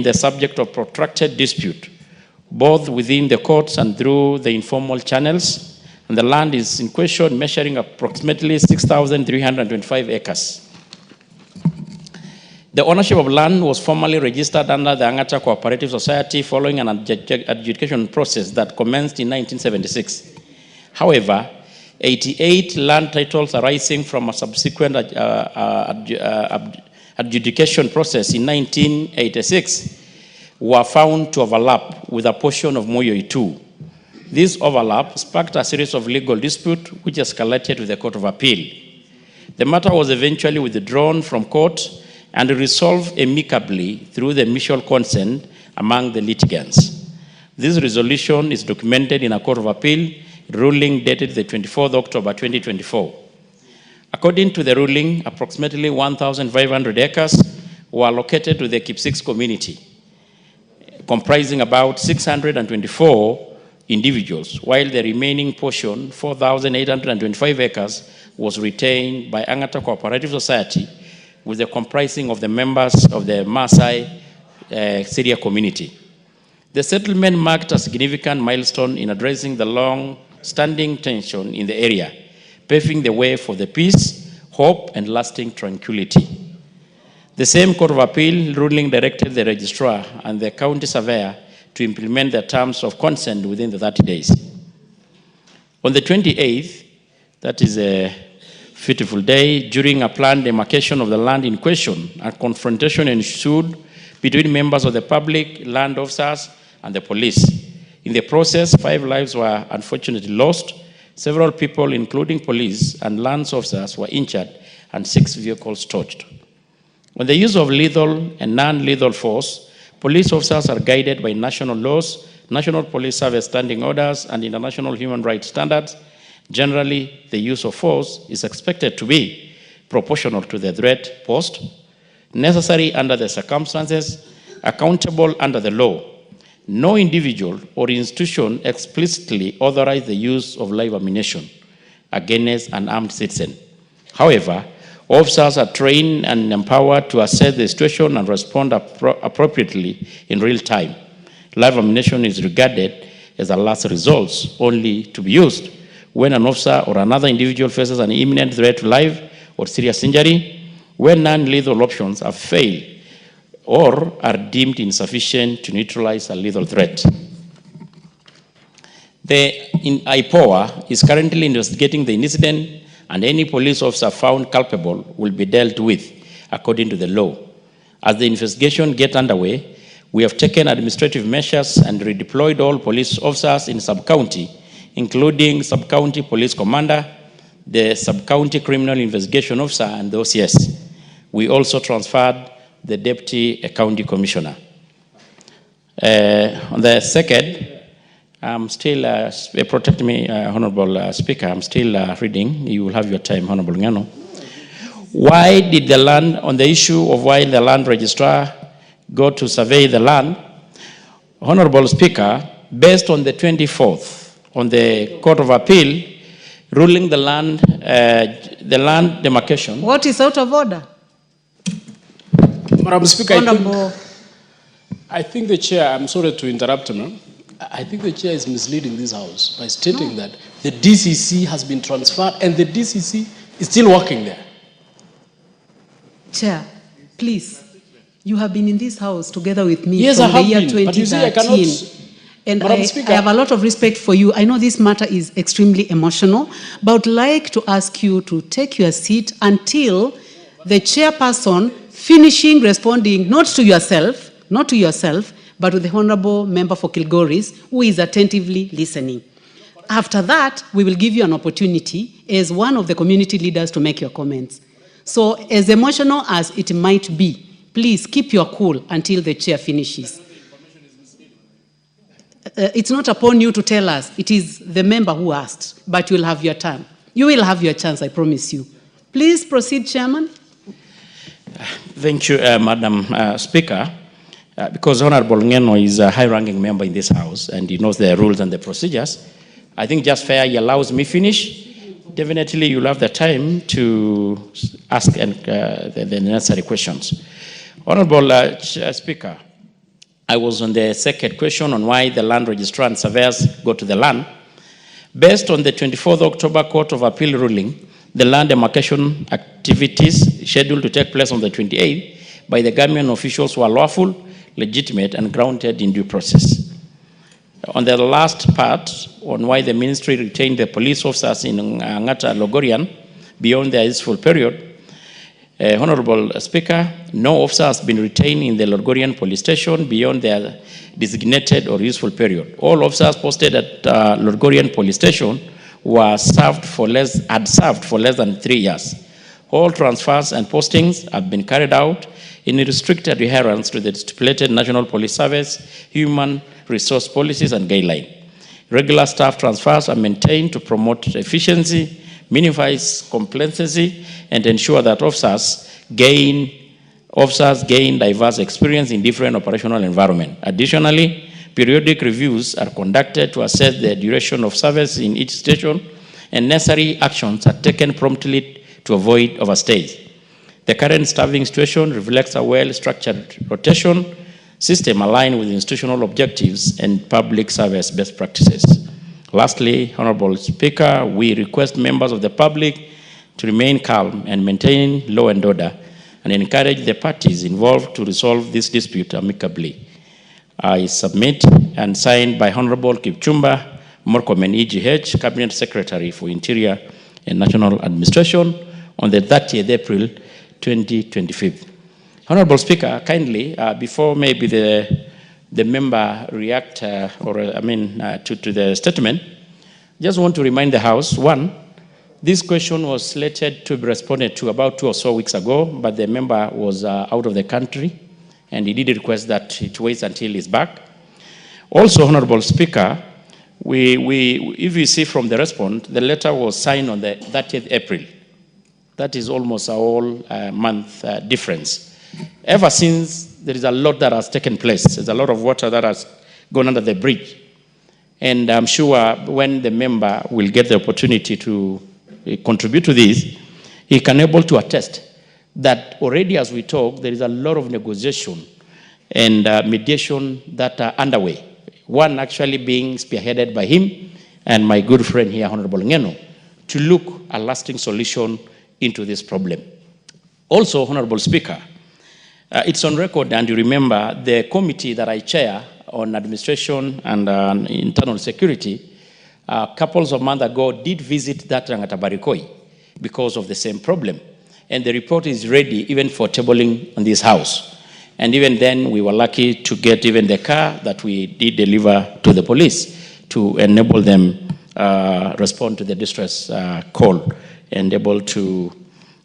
the subject of protracted dispute, both within the courts and through the informal channels, and the land is in question, measuring approximately 6,325 acres. The ownership of land was formally registered under the Angata Cooperative Society following an adjudication process that commenced in 1976. However, 88 land titles arising from a subsequent adjudication process in 1986 were found to overlap with a portion of Moyoi 2. This overlap sparked a series of legal disputes which escalated to the Court of Appeal. The matter was eventually withdrawn from court and resolved amicably through the mutual consent among the litigants. This resolution is documented in a Court of Appeal ruling dated the 24th October 2024. According to the ruling, approximately 1,500 acres were allocated to the Kipsix community, comprising about 624 individuals, while the remaining portion, 4,825 acres, was retained by Angata Cooperative Society with the comprising of the members of the Maasai Syria community. The settlement marked a significant milestone in addressing the long-standing tension in the area, paving the way for the peace, hope, and lasting tranquility. The same Court of Appeal ruling directed the registrar and the county surveyor to implement the terms of consent within the 30 days. On the 28th, that is a beautiful day, during a planned demarcation of the land in question, a confrontation ensued between members of the public, land officers, and the police. In the process, 5 lives were unfortunately lost. Several people, including police and land officers, were injured, and 6 vehicles torched. On the use of lethal and non-lethal force, police officers are guided by national laws, National Police Service standing orders, and international human rights standards. Generally, the use of force is expected to be proportional to the threat posed, necessary under the circumstances, accountable under the law. No individual or institution explicitly authorizes the use of live ammunition against an armed citizen. However, officers are trained and empowered to assess the situation and respond appropriately in real time. Live ammunition is regarded as a last resort, only to be used when an officer or another individual faces an imminent threat to life or serious injury, when non-lethal options have failed or are deemed insufficient to neutralize a lethal threat. The IPOA is currently investigating the incident, and any police officer found culpable will be dealt with according to the law. As the investigation gets underway, we have taken administrative measures and redeployed all police officers in sub-county, including sub-county police commander, the sub-county criminal investigation officer, and the OCS. We also transferred the deputy county commissioner. On the second, I'm still, protect me, Honorable Speaker, I'm still reading. You will have your time, Honorable Ngano. Why did the land, on the issue of why the land registrar go to survey the land, Honorable Speaker, based on the 24th, on the Court of Appeal, ruling the land demarcation. What is out of order? Madam Speaker, I think the chair, I'm sorry to interrupt, ma'am. I think the chair is misleading this house by stating that the DCC has been transferred and the DCC is still working there. Chair, please, you have been in this house together with me Yes, from I have the year been, but you see, I 2013. And Madam I Speaker. have a lot of respect for you. I know this matter is extremely emotional, but I would like to ask you to take your seat until the chairperson finishing responding not to yourself, but to the Honorable Member for Kilgoris, who is attentively listening. After that, we will give you an opportunity as one of the community leaders to make your comments. So as emotional as it might be, please keep your cool until the chair finishes. It's not upon you to tell us. It is the member who asked, but you will have your time. You will have your chance, I promise you. Please proceed, Chairman. Thank you, Madam Speaker. Because Honorable Ngeno is a high-ranking member in this House and he knows the rules and the procedures, I think just fair he allows me finish. Definitely you'll have the time to ask the necessary questions. Honorable Speaker, I was on the second question on why the land registrar and surveyors go to the land. Based on the 24th October Court of Appeal ruling, the land demarcation activities scheduled to take place on the 28th by the government officials were lawful, legitimate, and grounded in due process. On the last part, on why the ministry retained the police officers in Ngata Logorian beyond their useful period, Honorable Speaker, no officer has been retained in the Logorian police station beyond their designated or useful period. All officers posted at Logorian police station had served for less than 3 years. All transfers and postings have been carried out in restricted adherence to the stipulated National Police Service, human resource policies and guidelines. Regular staff transfers are maintained to promote efficiency, minimize complacency, and ensure that officers gain diverse experience in different operational environments. Additionally, periodic reviews are conducted to assess the duration of service in each station, and necessary actions are taken promptly to avoid overstays. The current staffing situation reflects a well-structured rotation system aligned with institutional objectives and public service best practices. Lastly, Honorable Speaker, we request members of the public to remain calm and maintain law and order and encourage the parties involved to resolve this dispute amicably. I submit and signed by Honorable Kipchumba Murkomen, EGH, Cabinet Secretary for Interior and National Administration on the 30th April 2025. Honorable Speaker, kindly, before maybe the member react to the statement, just want to remind the House, one, this question was slated to be responded to about 2 or so weeks ago, but the member was out of the country, and he did request that it waits until he's back. Also, Honorable Speaker, if you see from the response, the letter was signed on the 30th April. That is almost a whole month difference. Ever since, there is a lot that has taken place. There's a lot of water that has gone under the bridge. And I'm sure when the member will get the opportunity to contribute to this, he can be able to attest that already as we talk, there is a lot of negotiation and mediation that are underway. One actually being spearheaded by him and my good friend here, Honorable Ngeno, to look a lasting solution into this problem. Also, Honorable Speaker, it's on record, and you remember the committee that I chair on administration and internal security, couples of months ago did visit that Rangatabarikoi because of the same problem. And the report is ready even for tabling on this House. And even then, we were lucky to get even the car that we did deliver to the police to enable them respond to the distress call and able to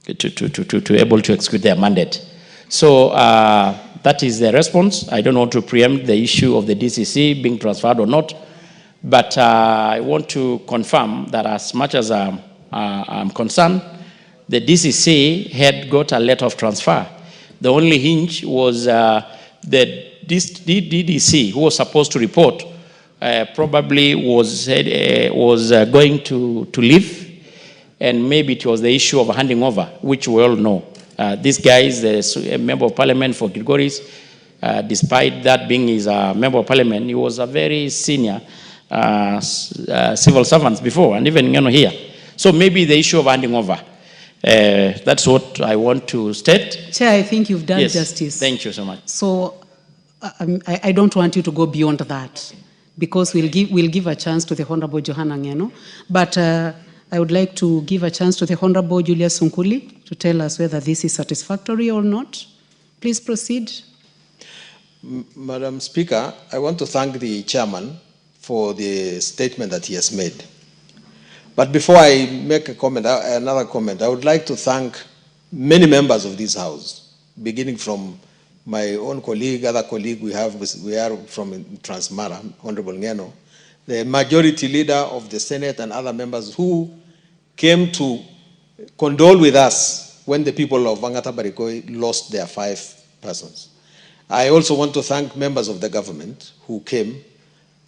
execute their mandate. So that is the response. I don't want to preempt the issue of the DCC being transferred or not, but I want to confirm that as much as I'm concerned, the DCC had got a letter of transfer. The only hinge was the DDC, who was supposed to report, probably was going to leave, and maybe it was the issue of handing over, which we all know. This guy is a member of parliament for Kilgoris. Despite that being his member of parliament, he was a very senior civil servant before, and even here. So maybe the issue of handing over. That's what I want to state. Chair, I think you've done Yes. justice. Thank you so much. So I don't want you to go beyond that, because we'll give a chance to the Honorable Johanna Ngeno. But I would like to give a chance to the Honorable Julius Sunkuli to tell us whether this is satisfactory or not. Please proceed. Madam Speaker, I want to thank the chairman for the statement that he has made. But before I make a comment, another comment, I would like to thank many members of this House, beginning from my own colleague, other colleague we are from Transmara, Honorable Ngeno, the majority leader of the Senate and other members who came to condole with us when the people of Wangata Barikoi lost their 5 persons. I also want to thank members of the government who came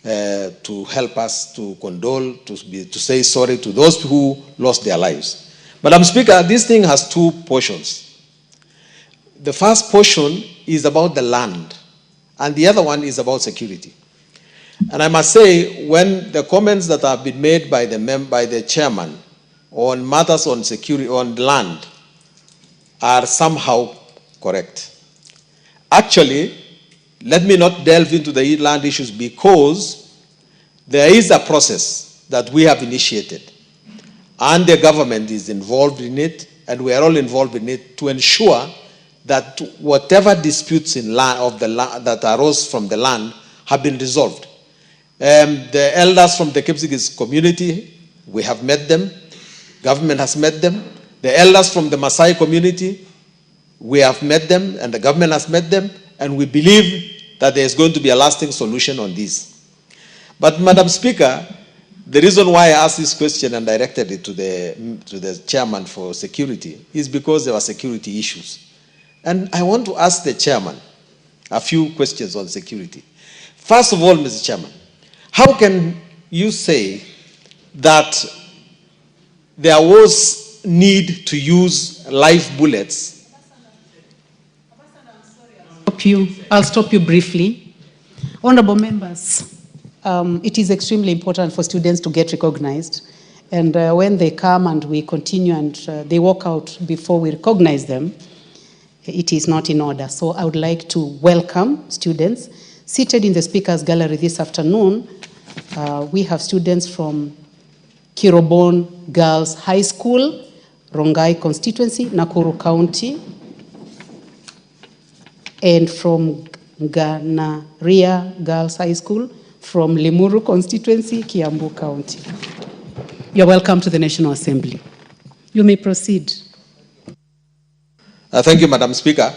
to help us, to condole, to say sorry to those who lost their lives. Madam Speaker, this thing has 2 portions. The first portion is about the land, and the other one is about security. And I must say, when the comments that have been made by the chairman on matters on security, on land, are somehow correct. Actually, let me not delve into the land issues, because there is a process that we have initiated, and the government is involved in it, and we are all involved in it, to ensure that whatever disputes in land that arose from the land have been resolved. The elders from the Kipsigis community, we have met them. Government has met them. The elders from the Maasai community, we have met them, and the government has met them, and we believe that there is going to be a lasting solution on this. But Madam Speaker, the reason why I asked this question and directed it to the chairman for security is because there were security issues. And I want to ask the chairman a few questions on security. First of all, Mr. Chairman, how can you say that there was need to use live bullets? I'll stop you briefly. Honorable members, it is extremely important for students to get recognized. And when they come and we continue and they walk out before we recognize them, it is not in order. So I would like to welcome students. Seated in the speakers gallery this afternoon, we have students from Kirobon Girls High School, Rongai constituency, Nakuru County, and from Ganaria Girls High School, from Limuru constituency, Kiambu County. You're welcome to the National Assembly. You may proceed. Thank you, Madam Speaker.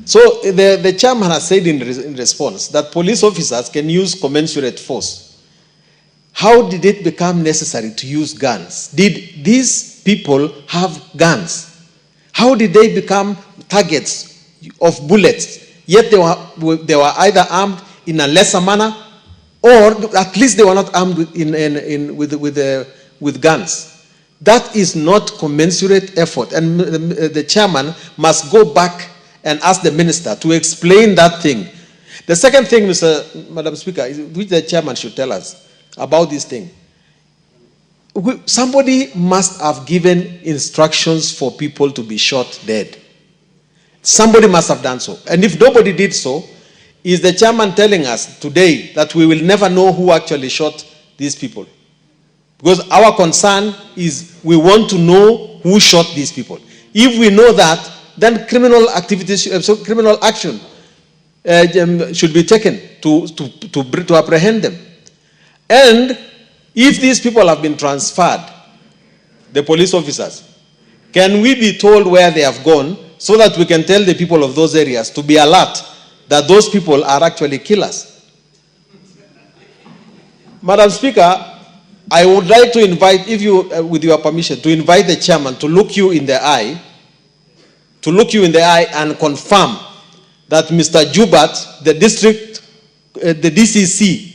So the chairman has said in response that police officers can use commensurate force. How did it become necessary to use guns? Did these people have guns? How did they become targets of bullets? Yet they were either armed in a lesser manner, or at least they were not armed with guns. That is not commensurate effort, and the chairman must go back and ask the minister to explain that thing. The second thing, Madam Speaker, which the chairman should tell us about this thing. Somebody must have given instructions for people to be shot dead. Somebody must have done so. And if nobody did so, is the chairman telling us today that we will never know who actually shot these people? Because our concern is we want to know who shot these people. If we know that, then criminal activities, criminal action should be taken to apprehend them. And if these people have been transferred, the police officers, can we be told where they have gone so that we can tell the people of those areas to be alert that those people are actually killers? Madam Speaker, I would like to invite, if you, with your permission, to invite the chairman to look you in the eye, and confirm that Mr. Jubat, the district, the DCC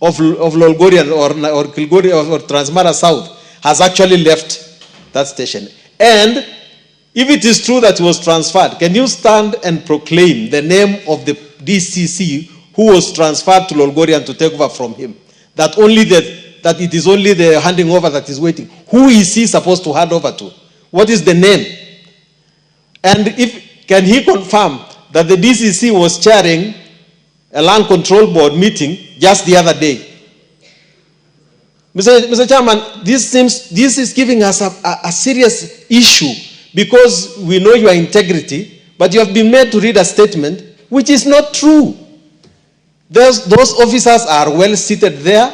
of Lolgoria or Kilgoria or Transmara South, has actually left that station. And if it is true that he was transferred, can you stand and proclaim the name of the DCC who was transferred to Lolgoria to take over from him? That it is only the handing over that is waiting. Who is he supposed to hand over to? What is the name? And can he confirm that the DCC was chairing a land control board meeting just the other day? Mr. Chairman, this is giving us a serious issue, because we know your integrity, but you have been made to read a statement which is not true. Those officers are well seated there,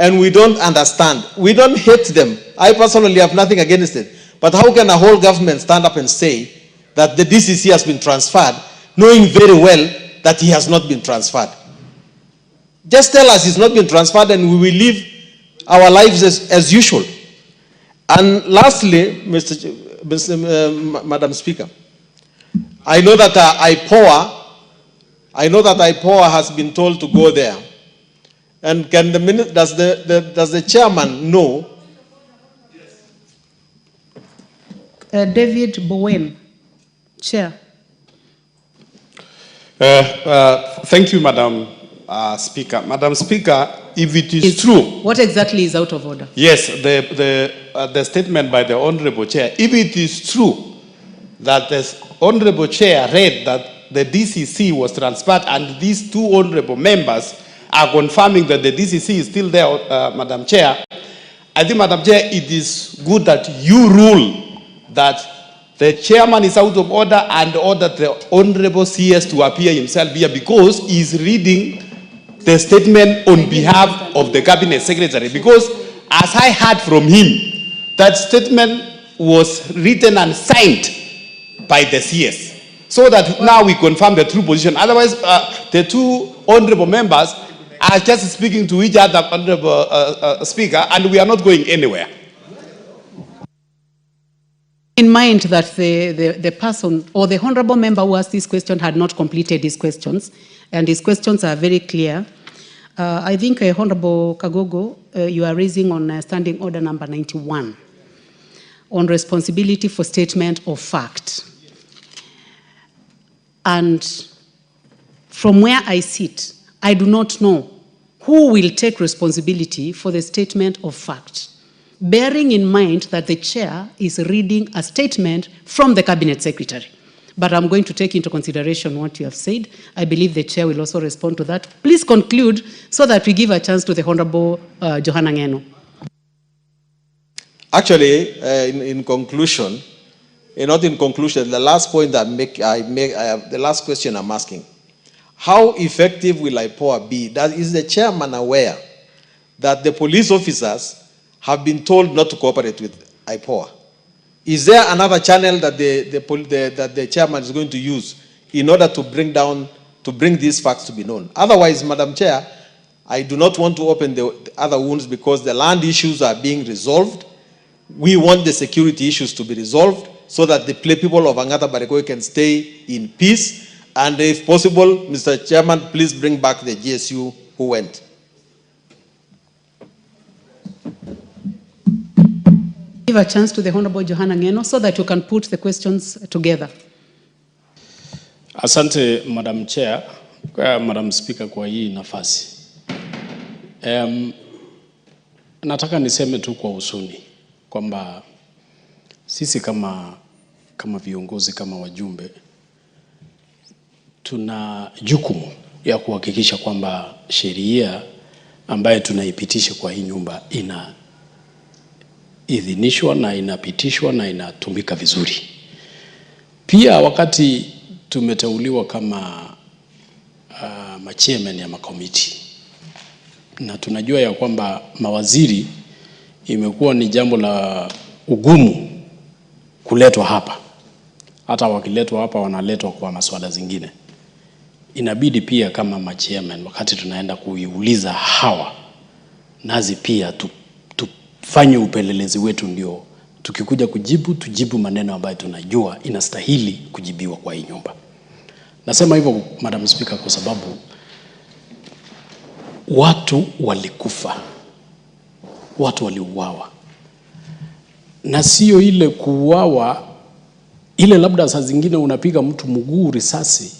and we don't understand. We don't hate them. I personally have nothing against it. But how can a whole government stand up and say that the DCC has been transferred, knowing very well that he has not been transferred? Just tell us he's not been transferred and we will live our lives as usual. And lastly, Madam Speaker, I know that IPOA has been told to go there. And does the chairman know? David Bowen, Chair. Thank you, Madam Speaker. Madam Speaker, if it is true. What exactly is out of order? Yes, the statement by the Honorable Chair. If it is true that the Honorable Chair read that the DCC was transferred and these two honorable members are confirming that the DCC is still there, Madam Chair, I think, Madam Chair, it is good that you rule that the chairman is out of order and order the Honorable CS to appear himself here, because he is reading the statement on behalf of the Cabinet Secretary. Because as I heard from him, that statement was written and signed by the CS. So that now we confirm the true position. Otherwise, the two honorable members are just speaking to each other, Honorable Speaker, and we are not going anywhere. In mind that the person or the honorable member who asked this question had not completed his questions, and his questions are very clear. I think, Honorable Kagogo, you are raising on Standing Order number 91 on responsibility for statement of fact. And from where I sit, I do not know who will take responsibility for the statement of fact, bearing in mind that the chair is reading a statement from the cabinet secretary. But I'm going to take into consideration what you have said. I believe the chair will also respond to that. Please conclude so that we give a chance to the Honorable Johanna Ngeno. Actually, in conclusion, not in conclusion, the last point that the last question I'm asking, how effective will IPOA be? Is the chairman aware that the police officers have been told not to cooperate with IPOA? Is there another channel that the chairman is going to use in order to bring these facts to be known? Otherwise, Madam Chair, I do not want to open the other wounds because the land issues are being resolved. We want the security issues to be resolved so that the people of Angata Barikoi can stay in peace. And if possible, Mr. Chairman, please bring back the GSU who went. Give a chance to the Honorable Johanna Ngeno so that you can put the questions together. Asante, Madam Chair, Madam Speaker, kwa hii nafasi. Nataka niseme tu kwa usuni kwamba sisi kama viongozi, kama wajumbe, tuna jukumu ya kuhakikisha kwamba sheria ambayo tunaipitisha kwa hii nyumba inaidhinishwa na inapitishwa na inatumika vizuri. Pia wakati tumeteuliwa kama machairman ya makomiti, na tunajua ya kwamba mawaziri imekuwa ni jambo la ugumu kuletwa hapa. Hata wakiletwa hapa wanaletwa kwa masuala zingine. Inabidi pia kama machairman wakati tunaenda kuiuliza hawa, nazi pia tufanye upelelezi wetu, ndio tukikuja tujibu maneno ambayo tunajua inastahili kujibiwa kwa hii nyumba. Nasema hivyo, Madam Speaker, kwa sababu watu walikufa, watu waliuawa, na sio ile kuuawa ile labda saa zingine unapiga mtu mguu risasi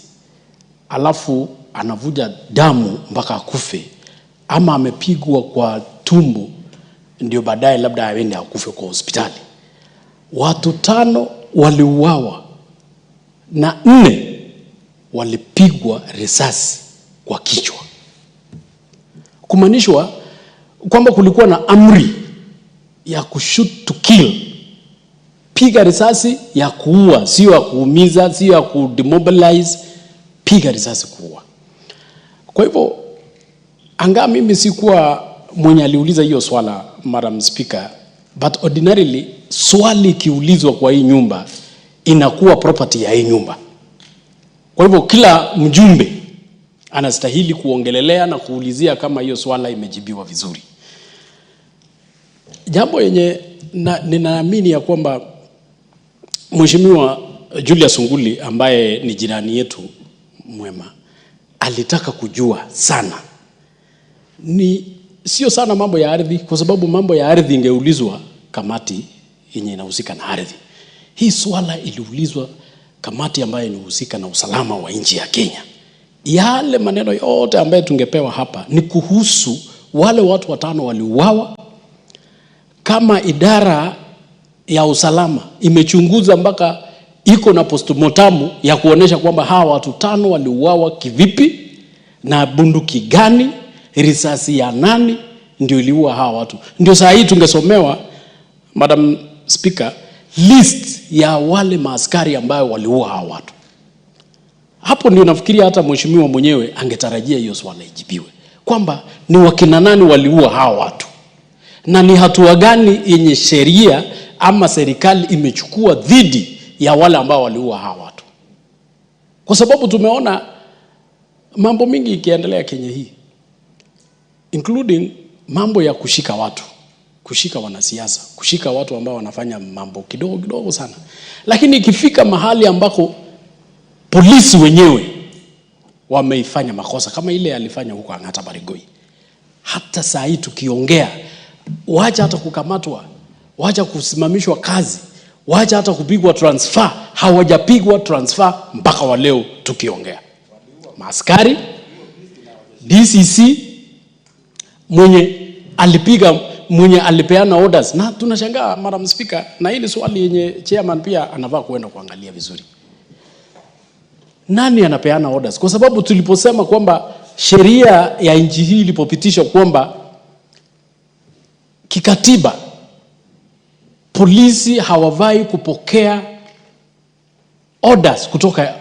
alafu anavuja damu mpaka akufe, ama amepigwa kwa tumbo ndio baadaye labda aende akufe kwa hospitali. Watu 5 waliuawa na 4 walipigwa risasi kwa kichwa. Kumanishwa kwamba kulikuwa na amri ya kushoot to kill, piga risasi ya kuua, sio ya kuumiza, sio ya kudemobilize, piga risasi kuua. Kwa hivyo anga mimi sikuwa mwenye aliuliza hiyo swala, Madam Speaker, but ordinarily swali kiulizwa kwa hii nyumba inakuwa property ya hii nyumba. Kwa hivyo kila mjumbe anastahili kuongelelea na kuulizia kama hiyo swala imejibiwa vizuri. Jambo yenye ninaamini ya kwamba Mheshimiwa Julius Nguli ambaye ni jirani yetu mwema alitaka kujua sana, ni sio sana mambo ya ardhi, kwa sababu mambo ya ardhi ingeulizwa kamati yenye inahusika na ardhi. Hii swala iliulizwa kamati ambayo inahusika na usalama wa nchi ya Kenya. Yale maneno yote ambayo tungepewa hapa ni kuhusu wale watu 5 waliuawa. Kama idara ya usalama imechunguza mpaka iko na postmortem ya kuonesha kwamba hawa watu 5 waliuawa kivipi, na bunduki gani, risasi ya nani ndio iliua hawa watu, ndio saa hii tungesomewa, Madam Speaker, list ya wale maaskari ambao waliua hawa watu. Hapo ndio nafikiria hata mheshimiwa mwenyewe angetarajia hiyo swala ijibiwe, kwamba ni wakina nani waliua hawa watu na ni hatua gani yenye sheria ama serikali imechukua dhidi ya wale ambao waliua hawa watu. Kwa sababu tumeona mambo mingi ikiendelea Kenya hii, including mambo ya kushika watu, kushika wanasiasa, kushika watu ambao wanafanya mambo kidogo sana. Lakini ikifika mahali ambako polisi wenyewe wameifanya makosa kama ile alifanya huko Angata Barigoi, hata saa hii tukiongea, wacha hata kukamatwa, wacha kusimamishwa kazi, wacha hata kupigwa transfer, hawajapigwa transfer mpaka wa leo tukiongea. maaskari, DCC, mwenye alipeana orders. Na tunashangaa Madam Speaker, na hili swali yenye chairman pia anafaa kuenda kuangalia vizuri. Nani anapeana orders? Kwa sababu tuliposema kwamba sheria ya nchi hii ilipopitishwa kwamba kikatiba polisi hawavai kupokea orders kutoka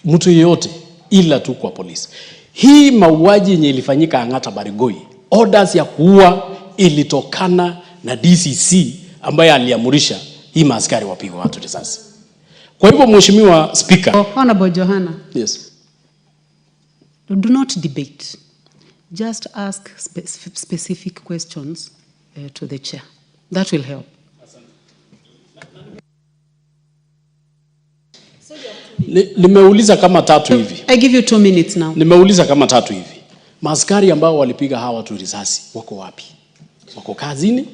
mtu yeyote ila tu kwa polisi. Hii mauaji yenye ilifanyika Ang'ata Barigoi, orders ya kuua ilitokana na DCC ambaye aliamurisha hii maaskari wapigwe watu risasi. Kwa hivyo Mheshimiwa Speaker, Honorable Johanna. Yes. Do not debate. Just ask specific questions to the chair. That will help. Nimeuliza kama tatu hivi. I give you 2 minutes now. Nimeuliza kama tatu hivi. Maaskari ambao walipiga hawa watu risasi wako wapi? Wako kazini?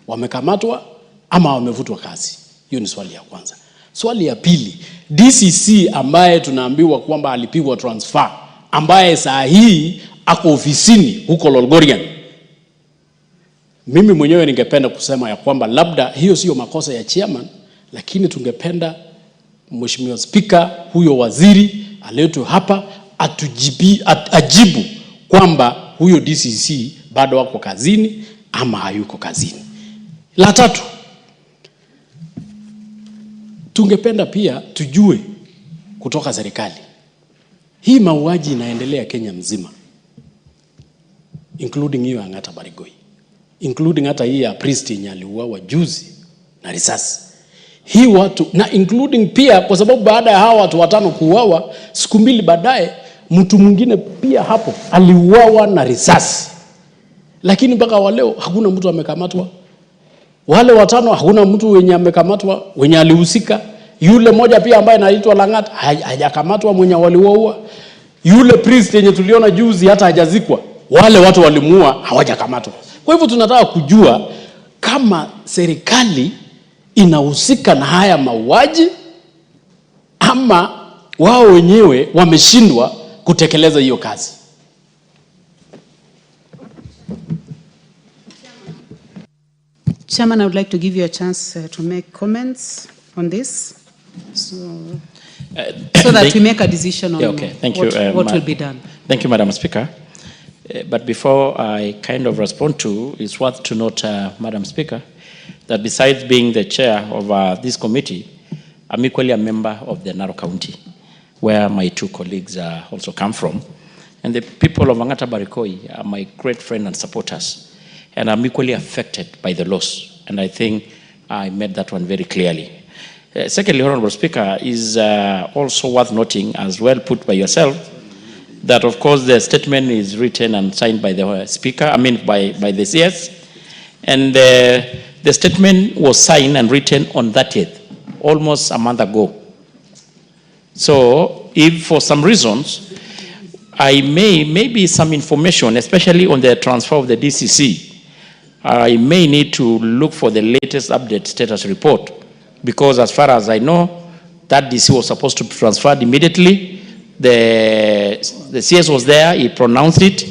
Wamekamatwa ama wamevutwa kazi? Hiyo ni swali ya kwanza. Swali ya pili, DCC ambaye tunaambiwa kwamba alipigwa transfer, ambaye saa hii ako ofisini huko Lolgorian. Mimi mwenyewe ningependa kusema ya kwamba labda hiyo sio makosa ya chairman, lakini tungependa Mheshimiwa Speaker, huyo waziri aletwe hapa ajibu kwamba huyo DCC bado wako kazini ama hayuko kazini. La tatu, tungependa pia tujue kutoka serikali, hii mauaji inaendelea Kenya mzima, including hiyo Ang'ata Barigoi, including hata hii ya priest yenye aliuawa juzi na risasi. Hii watu na including pia, kwa sababu baada ya hawa watu watano kuuawa, siku mbili baadaye mtu mwingine pia hapo aliuawa na risasi, lakini mpaka waleo hakuna mtu amekamatwa. Wale watano hakuna mtu wenye amekamatwa wenye alihusika. Yule moja pia ambaye anaitwa Lang'at hajakamatwa mwenye waliuaua. Yule priest yenye tuliona juzi hata hajazikwa. Wale watu walimuua hawajakamatwa. Kwa hivyo tunataka kujua kama serikali inahusika na haya mauaji ama wao wenyewe wameshindwa kutekeleza hiyo kazi. Chairman, I would like to give you a chance to make comments on this, so that we make a decision on what will be done. Thank you, Madam Speaker. But before I kind of respond to, it's worth to note, Madam Speaker, that besides being the chair of this committee, I'm equally a member of the Narok County, where my two colleagues also come from. And the people of Ang'ata Barigoi are my great friends and supporters. And I'm equally affected by the loss. And I think I made that one very clearly. Secondly, Honorable Speaker, is also worth noting, as well put by yourself, that of course the statement is written and signed by the Speaker, by the CS. And the statement was signed and written on 30th, almost a month ago. So if for some reasons, maybe some information, especially on the transfer of the DCC, I may need to look for the latest update status report, because as far as I know, that DC was supposed to be transferred immediately. The CS was there, he pronounced it,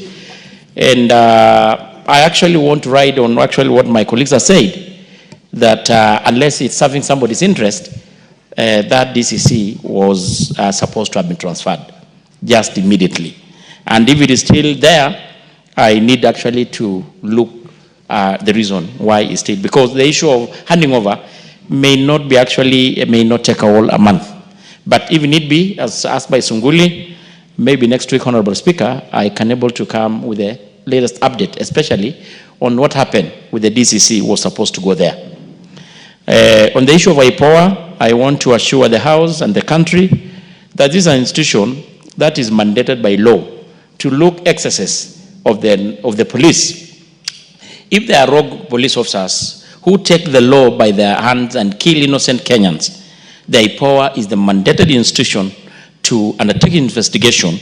and I actually want to ride on actually what my colleagues have said, that unless it's serving somebody's interest, that DCC was supposed to have been transferred just immediately. And if it is still there, I need actually to look the reason why it's still, because the issue of handing over may not take a month. But if need be, as asked by Sunguli, maybe next week, Honorable Speaker, I can able to come with the latest update, especially on what happened with the DCC who was supposed to go there. On the issue of IPOA, I want to assure the House and the country that this is an institution that is mandated by law to look excesses of the police. If there are rogue police officers who take the law by their hands and kill innocent Kenyans, the IPOA is the mandated institution to undertake investigation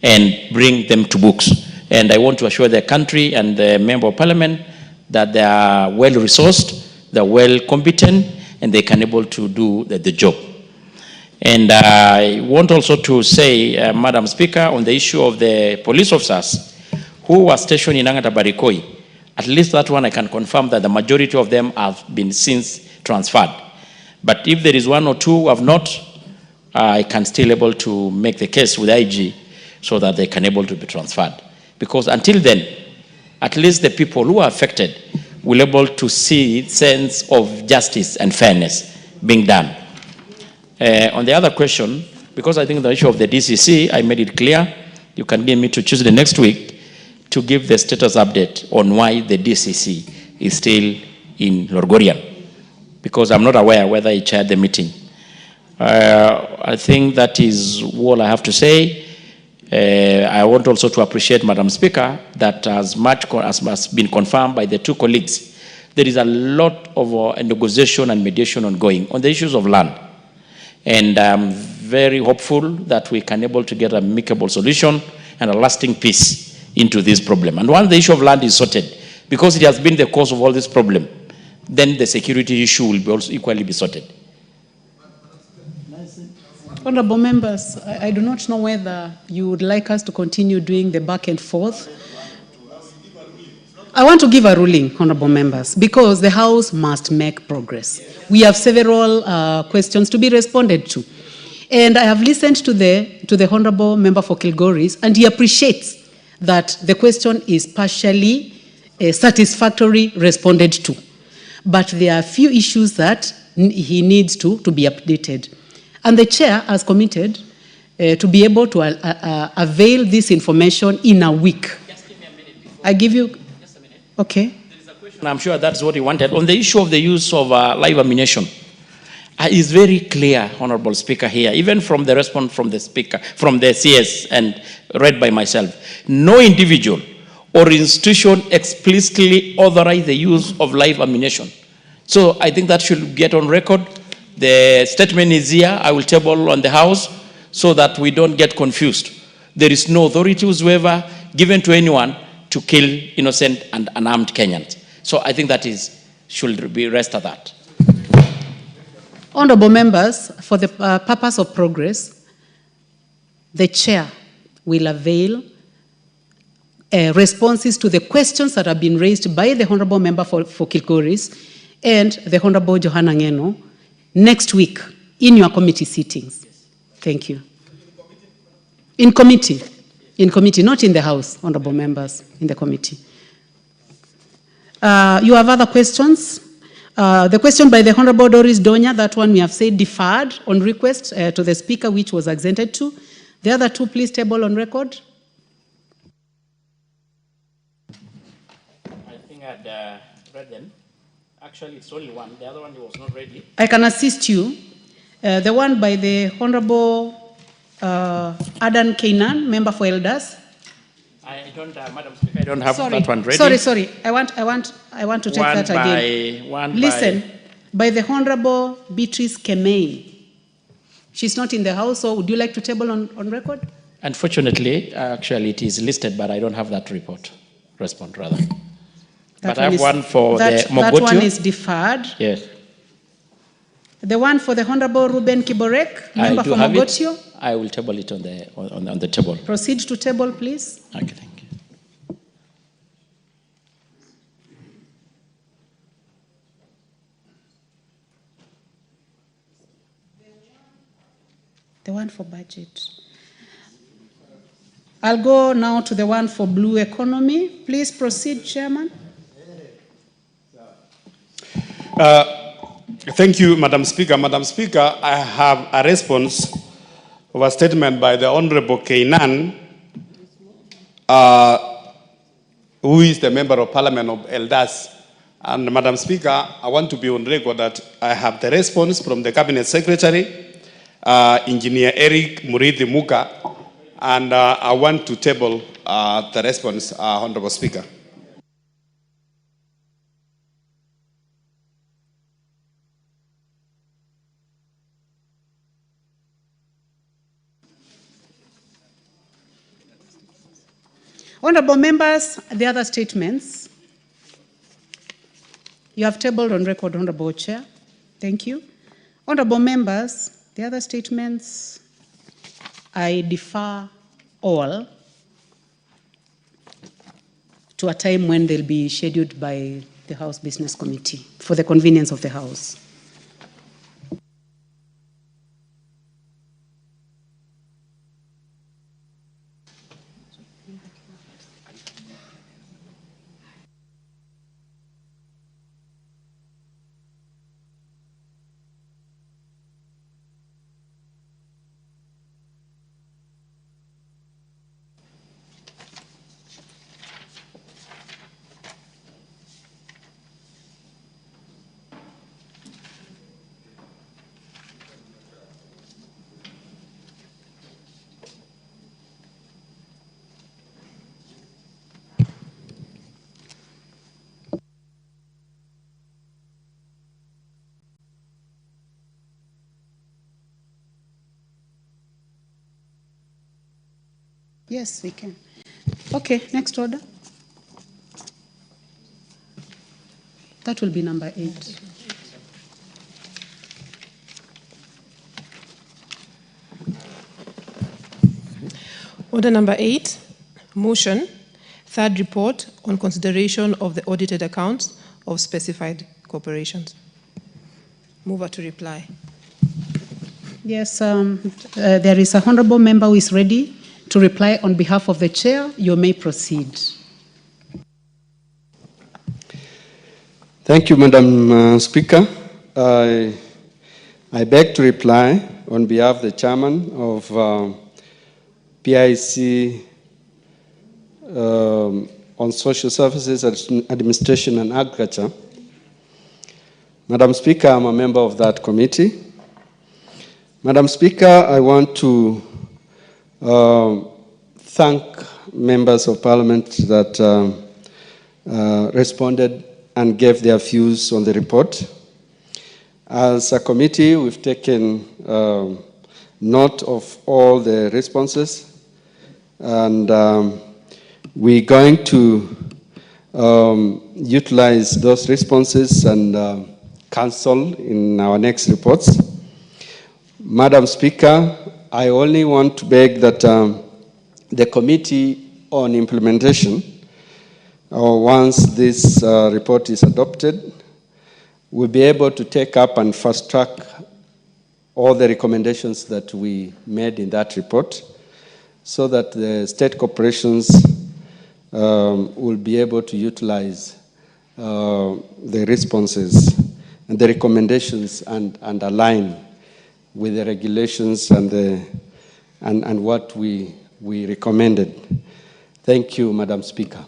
and bring them to books. And I want to assure the country and the Member of Parliament that they are well-resourced, they're well-competent, and they can able to do the job. And I want also to say, Madam Speaker, on the issue of the police officers who were stationed in Angata Barikoi, at least that one I can confirm that the majority of them have been since transferred. But if there is one or two who have not, I can still able to make the case with IG so that they can able to be transferred. Because until then, at least the people who are affected will be able to see sense of justice and fairness being done. On the other question, because I think the issue of the DCC, I made it clear, you can give me to Tuesday next week to give the status update on why the DCC is still in Lorgorian, because I'm not aware whether he chaired the meeting. I think that is all I have to say. I want also to appreciate, Madam Speaker, that as much as has been confirmed by the two colleagues, there is a lot of negotiation and mediation ongoing on the issues of land. And I'm very hopeful that we can able to get an amicable solution and a lasting peace into this problem. And once the issue of land is sorted, because it has been the cause of all this problem, then the security issue will be also equally be sorted. Honorable members, I do not know whether you would like us to continue doing the back and forth. I want to give a ruling, honorable members, because the House must make progress. We have several questions to be responded to. And I have listened to the honorable member for Kilgoris, and he appreciates that the question is partially satisfactorily responded to. But there are a few issues that he needs to be updated. And the chair has committed to be able to avail this information in a week. Just give me a minute before. I give you... Just a minute. Okay. There is a question, I'm sure that's what he wanted. On the issue of the use of live ammunition, it's very clear, Honorable Speaker, here, even from the response from the Speaker, from the CS and read by myself, no individual or institution explicitly authorize the use of live ammunition. So I think that should get on record. The statement is here. I will table on the House so that we don't get confused. There is no authority whatsoever given to anyone to kill innocent and unarmed Kenyans. So I think that should be rest of that. Honorable members, for the purpose of progress, the chair will avail responses to the questions that have been raised by the honorable member for Kilgoris and the honorable Johanna Ngeno next week in your committee sittings. Thank you. In committee, not in the House, honorable members, in the committee. You have other questions? The question by the Honorable Doris Donya, that one we have said deferred on request to the Speaker, which was accented to. The other two, please table on record. I think I'd read them. Actually, it's only one. The other one was not ready. I can assist you. The one by the Honorable Adan Kainan, member for Elders. I don't, Madam Speaker, I don't have Sorry. that one ready. Sorry. I want to take that again. Listen, by the Honorable Beatrice Kemei. She's not in the House, so would you like to table on record? Unfortunately, actually, it is listed, but I don't have that response rather. That but I have one for the Mogotio. That one is deferred. Yes. The one for the Honorable Ruben Kiborek, member for Mogotio. I will table it on the table. Proceed to table, please. Okay, thank you. The one for budget. I'll go now to the one for blue economy. Please proceed, Chairman. Thank you, Madam Speaker. Madam Speaker, I have a response of a statement by the Honorable Kainan, who is the Member of Parliament of Elders. And Madam Speaker, I want to be on record that I have the response from the Cabinet Secretary, Engineer Eric Murithi Muka, and I want to table the response, Honorable Speaker. Honorable members, the other statements. You have tabled on record, Honorable Chair. Thank you. Honorable members, The other statements, I defer all to a time when they'll be scheduled by the House Business Committee for the convenience of the House. Yes, we can. Okay, next order. That will be number 8. Order number 8, motion, third report on consideration of the audited accounts of specified corporations. Mover to reply. Yes, there is a honorable member who is ready to reply on behalf of the chair. You may proceed. Thank you, Madam Speaker. I beg to reply on behalf of the chairman of PIC on Social Services, Administration and Agriculture. Madam Speaker, I'm a member of that committee. Madam Speaker, I want to thank members of Parliament that responded and gave their views on the report. As a committee, we've taken note of all the responses, and we're going to utilize those responses and counsel in our next reports. Madam Speaker, I only want to beg that the Committee on Implementation, once this report is adopted, will be able to take up and fast track all the recommendations that we made in that report, so that the state corporations will be able to utilize the responses and the recommendations and align with the regulations and what we recommended. Thank you, Madam Speaker.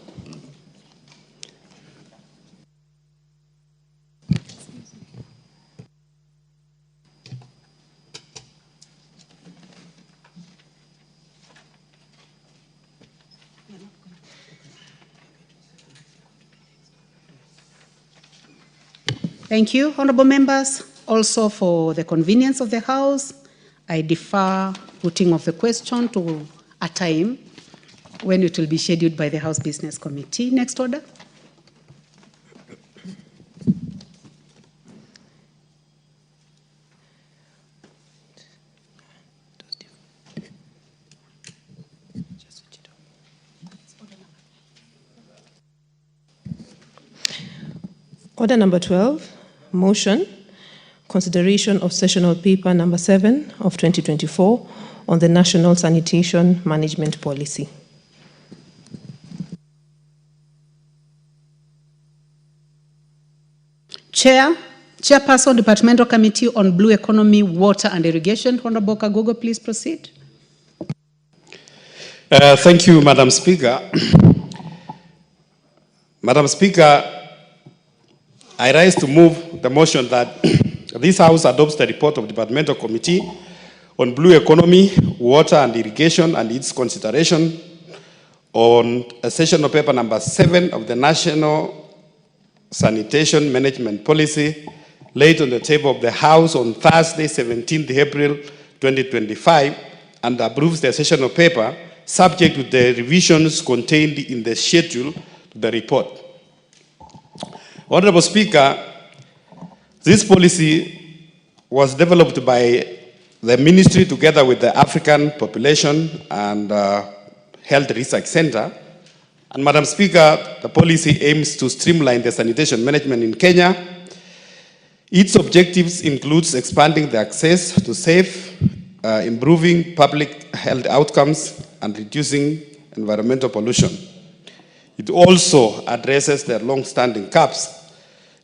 Thank you, honorable members. Also, for the convenience of the House, I defer putting of the question to a time when it will be scheduled by the House Business Committee. Next order. Order number 12, motion, consideration of sessional paper number 7 of 2024 on the National Sanitation Management Policy. Chairperson, Departmental Committee on Blue Economy, Water and Irrigation, Honorable Kagogo, please proceed. Thank you, Madam Speaker. Madam Speaker, I rise to move the motion that this House adopts the report of Departmental Committee on Blue Economy, Water and Irrigation and its consideration on a sessional paper number 7 of the National Sanitation Management Policy laid on the table of the House on Thursday, 17th April 2025, and approves the sessional paper subject to the revisions contained in the schedule to the report. Honorable Speaker, this policy was developed by the ministry, together with the African Population and Health Research Center. And Madam Speaker, the policy aims to streamline the sanitation management in Kenya. Its objectives includes expanding the access to safe, improving public health outcomes, and reducing environmental pollution. It also addresses the long-standing gaps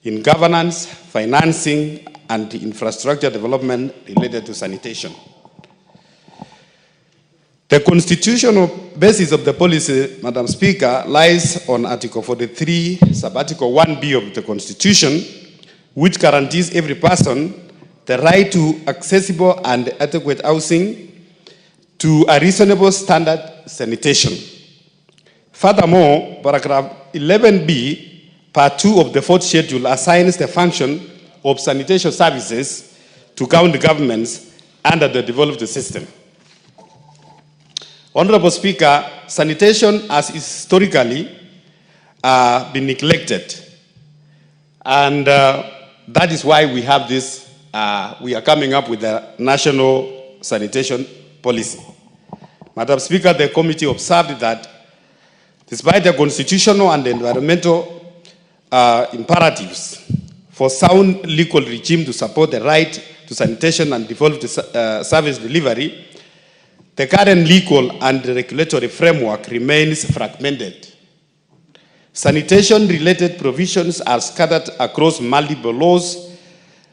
in governance, financing, and infrastructure development related to sanitation. The constitutional basis of the policy, Madam Speaker, lies on Article 43, Sub-Article 1B of the Constitution, which guarantees every person the right to accessible and adequate housing to a reasonable standard sanitation. Furthermore, paragraph 11B, part 2 of the fourth schedule assigns the function of sanitation services to county governments under the devolved system. Honorable Speaker, sanitation has historically been neglected, and that is why we have this, we are coming up with a national sanitation policy. Madam Speaker, the committee observed that despite the constitutional and environmental imperatives for sound legal regime to support the right to sanitation and devolved service delivery, the current legal and regulatory framework remains fragmented. Sanitation-related provisions are scattered across multiple laws,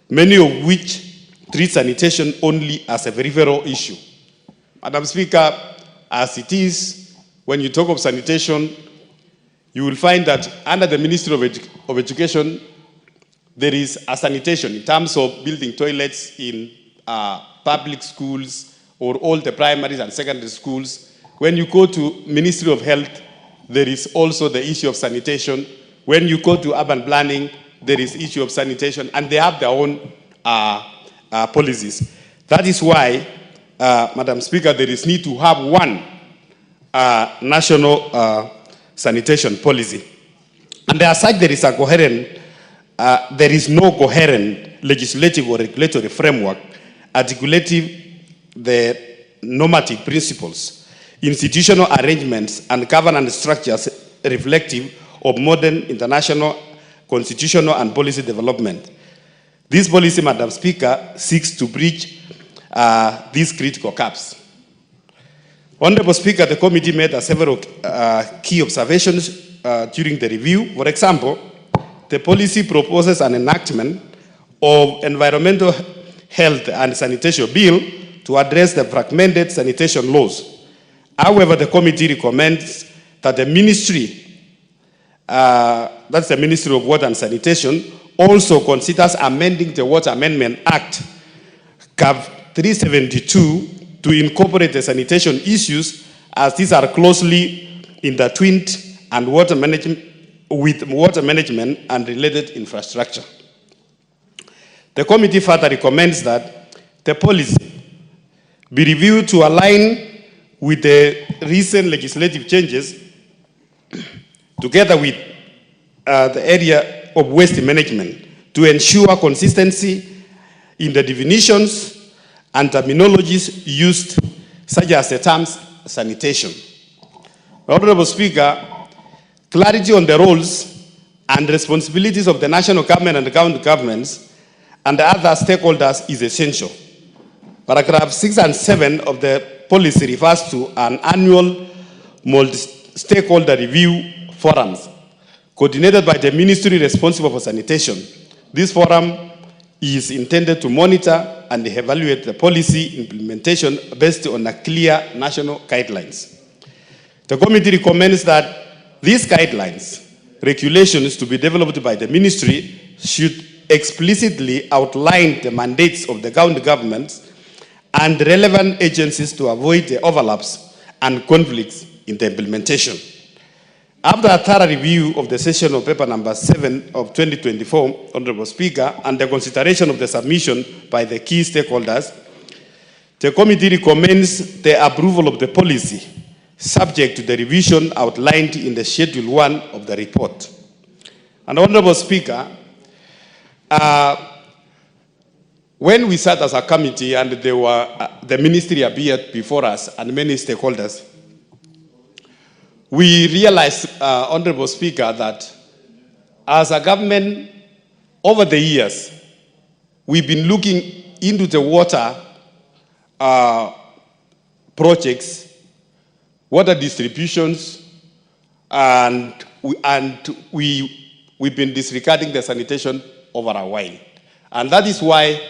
many of which treat sanitation only as a peripheral issue. Madam Speaker, as it is, when you talk of sanitation, you will find that under the Ministry of Education, there is a sanitation in terms of building toilets in public schools or all the primaries and secondary schools. When you go to Ministry of Health, there is also the issue of sanitation. When you go to urban planning, there is issue of sanitation, and they have their own policies. That is why, Madam Speaker, there is need to have one national sanitation policy. And as such, there is a coherent, there is no coherent legislative or regulatory framework articulating the normative principles, institutional arrangements, and governance structures reflective of modern international constitutional and policy development. This policy, Madam Speaker, seeks to bridge these critical gaps. Honorable Speaker, the committee made several key observations during the review. For example, the policy proposes an enactment of Environmental Health and Sanitation Bill to address the fragmented sanitation laws. However, the committee recommends that the ministry, that's the Ministry of Water and Sanitation, also considers amending the Water Amendment Act, CAV 372, to incorporate the sanitation issues, as these are closely intertwined and with water management and related infrastructure. The committee further recommends that the policy be reviewed to align with the recent legislative changes together with the area of waste management to ensure consistency in the definitions and terminologies used, such as the terms sanitation. Honorable Speaker, clarity on the roles and responsibilities of the national government and the county governments and the other stakeholders is essential. Paragraph 6 and 7 of the policy refers to an annual multi-stakeholder review forums coordinated by the ministry responsible for sanitation. This forum is intended to monitor and evaluate the policy implementation based on a clear national guidelines. The committee recommends that these guidelines, regulations to be developed by the ministry, should explicitly outline the mandates of the county governments and relevant agencies to avoid the overlaps and conflicts in the implementation. After a thorough review of the session of paper number 7 of 2024, Honorable Speaker, and the consideration of the submission by the key stakeholders, the committee recommends the approval of the policy, subject to the revision outlined in the Schedule 1 of the report. And Honorable Speaker, when we sat as a committee and there were, the ministry appeared before us and many stakeholders, we realized, Honorable Speaker, that as a government, over the years, we've been looking into the water projects, water distributions, and we've been disregarding the sanitation over a while. And that is why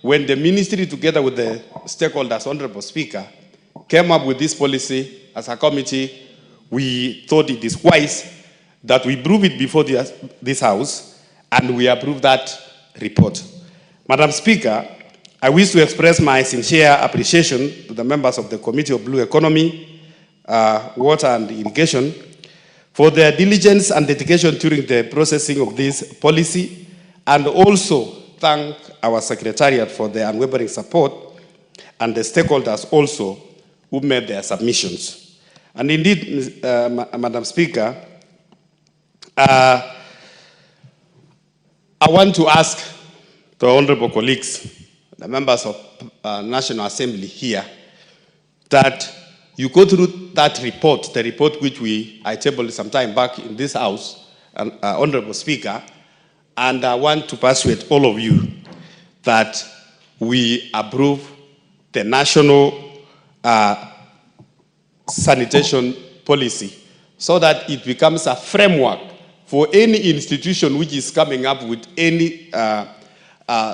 when the ministry, together with the stakeholders, Honorable Speaker, came up with this policy as a committee, we thought it is wise that we prove it before this House, and we approve that report. Madam Speaker, I wish to express my sincere appreciation to the members of the Committee of Blue Economy, Water and Irrigation for their diligence and dedication during the processing of this policy, and also thank our Secretariat for their unwavering support and the stakeholders also who made their submissions. And indeed, Madam Speaker, I want to ask the honorable colleagues, the members of National Assembly here, that you go through that report, the report which I tabled some time back in this House, Honorable Speaker, and I want to persuade all of you that we approve the national sanitation policy so that it becomes a framework for any institution which is coming up with any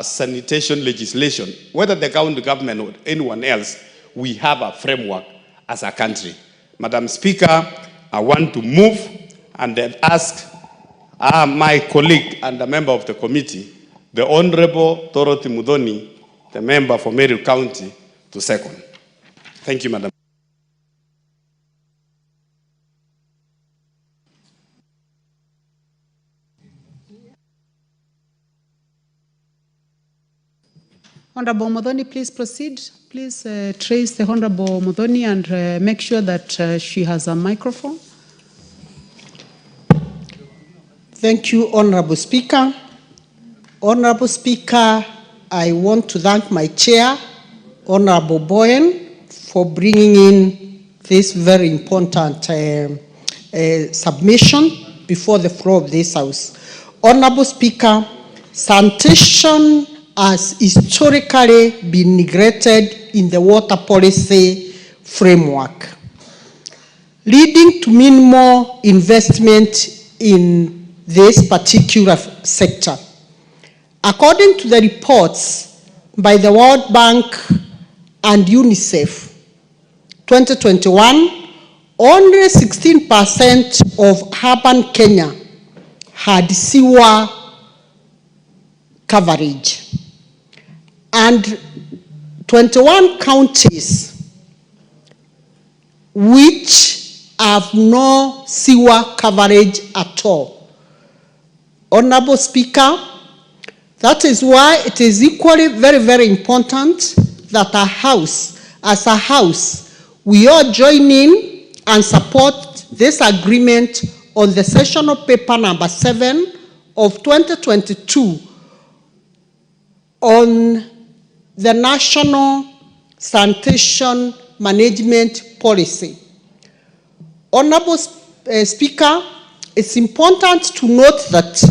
sanitation legislation, whether the county government or anyone else. We have a framework as a country. Madam Speaker, I want to move and then ask my colleague and a member of the committee, the Honorable Dorothy Mudhoni, the member for Meru County, to second. Thank you, Madam. Honorable Mudhoni, please proceed. Please trace the Honorable Mudhoni and make sure that she has a microphone. Thank you, Honorable Speaker. Honorable Speaker, I want to thank my chair, Honorable Boyen, for bringing in this very important submission before the floor of this House. Honorable Speaker, sanitation has historically been neglected in the water policy framework, leading to minimal investment in this particular sector. According to the reports by the World Bank and UNICEF, 2021, only 16% of urban Kenya had sewer coverage, and 21 counties which have no sewer coverage at all. Honorable Speaker, that is why it is equally very, very important that as a house, we all join in and support this agreement on the sessional paper number 7 of 2022 on the National Sanitation Management Policy. Honorable Speaker, it's important to note that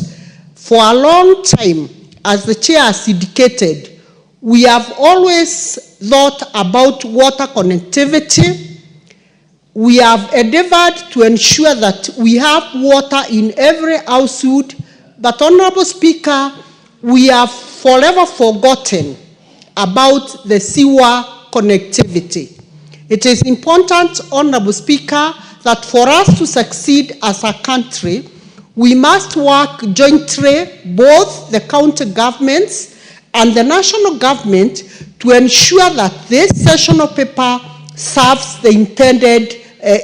for a long time, as the chair has indicated, we have always thought about water connectivity. We have endeavored to ensure that we have water in every household, but Honorable Speaker, we have forever forgotten about the sewer connectivity. It is important, Honorable Speaker, that for us to succeed as a country, we must work jointly, both the county governments and the national government, to ensure that this sessional paper serves the intended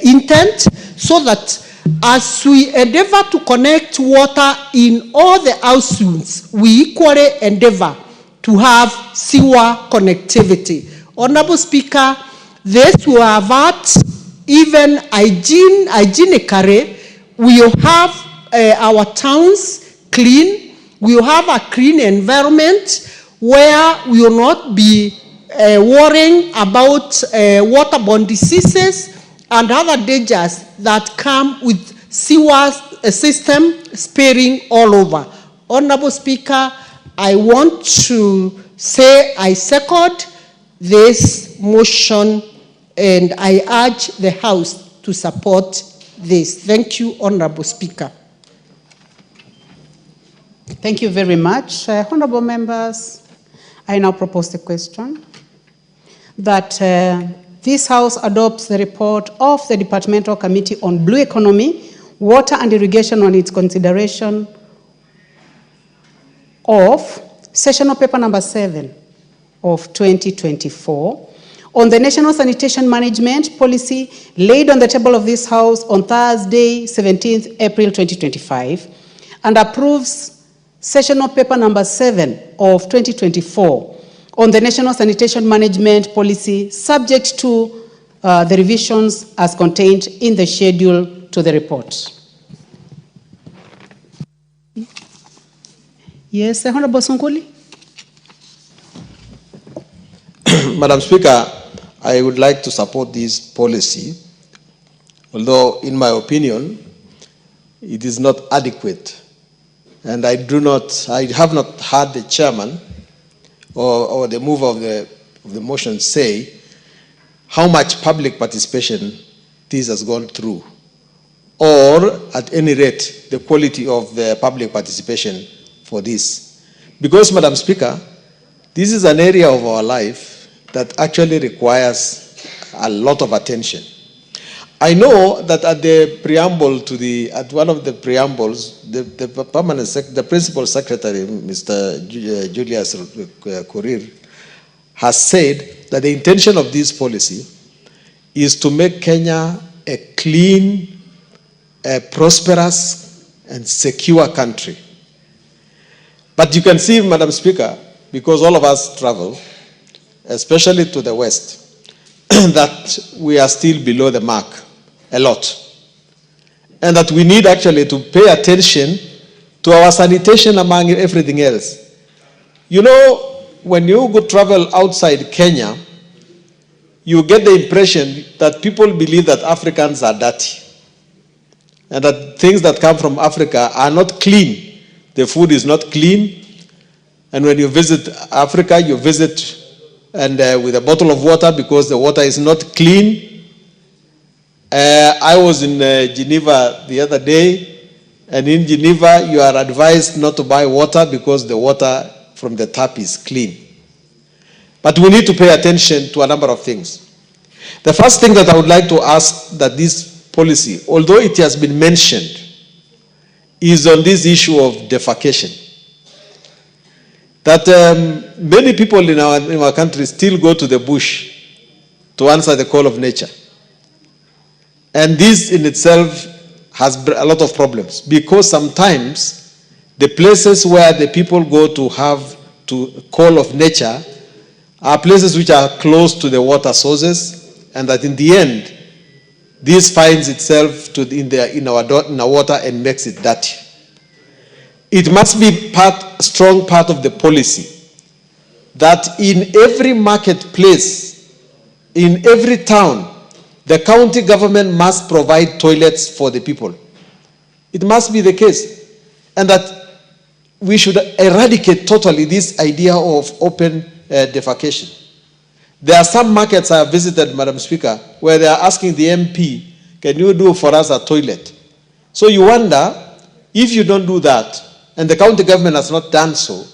intent, so that as we endeavor to connect water in all the households, we equally endeavor to have sewer connectivity. Honorable Speaker, this will avert even hygienically. We will have our towns clean, we will have a clean environment, where we will not be worrying about waterborne diseases and other dangers that come with sewer system spilling all over. Honorable Speaker, I want to say I second this motion and I urge the House to support this. Thank you, Honorable Speaker. Thank you very much. Honorable members, I now propose the question that this House adopts the report of the Departmental Committee on Blue Economy, Water and Irrigation on its consideration of sessional paper number 7 of 2024 on the National Sanitation Management Policy laid on the table of this House on Thursday, 17th April 2025, and approves sessional paper number 7 of 2024 on the National Sanitation Management Policy subject to the revisions as contained in the schedule to the report. Yes, Honorable Sonkoli. Madam Speaker, I would like to support this policy, although in my opinion, it is not adequate. And I have not heard the chairman or the mover of the motion say how much public participation this has gone through, or at any rate, the quality of the public participation for this. Because, Madam Speaker, this is an area of our life that actually requires a lot of attention. I know that at the preamble at one of the preambles, the principal secretary, Mr. Julius Kurir, has said that the intention of this policy is to make Kenya a clean, a prosperous, and secure country. But you can see, Madam Speaker, because all of us travel, especially to the West, that we are still below the mark a lot. And that we need actually to pay attention to our sanitation among everything else. You know, when you go travel outside Kenya, you get the impression that people believe that Africans are dirty and that things that come from Africa are not clean. The food is not clean. And when you visit Africa, you visit with a bottle of water because the water is not clean. I was in Geneva the other day, and in Geneva, you are advised not to buy water because the water from the tap is clean. But we need to pay attention to a number of things. The first thing that I would like to ask that this policy, although it has been mentioned, is on this issue of defecation. That many people in our country still go to the bush to answer the call of nature. And this in itself has a lot of problems, because sometimes the places where the people go to have to call of nature are places which are close to the water sources, and that in the end, this finds itself in our water and makes it dirty. It must be strong part of the policy that in every marketplace, in every town, the county government must provide toilets for the people. It must be the case. And that we should eradicate totally this idea of open defecation. There are some markets I have visited, Madam Speaker, where they are asking the MP, can you do for us a toilet? So you wonder, if you don't do that, and the county government has not done so,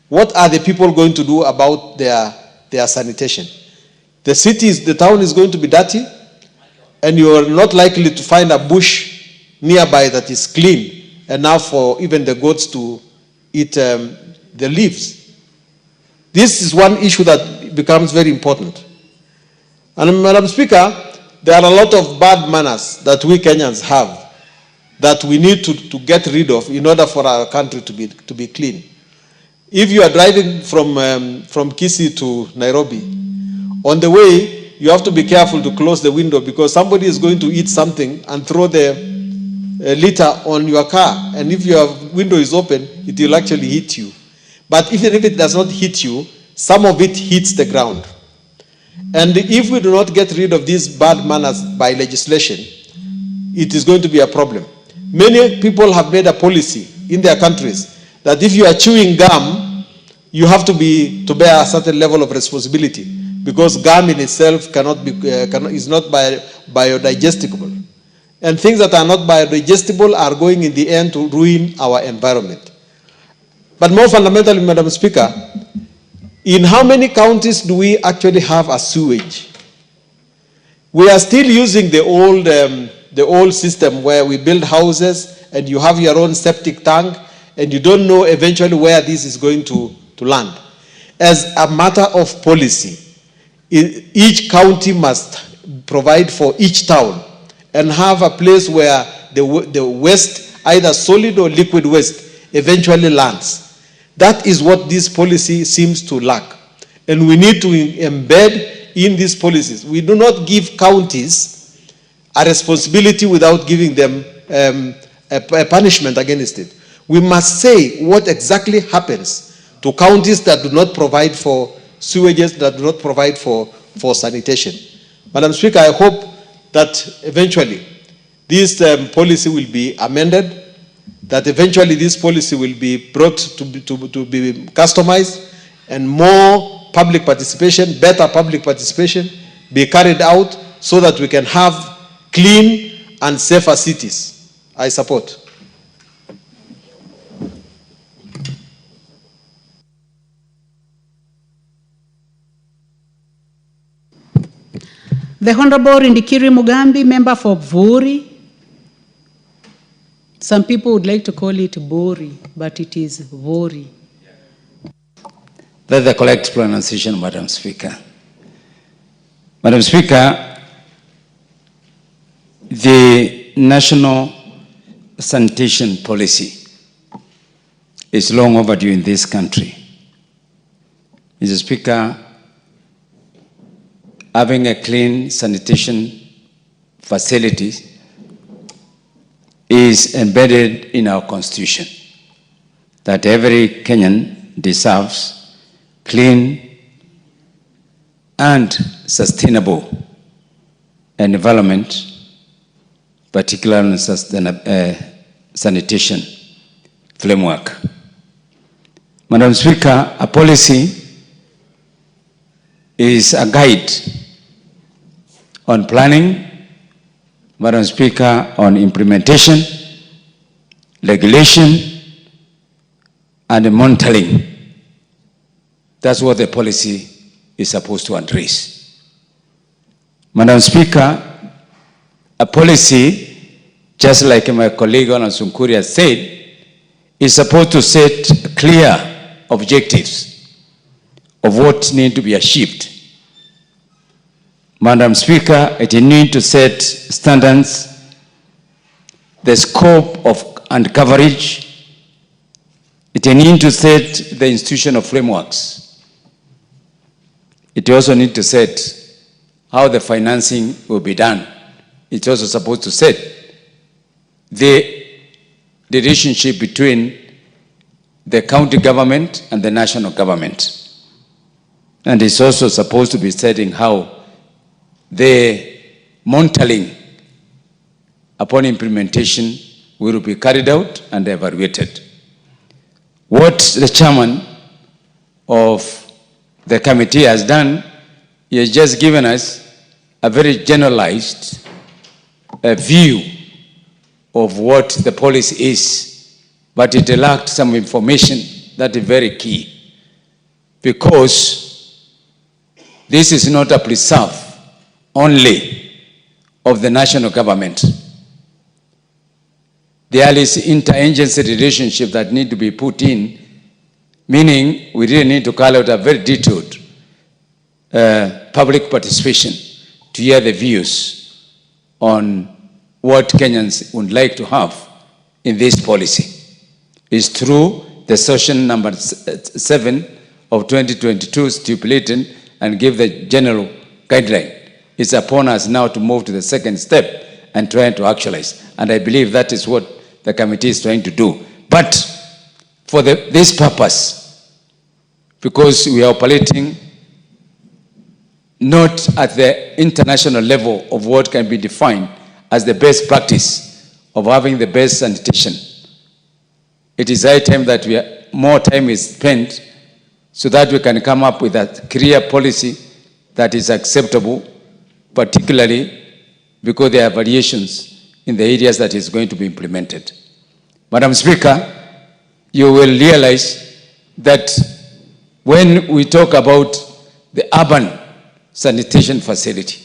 what are the people going to do about their sanitation? The town is going to be dirty, and you are not likely to find a bush nearby that is clean enough for even the goats to eat the leaves. This is one issue that becomes very important. And Madam Speaker, there are a lot of bad manners that we Kenyans have that we need to get rid of in order for our country to be clean. If you are driving from Kisii to Nairobi, on the way, you have to be careful to close the window because somebody is going to eat something and throw the litter on your car. And if your window is open, it will actually hit you. But even if it does not hit you, some of it hits the ground. And if we do not get rid of these bad manners by legislation, it is going to be a problem. Many people have made a policy in their countries that if you are chewing gum, you have to bear a certain level of responsibility, because gum in itself is not biodigestible. And things that are not biodigestible are going in the end to ruin our environment. But more fundamentally, Madam Speaker, in how many counties do we actually have a sewage? We are still using the old system where we build houses and you have your own septic tank and you don't know eventually where this is going to land. As a matter of policy, each county must provide for each town and have a place where the waste, either solid or liquid waste, eventually lands. That is what this policy seems to lack. And we need to embed in these policies. We do not give counties a responsibility without giving them a punishment against it. We must say what exactly happens to counties that do not provide for sewages, that do not provide for sanitation. Madam Speaker, I hope that eventually this policy will be amended, that eventually this policy will be brought to be customized, and more public participation, better public participation be carried out so that we can have clean and safer cities. I support. The Honorable Indikiri Mugambi, member for Vuri. Some people would like to call it Bori, but it is Vuri. That's the correct pronunciation, Madam Speaker. Madam Speaker, the national sanitation policy is long overdue in this country. Mr. Speaker, having a clean sanitation facilities is embedded in our constitution, that every Kenyan deserves clean and sustainable environment, particularly sanitation framework. Madam Speaker, a policy is a guide on planning, Madam Speaker, on implementation, regulation, and monitoring. That's what the policy is supposed to address. Madam Speaker, a policy, just like my colleague on Sunkuria said, is supposed to set clear objectives of what needs to be achieved. Madam Speaker, it needs to set standards, the scope of and coverage. It needs to set the institutional frameworks. It also needs to set how the financing will be done. It's also supposed to set the relationship between the county government and the national government. And it's also supposed to be setting how the monitoring upon implementation will be carried out and evaluated. What the chairman of the committee has done, he has just given us a very generalized view of what the policy is, but it lacked some information that is very key, because this is not a preserve only of the national government. There is interagency relationship that need to be put in, meaning we really need to call out a very detailed public participation to hear the views on what Kenyans would like to have in this policy. It's true, the session number 7 of 2022 stipulated and give the general guideline. It's upon us now to move to the second step and try to actualize. And I believe that is what the committee is trying to do. But for this purpose, because we are operating not at the international level of what can be defined as the best practice of having the best sanitation. It is high time that more time is spent so that we can come up with a clear policy that is acceptable, particularly because there are variations in the areas that is going to be implemented. Madam Speaker, you will realize that when we talk about the urban sanitation facility,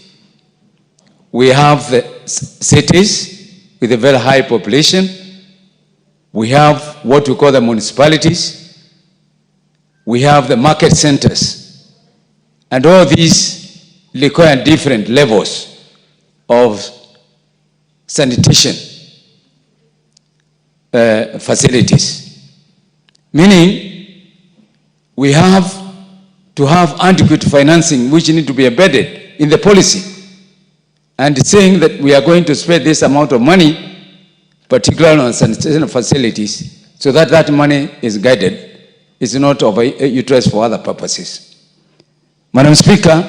we have the cities with a very high population. We have what we call the municipalities. We have the market centers. And all these require different levels of sanitation facilities. Meaning, we have to have adequate financing which need to be embedded in the policy. And saying that we are going to spend this amount of money, particularly on sanitation facilities, so that that money is guided, is not utilized for other purposes. Madam Speaker,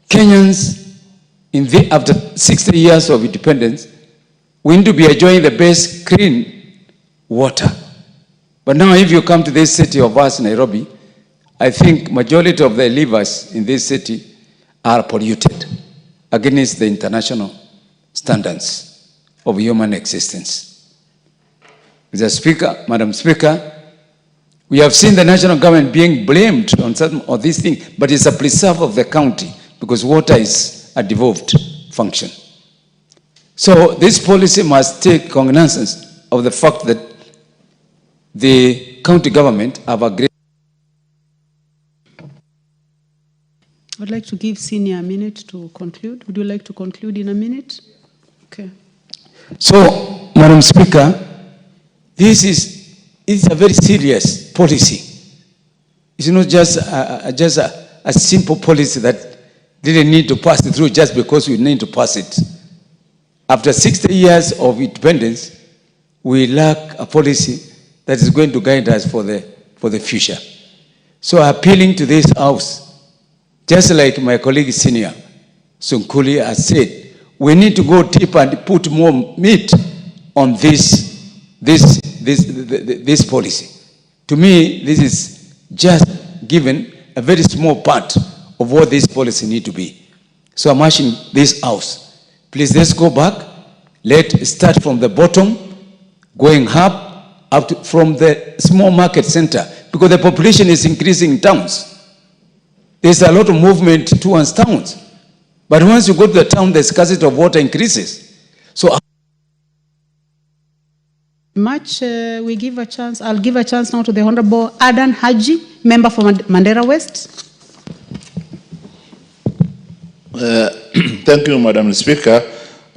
Kenyans, after 60 years of independence, we need to be enjoying the best clean water. But now if you come to this city of us, Nairobi, I think majority of the rivers in this city are polluted against the international standards of human existence. Mr. Speaker, Madam Speaker, we have seen the national government being blamed on certain of these things, but it's a preserve of the county because water is a devolved function. So this policy must take cognizance of the fact that the county government have agreed. I'd like to give Senior a minute to conclude. Would you like to conclude in a minute? Okay. So, Madam Speaker, this is a very serious policy. It's not just a simple policy that didn't need to pass it through just because we need to pass it. After 60 years of independence, we lack a policy that is going to guide us for the future. So appealing to this House, just like my colleague Senior Sunkuli has said, we need to go deeper and put more meat on this policy. To me, this is just given a very small part of what this policy need to be. So I'm asking this House, please let's go back. Let's start from the bottom, going up to, from the small market center, because the population is increasing in towns. There's a lot of movement towards towns. But once you go to the town, the scarcity of water increases. So we give a chance. I'll give a chance now to the Honorable Adan Haji, member for Mandera West. Thank you, Madam Speaker.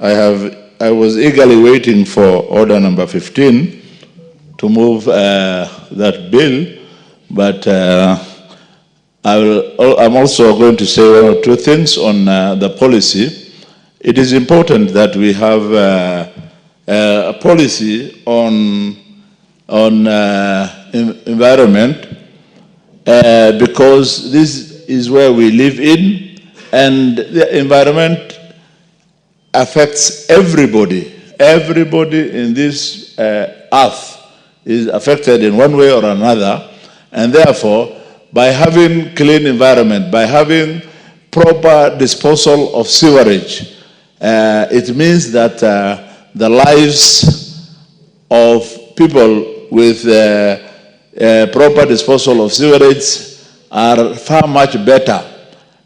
I was eagerly waiting for order number 15 to move that bill, but I'm also going to say one or two things on the policy. It is important that we have a policy on environment because this is where we live in, and the environment affects everybody. Everybody in this earth is affected in one way or another, and therefore, by having clean environment, by having proper disposal of sewerage, it means that the lives of people with proper disposal of sewerage are far much better.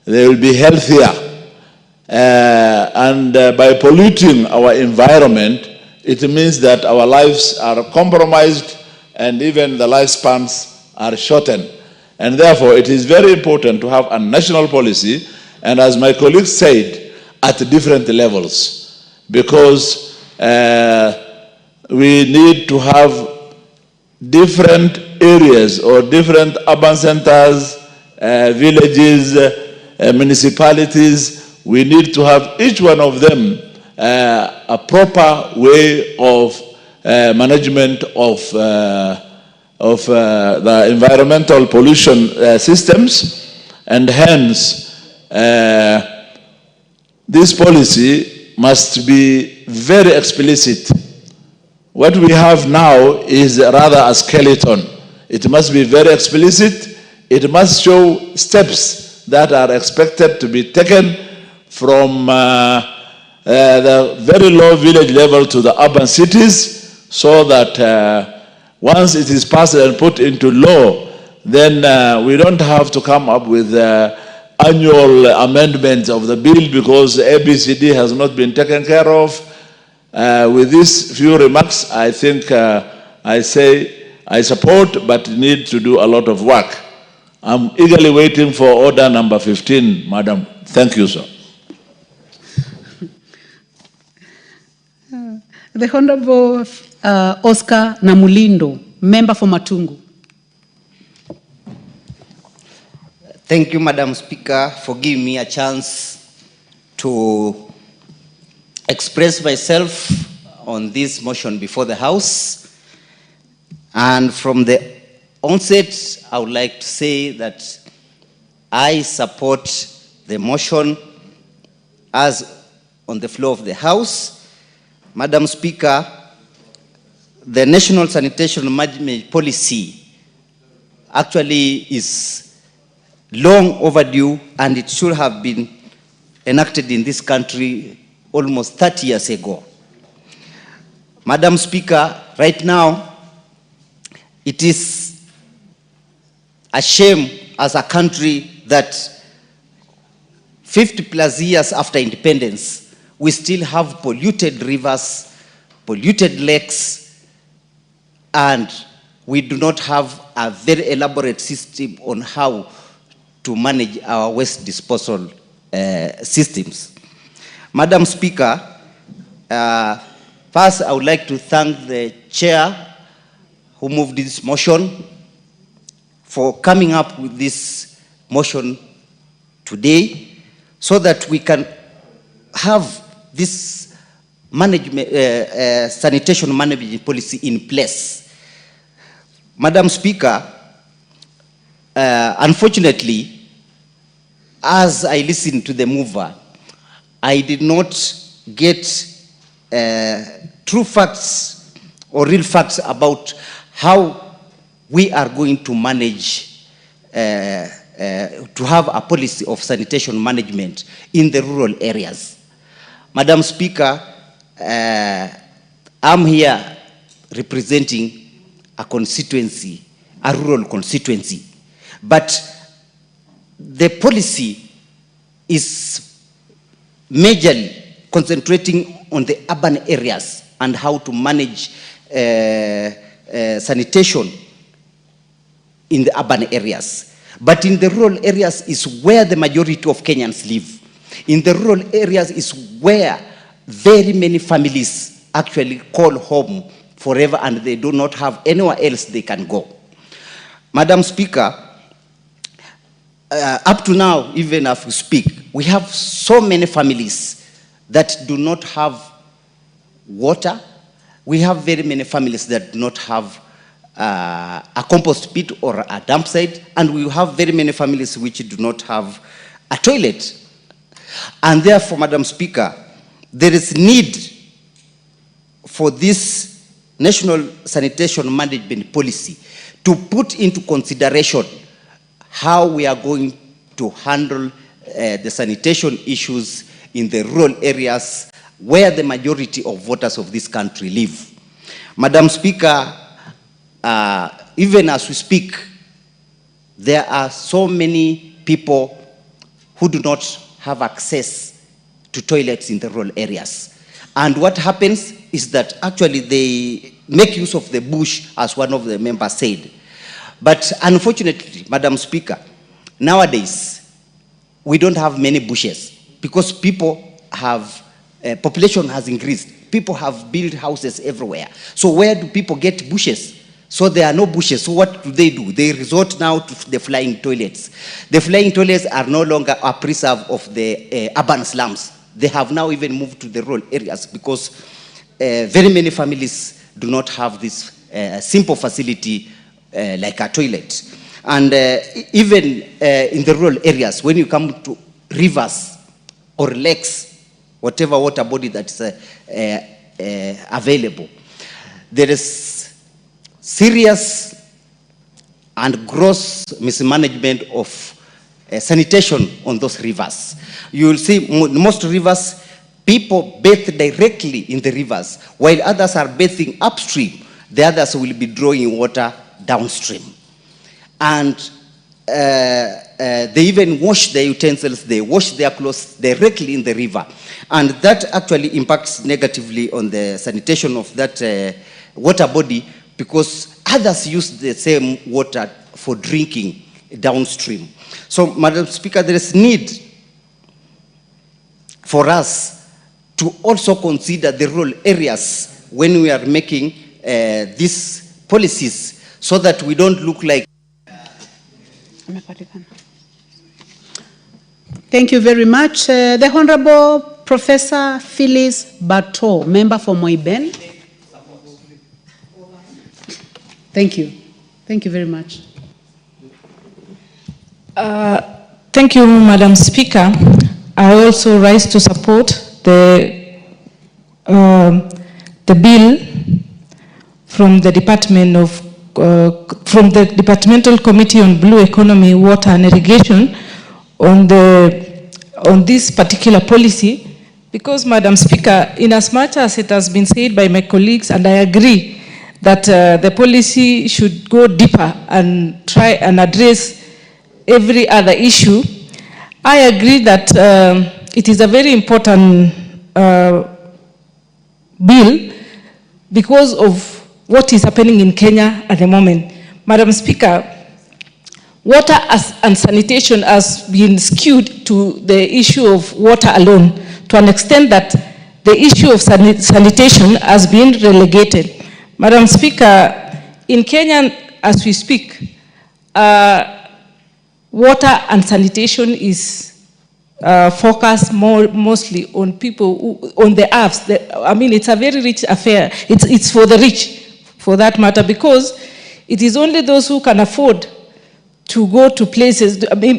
They will be healthier. And by polluting our environment, it means that our lives are compromised and even the lifespans are shortened. And therefore, it is very important to have a national policy, and as my colleague said, at different levels, because we need to have different areas or different urban centers, villages, municipalities. We need to have each one of them a proper way of management of the environmental pollution systems, and hence this policy must be very explicit. What we have now is rather a skeleton. It must be very explicit. It must show steps that are expected to be taken from the very low village level to the urban cities, so that once it is passed and put into law, then we don't have to come up with annual amendments of the bill because ABCD has not been taken care of. With these few remarks, I think I say I support, but need to do a lot of work. I'm eagerly waiting for order number 15, Madam. Thank you, sir. The Honorable Oscar Namulindo, member for Matungu. Thank you, Madam Speaker, for giving me a chance to express myself on this motion before the House. And from the onset, I would like to say that I support the motion as on the floor of the House. Madam Speaker, the National Sanitation Management Policy actually is long overdue, and it should have been enacted in this country almost 30 years ago. Madam Speaker, right now, it is a shame as a country that 50 plus years after independence, we still have polluted rivers, polluted lakes, and we do not have a very elaborate system on how to manage our waste disposal systems. Madam Speaker, first I would like to thank the chair who moved this motion for coming up with this motion today so that we can have this management, sanitation management policy in place. Madam Speaker, unfortunately, as I listened to the mover, I did not get true facts or real facts about how we are going to manage, to have a policy of sanitation management in the rural areas. Madam Speaker, I'm here representing a constituency, a rural constituency. But the policy is majorly concentrating on the urban areas and how to manage sanitation in the urban areas. But in the rural areas is where the majority of Kenyans live. In the rural areas is where very many families actually call home forever and they do not have anywhere else they can go. Madam Speaker, up to now, even as we speak, we have so many families that do not have water. We have very many families that do not have a compost pit or a dump site, and we have very many families which do not have a toilet. And therefore, Madam Speaker, there is need for this National Sanitation Management Policy to put into consideration how we are going to handle the sanitation issues in the rural areas where the majority of voters of this country live. Madam Speaker, even as we speak, there are so many people who do not have access to toilets in the rural areas. And what happens is that actually they make use of the bush, as one of the members said. But unfortunately, Madam Speaker, nowadays, we don't have many bushes because people have, population has increased. People have built houses everywhere. So where do people get bushes? So there are no bushes. So what do? They resort now to the flying toilets. The flying toilets are no longer a preserve of the urban slums. They have now even moved to the rural areas because very many families do not have this simple facility like a toilet. And even in the rural areas, when you come to rivers or lakes, whatever water body that is available, there is serious and gross mismanagement of sanitation on those rivers. You will see most rivers, people bathe directly in the rivers, while others are bathing upstream. The others will be drawing water downstream. And they even wash their utensils, they wash their clothes directly in the river. And that actually impacts negatively on the sanitation of that water body, because others use the same water for drinking downstream. So, Madam Speaker, there is need for us to also consider the rural areas when we are making these policies, so that we don't look like. Thank you very much. The Honorable Professor Phyllis Bato, member for Moiben. Thank you. Thank you very much. Thank you, Madam Speaker. I also rise to support the bill from the Department of from the Departmental Committee on Blue Economy, Water and Irrigation on this particular policy, because, Madam Speaker, in as much as it has been said by my colleagues, and I agree that the policy should go deeper and try and address every other issue, I agree that it is a very important bill because of what is happening in Kenya at the moment. Madam Speaker, water and sanitation has been skewed to the issue of water alone, to an extent that the issue of sanitation has been relegated. Madam Speaker, in Kenya, as we speak, water and sanitation is focused mostly on people, on the haves. I mean, it's a very rich affair. It's for the rich, for that matter, because it is only those who can afford to go to places. I mean,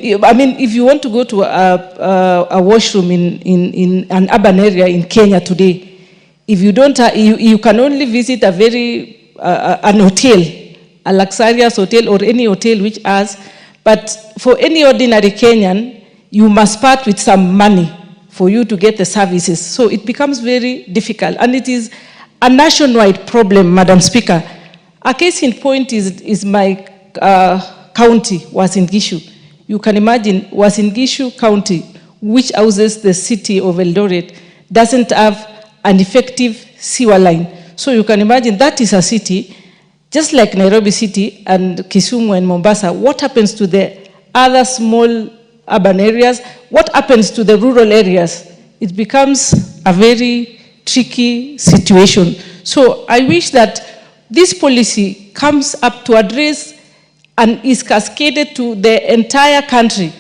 if you want to go to a washroom in an urban area in Kenya today, if you don't, you can only visit an hotel, a luxurious hotel or any hotel which has. But for any ordinary Kenyan, you must part with some money for you to get the services. So it becomes very difficult. And it is a nationwide problem, Madam Speaker. A case in point is my county, Uasin Gishu. You can imagine Uasin Gishu County, which houses the city of Eldoret, doesn't have an effective sewer line. So you can imagine that is a city, just like Nairobi City and Kisumu and Mombasa. What happens to the other small urban areas? What happens to the rural areas? It becomes a very tricky situation. So I wish that this policy comes up to address and is cascaded to the entire country,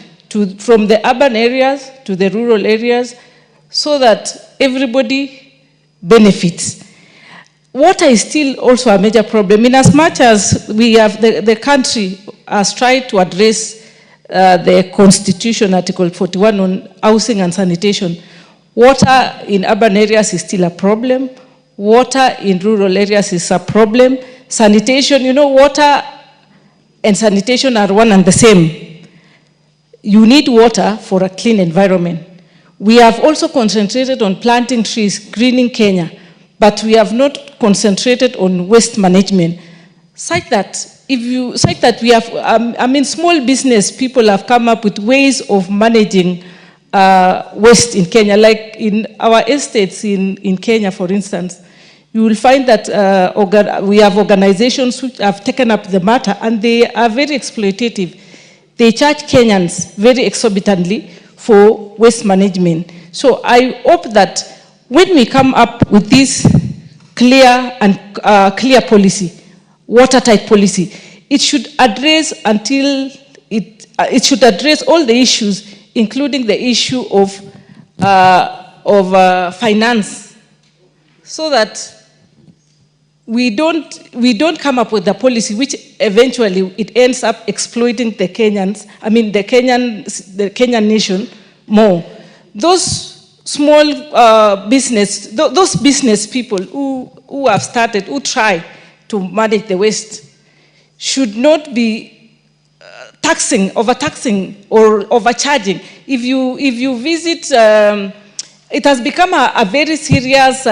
from the urban areas to the rural areas, so that everybody benefits. Water is still also a major problem. In as much as we have, the country has tried to address the Constitution, Article 41 on housing and sanitation, water in urban areas is still a problem. Water in rural areas is a problem. Sanitation, you know, water and sanitation are one and the same. You need water for a clean environment. We have also concentrated on planting trees, greening Kenya, but we have not concentrated on waste management. Such that we have, small business people have come up with ways of managing waste in Kenya. Like in our estates in Kenya, for instance, you will find that we have organizations which have taken up the matter, and they are very exploitative. They charge Kenyans very exorbitantly for waste management. So I hope that when we come up with this clear policy, watertight policy, it should address it should address all the issues, including the issue of finance, so that we don't come up with a policy which eventually it ends up exploiting the Kenyans, the Kenyan nation more. Those small those business people who have started, who try to manage the waste, should not be overtaxing or overcharging. If you visit, it has become a very serious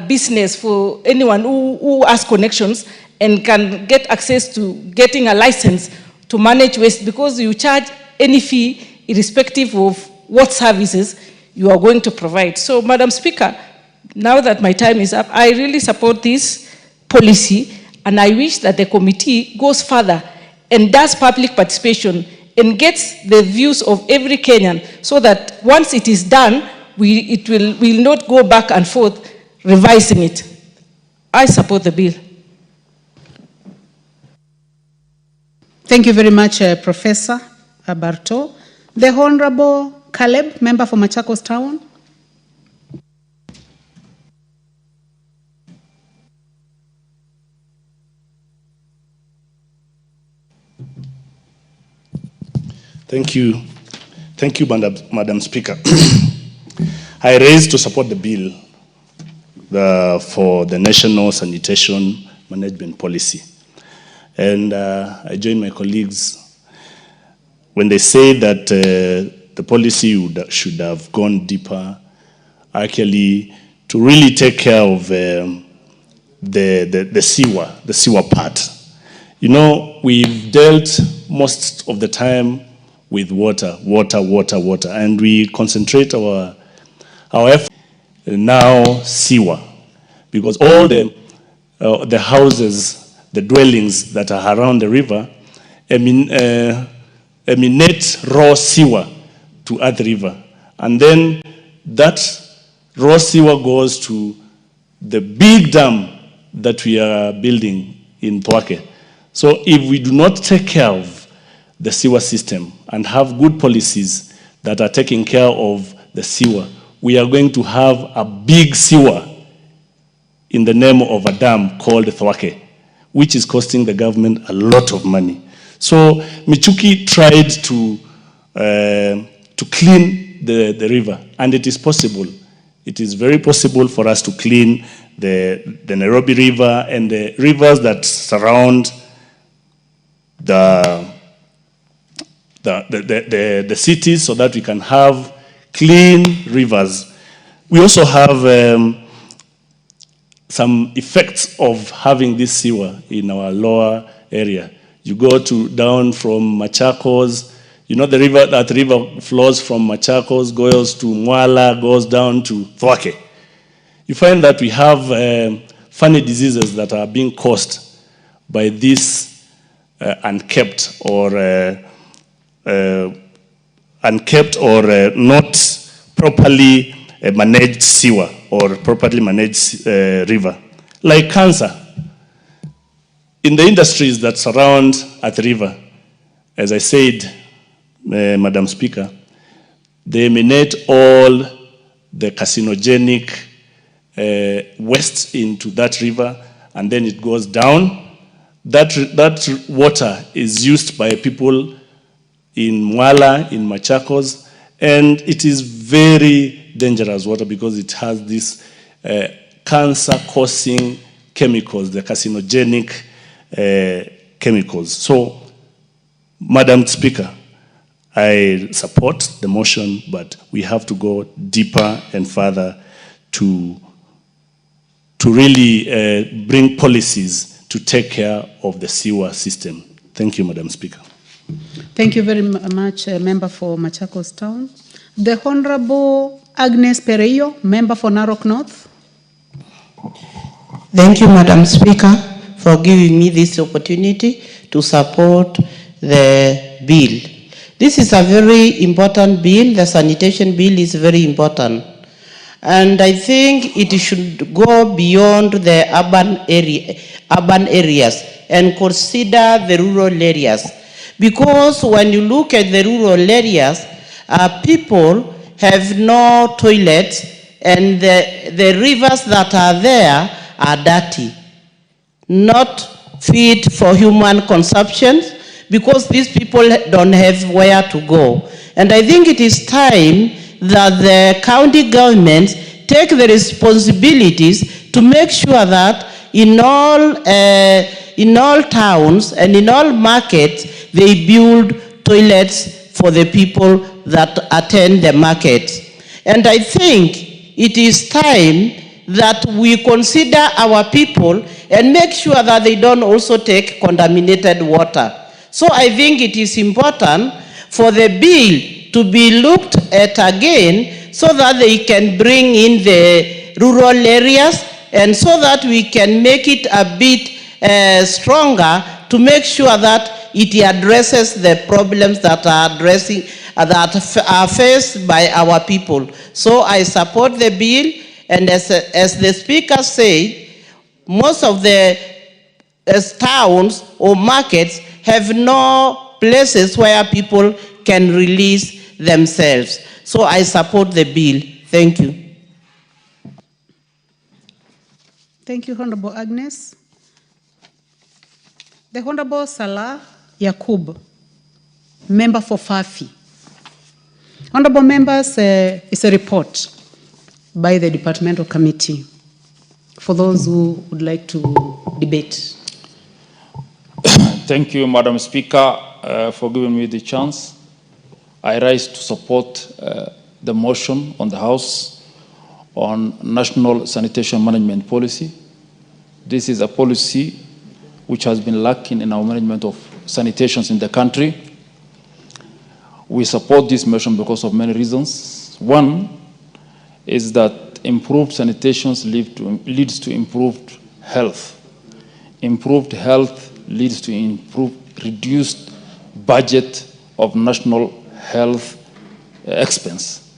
business for anyone who has connections and can get access to getting a license to manage waste, because you charge any fee irrespective of what services you are going to provide. So, Madam Speaker, now that my time is up, I really support this policy, and I wish that the committee goes further and does public participation and gets the views of every Kenyan, so that once it is done, it will not go back and forth revising it. I support the bill. Thank you very much, Professor Barto. The Honorable Caleb, member for Machakos Town. Thank you. Thank you, Madam Speaker. I raised to support the bill for the National Sanitation Management Policy. And I join my colleagues when they say that the policy should have gone deeper, actually, to really take care of the sewer part. You know, we've dealt most of the time with water, and we concentrate our effort now sewer, because all the houses, the dwellings that are around the river emanate raw sewer to Earth River, and then that raw sewer goes to the big dam that we are building in Thwake. So if we do not take care of the sewer system and have good policies that are taking care of the sewer, we are going to have a big sewer in the name of a dam called Thwake, which is costing the government a lot of money. So Michuki tried to clean the river, and it is possible. It is very possible for us to clean the Nairobi River and the rivers that surround the cities, so that we can have clean rivers. We also have some effects of having this sewer in our lower area. You go down from Machakos, you know that river flows from Machakos, goes to Mwala, goes down to Thwake. You find that we have funny diseases that are being caused by this unkept or not properly managed sewer or properly managed river, like cancer. In the industries that surround Earth River, as I said, Madam Speaker, they emanate all the carcinogenic waste into that river, and then it goes down. That water is used by people in Mwala, in Machakos, and it is very dangerous water because it has this cancer-causing chemicals, the carcinogenic chemicals. So, Madam Speaker, I support the motion, but we have to go deeper and further to really bring policies to take care of the sewer system. Thank you, Madam Speaker. Thank you very much, member for Machakos Town. The Honorable Agnes Pereyo, member for Narok North. Thank you, Madam Speaker, for giving me this opportunity to support the bill. This is a very important bill. The sanitation bill is very important. And I think it should go beyond the urban areas and consider the rural areas. Because when you look at the rural areas, people have no toilets, and the rivers that are there are dirty. not fit for human consumption, because these people don't have where to go. And I think it is time that the county governments take the responsibilities to make sure that in all towns and in all markets, they build toilets for the people that attend the markets. And I think it is time that we consider our people and make sure that they don't also take contaminated water. So I think it is important for the bill to be looked at again so that they can bring in the rural areas and so that we can make it a bit stronger to make sure that it addresses the problems that are faced by our people. So I support the bill, and as the speaker said, most of the towns or markets have no places where people can release themselves. So I support the bill. Thank you. Thank you, Honorable Agnes. The Honorable Salah Yakub, member for Fafi. Honorable members, it's a report by the departmental committee for those who would like to debate. Thank you, Madam Speaker, for giving me the chance. I rise to support the motion on the House on National Sanitation Management Policy. This is a policy which has been lacking in our management of sanitations in the country. We support this motion because of many reasons. One is that improved sanitations leads to improved health. Improved health leads to reduced budget of national health expense.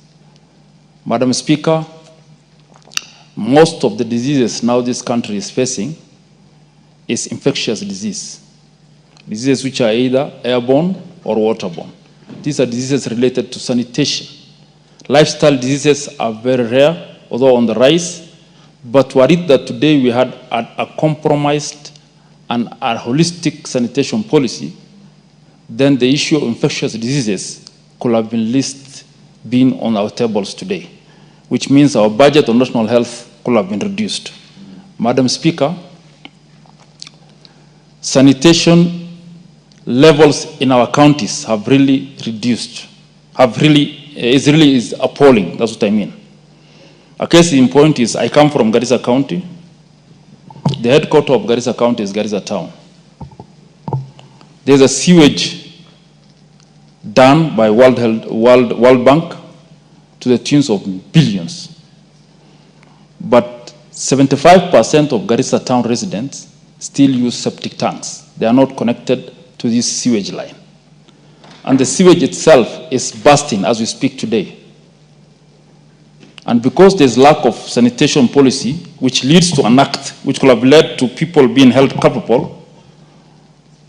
Madam Speaker, most of the diseases now this country is facing is infectious disease. Diseases which are either airborne or waterborne. These are diseases related to sanitation. Lifestyle diseases are very rare, although on the rise, but were it that today we had a compromised and a holistic sanitation policy, then the issue of infectious diseases could have been on our tables today, which means our budget on national health could have been reduced. Madam Speaker, sanitation levels in our counties have really reduced, is appalling, that's what I mean. A case in point is, I come from Garissa County. The headquarters of Garissa County is Garissa Town. There's a sewage done by World Bank to the tunes of billions. But 75% of Garissa Town residents still use septic tanks. They are not connected to this sewage line. And the sewage itself is bursting as we speak today. And because there's lack of sanitation policy, which leads to an act which could have led to people being held culpable,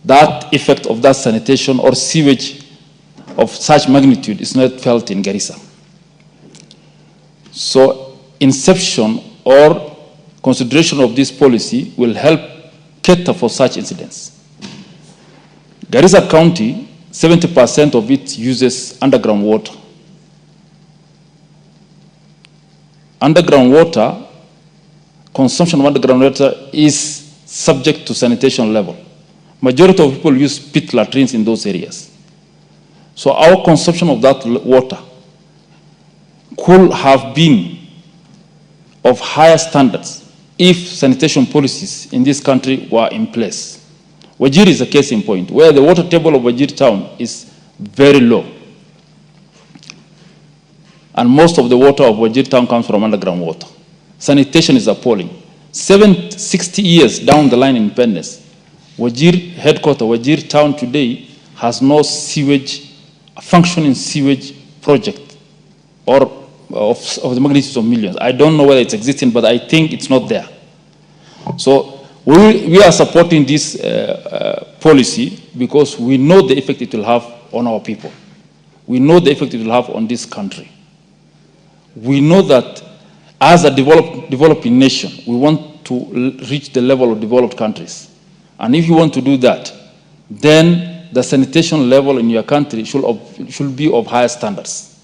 that effect of that sanitation or sewage of such magnitude is not felt in Garissa. So inception or consideration of this policy will help cater for such incidents. Garissa County, 70% of it uses underground water. Underground water, consumption of underground water is subject to sanitation level. Majority of people use pit latrines in those areas. So our consumption of that water could have been of higher standards if sanitation policies in this country were in place. Wajir is a case in point, where the water table of Wajir town is very low. And most of the water of Wajir town comes from underground water. Sanitation is appalling. 60 years down the line in independence, Wajir headquarters, Wajir town today has no sewage, functioning sewage project or of the magnitude of millions. I don't know whether it's existing, but I think it's not there. So we are supporting this policy because we know the effect it will have on our people. We know the effect it will have on this country. We know that as a developing nation, we want to reach the level of developed countries. And if you want to do that, then the sanitation level in your country should be of higher standards.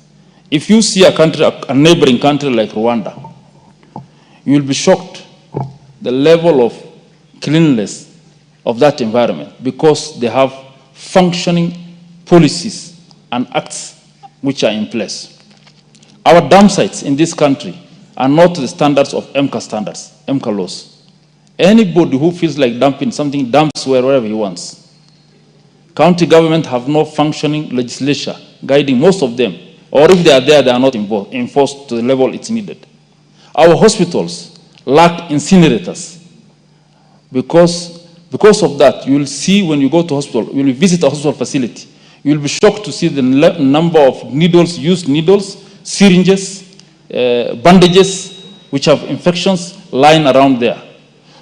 If you see a country, a neighboring country like Rwanda, you will be shocked the level of cleanliness of that environment because they have functioning policies and acts which are in place. Our dump sites in this country are not the standards of MCA standards, MCA laws. Anybody who feels like dumping something dumps wherever he wants. County government have no functioning legislature guiding most of them, or if they are there, they are not enforced to the level it's needed. Our hospitals lack incinerators. Because of that, you will see when you go to hospital, you will visit a hospital facility, you will be shocked to see the number of needles, used needles, syringes, bandages, which have infections lying around there.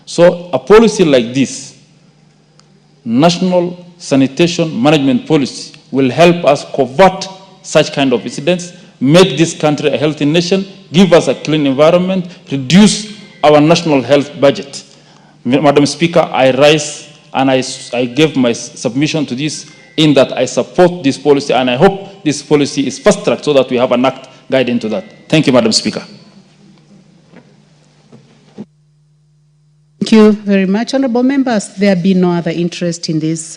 So a policy like this, national sanitation management policy, will help us convert such kind of incidents, make this country a healthy nation, give us a clean environment, reduce our national health budget. Madam Speaker, I rise and I gave my submission to this in that I support this policy, and I hope this policy is fast-tracked so that we have an act guiding to that. Thank you, Madam Speaker. Thank you very much. Honorable members, there be no other interest in this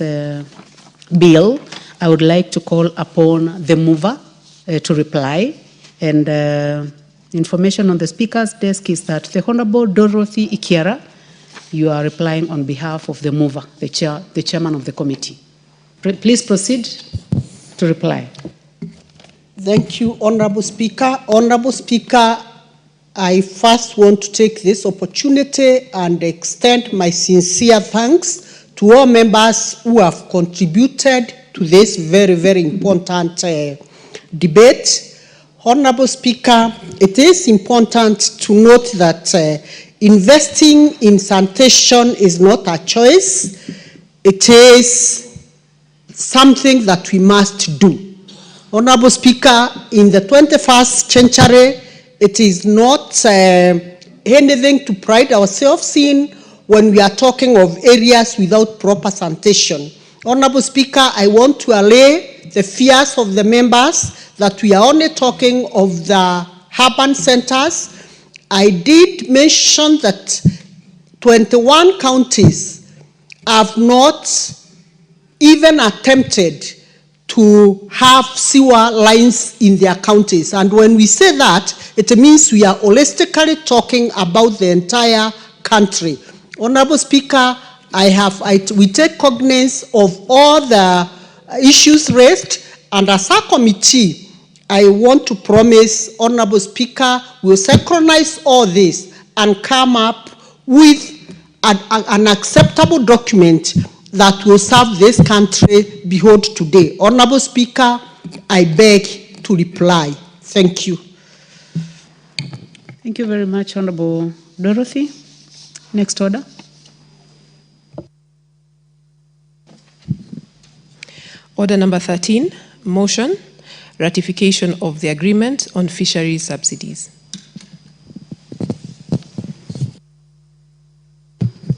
bill. I would like to call upon the mover to reply. And information on the Speaker's desk is that the Honorable Dorothy Ikiara, you are replying on behalf of the mover, the chairman of the committee. Please proceed to reply. Thank you, Honorable Speaker. Honorable Speaker, I first want to take this opportunity and extend my sincere thanks to all members who have contributed to this very, very important debate. Honorable Speaker, it is important to note that investing in sanitation is not a choice. It is something that we must do. Honorable Speaker, in the 21st century, it is not anything to pride ourselves in when we are talking of areas without proper sanitation. Honorable Speaker, I want to allay the fears of the members that we are only talking of the urban centers. I did mention that 21 counties have not even attempted to have sewer lines in their counties. And when we say that, it means we are holistically talking about the entire country. Honorable Speaker, we take cognizance of all the issues raised, and as a committee, I want to promise, Honorable Speaker, we'll synchronize all this and come up with an acceptable document that will serve this country behold today. Honorable Speaker, I beg to reply. Thank you. Thank you very much, Honorable Dorothy. Next order. Order number 13, motion, ratification of the agreement on fisheries subsidies.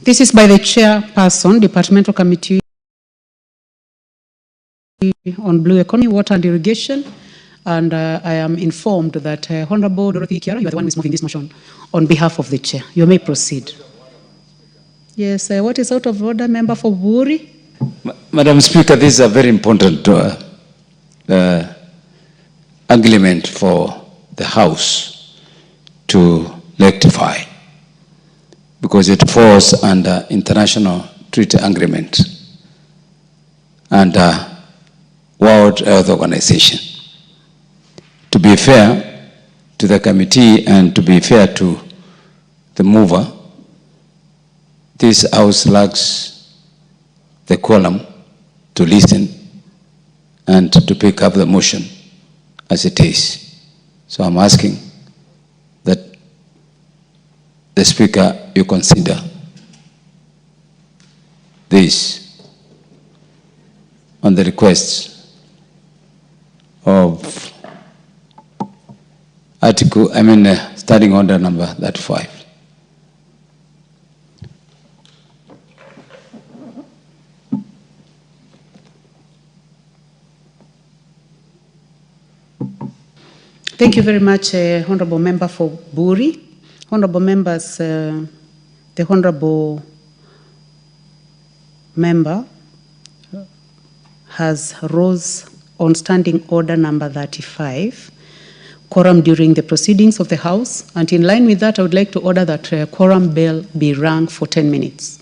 This is by the chairperson, Departmental Committee on Blue Economy, Water and Irrigation, and I am informed that Honorable Dorothy Ikiara, you are the one who is moving this motion on behalf of the chair. You may proceed. Yes, what is out of order, member for Buri? Madam Speaker, this is a very important agreement for the House to rectify, because it falls under international treaty agreement and World Health Organization. To be fair to the committee and to be fair to the mover, this House lacks the quorum to listen and to pick up the motion as it is. So I'm asking that the Speaker, you consider this on the request of Standing Order number 35. Thank you very much, Honorable Member for Buri. Honorable members, the Honorable Member has rose on Standing Order number 35, quorum during the proceedings of the House, and in line with that, I would like to order that quorum bell be rung for 10 minutes.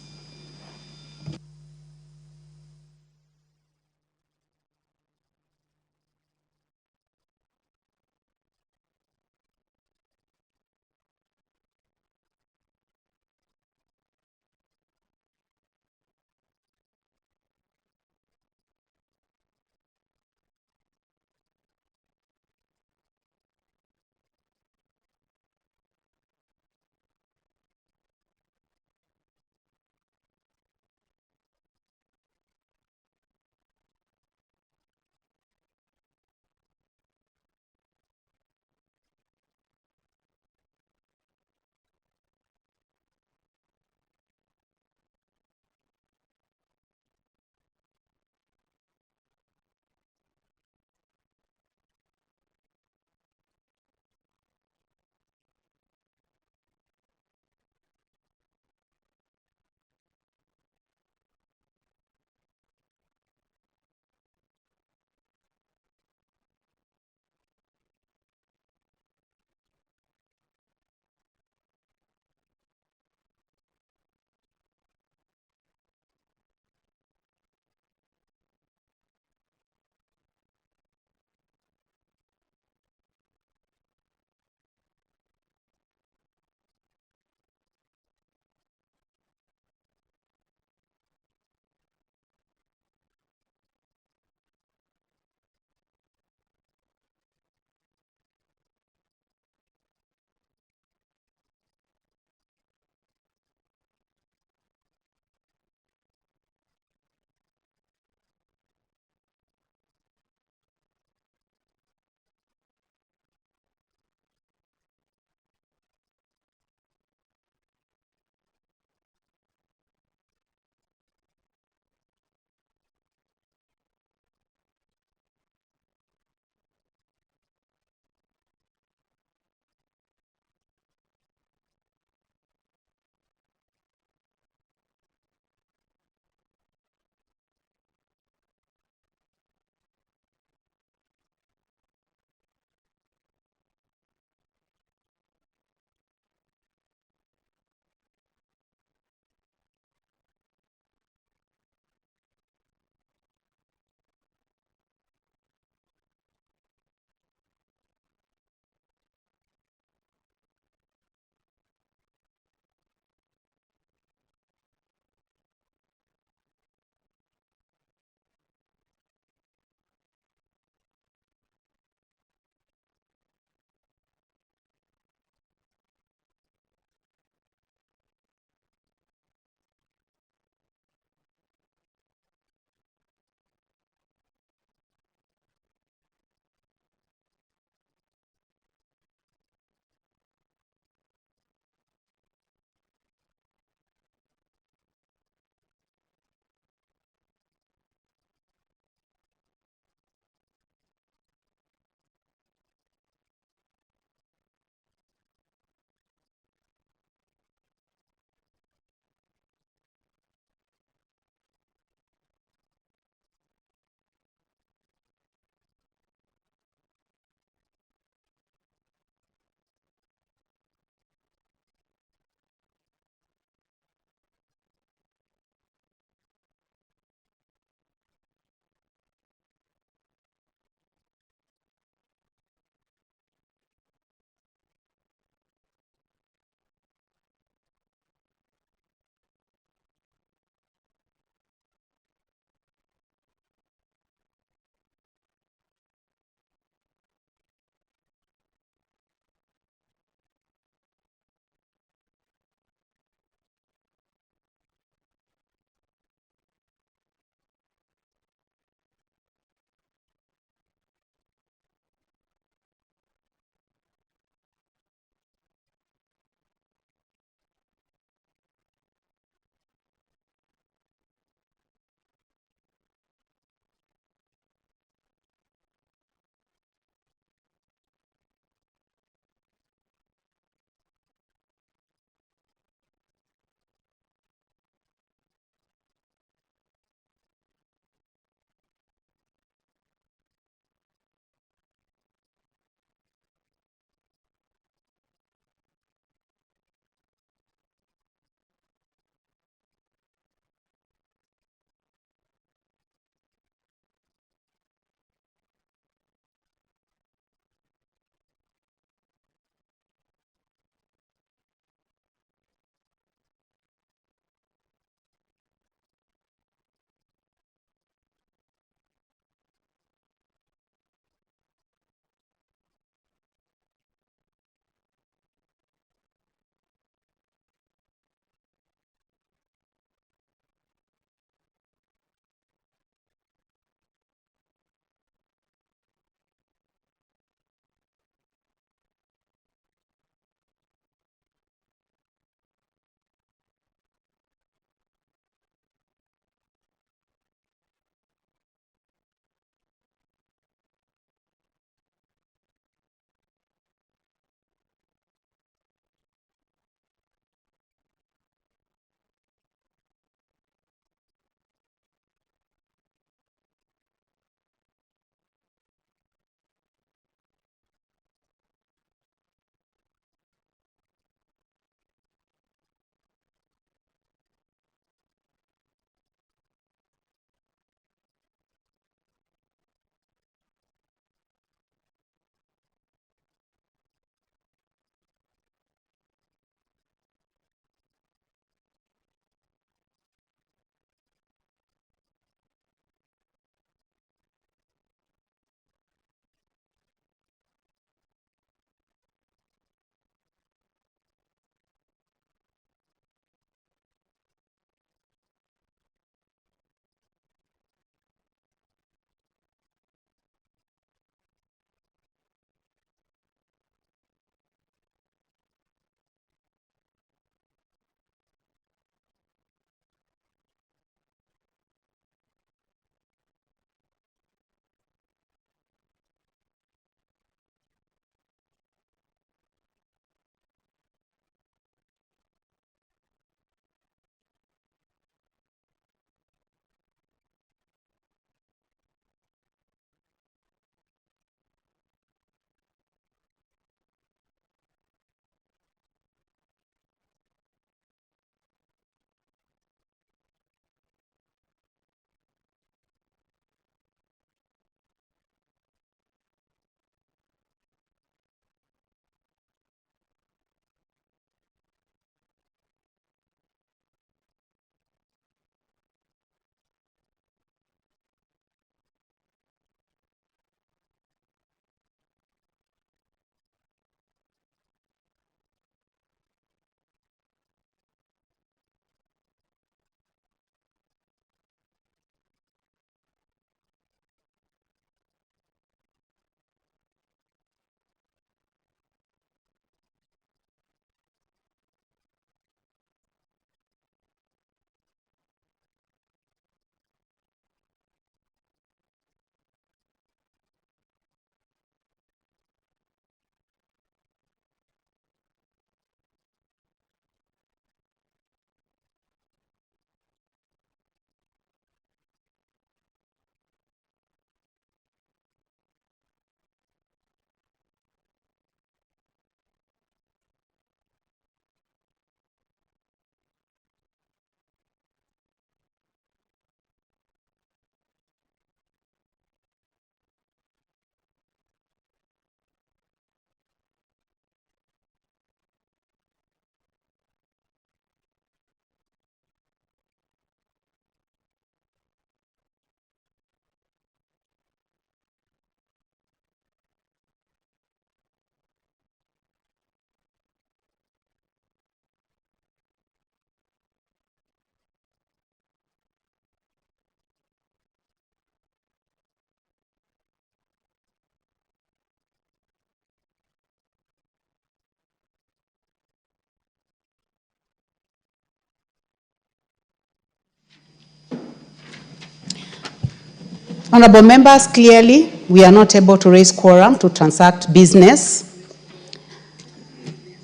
Honorable members, clearly we are not able to raise quorum to transact business.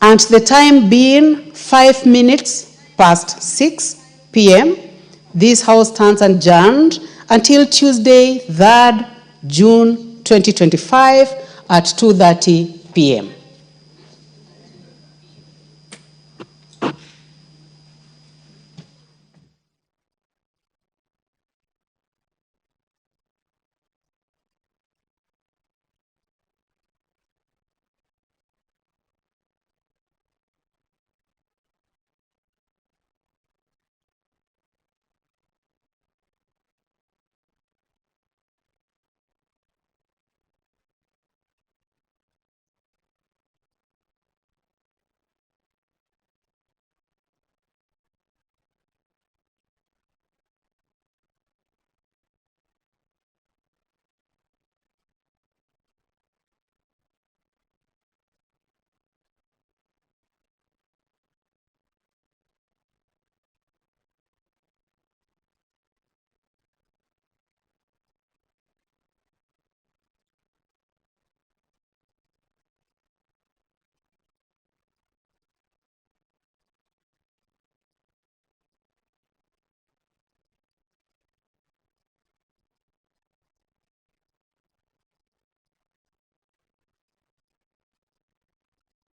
And the time being 5 minutes past 6 p.m., this House stands adjourned until Tuesday, 3rd June 2025 at 2:30 p.m.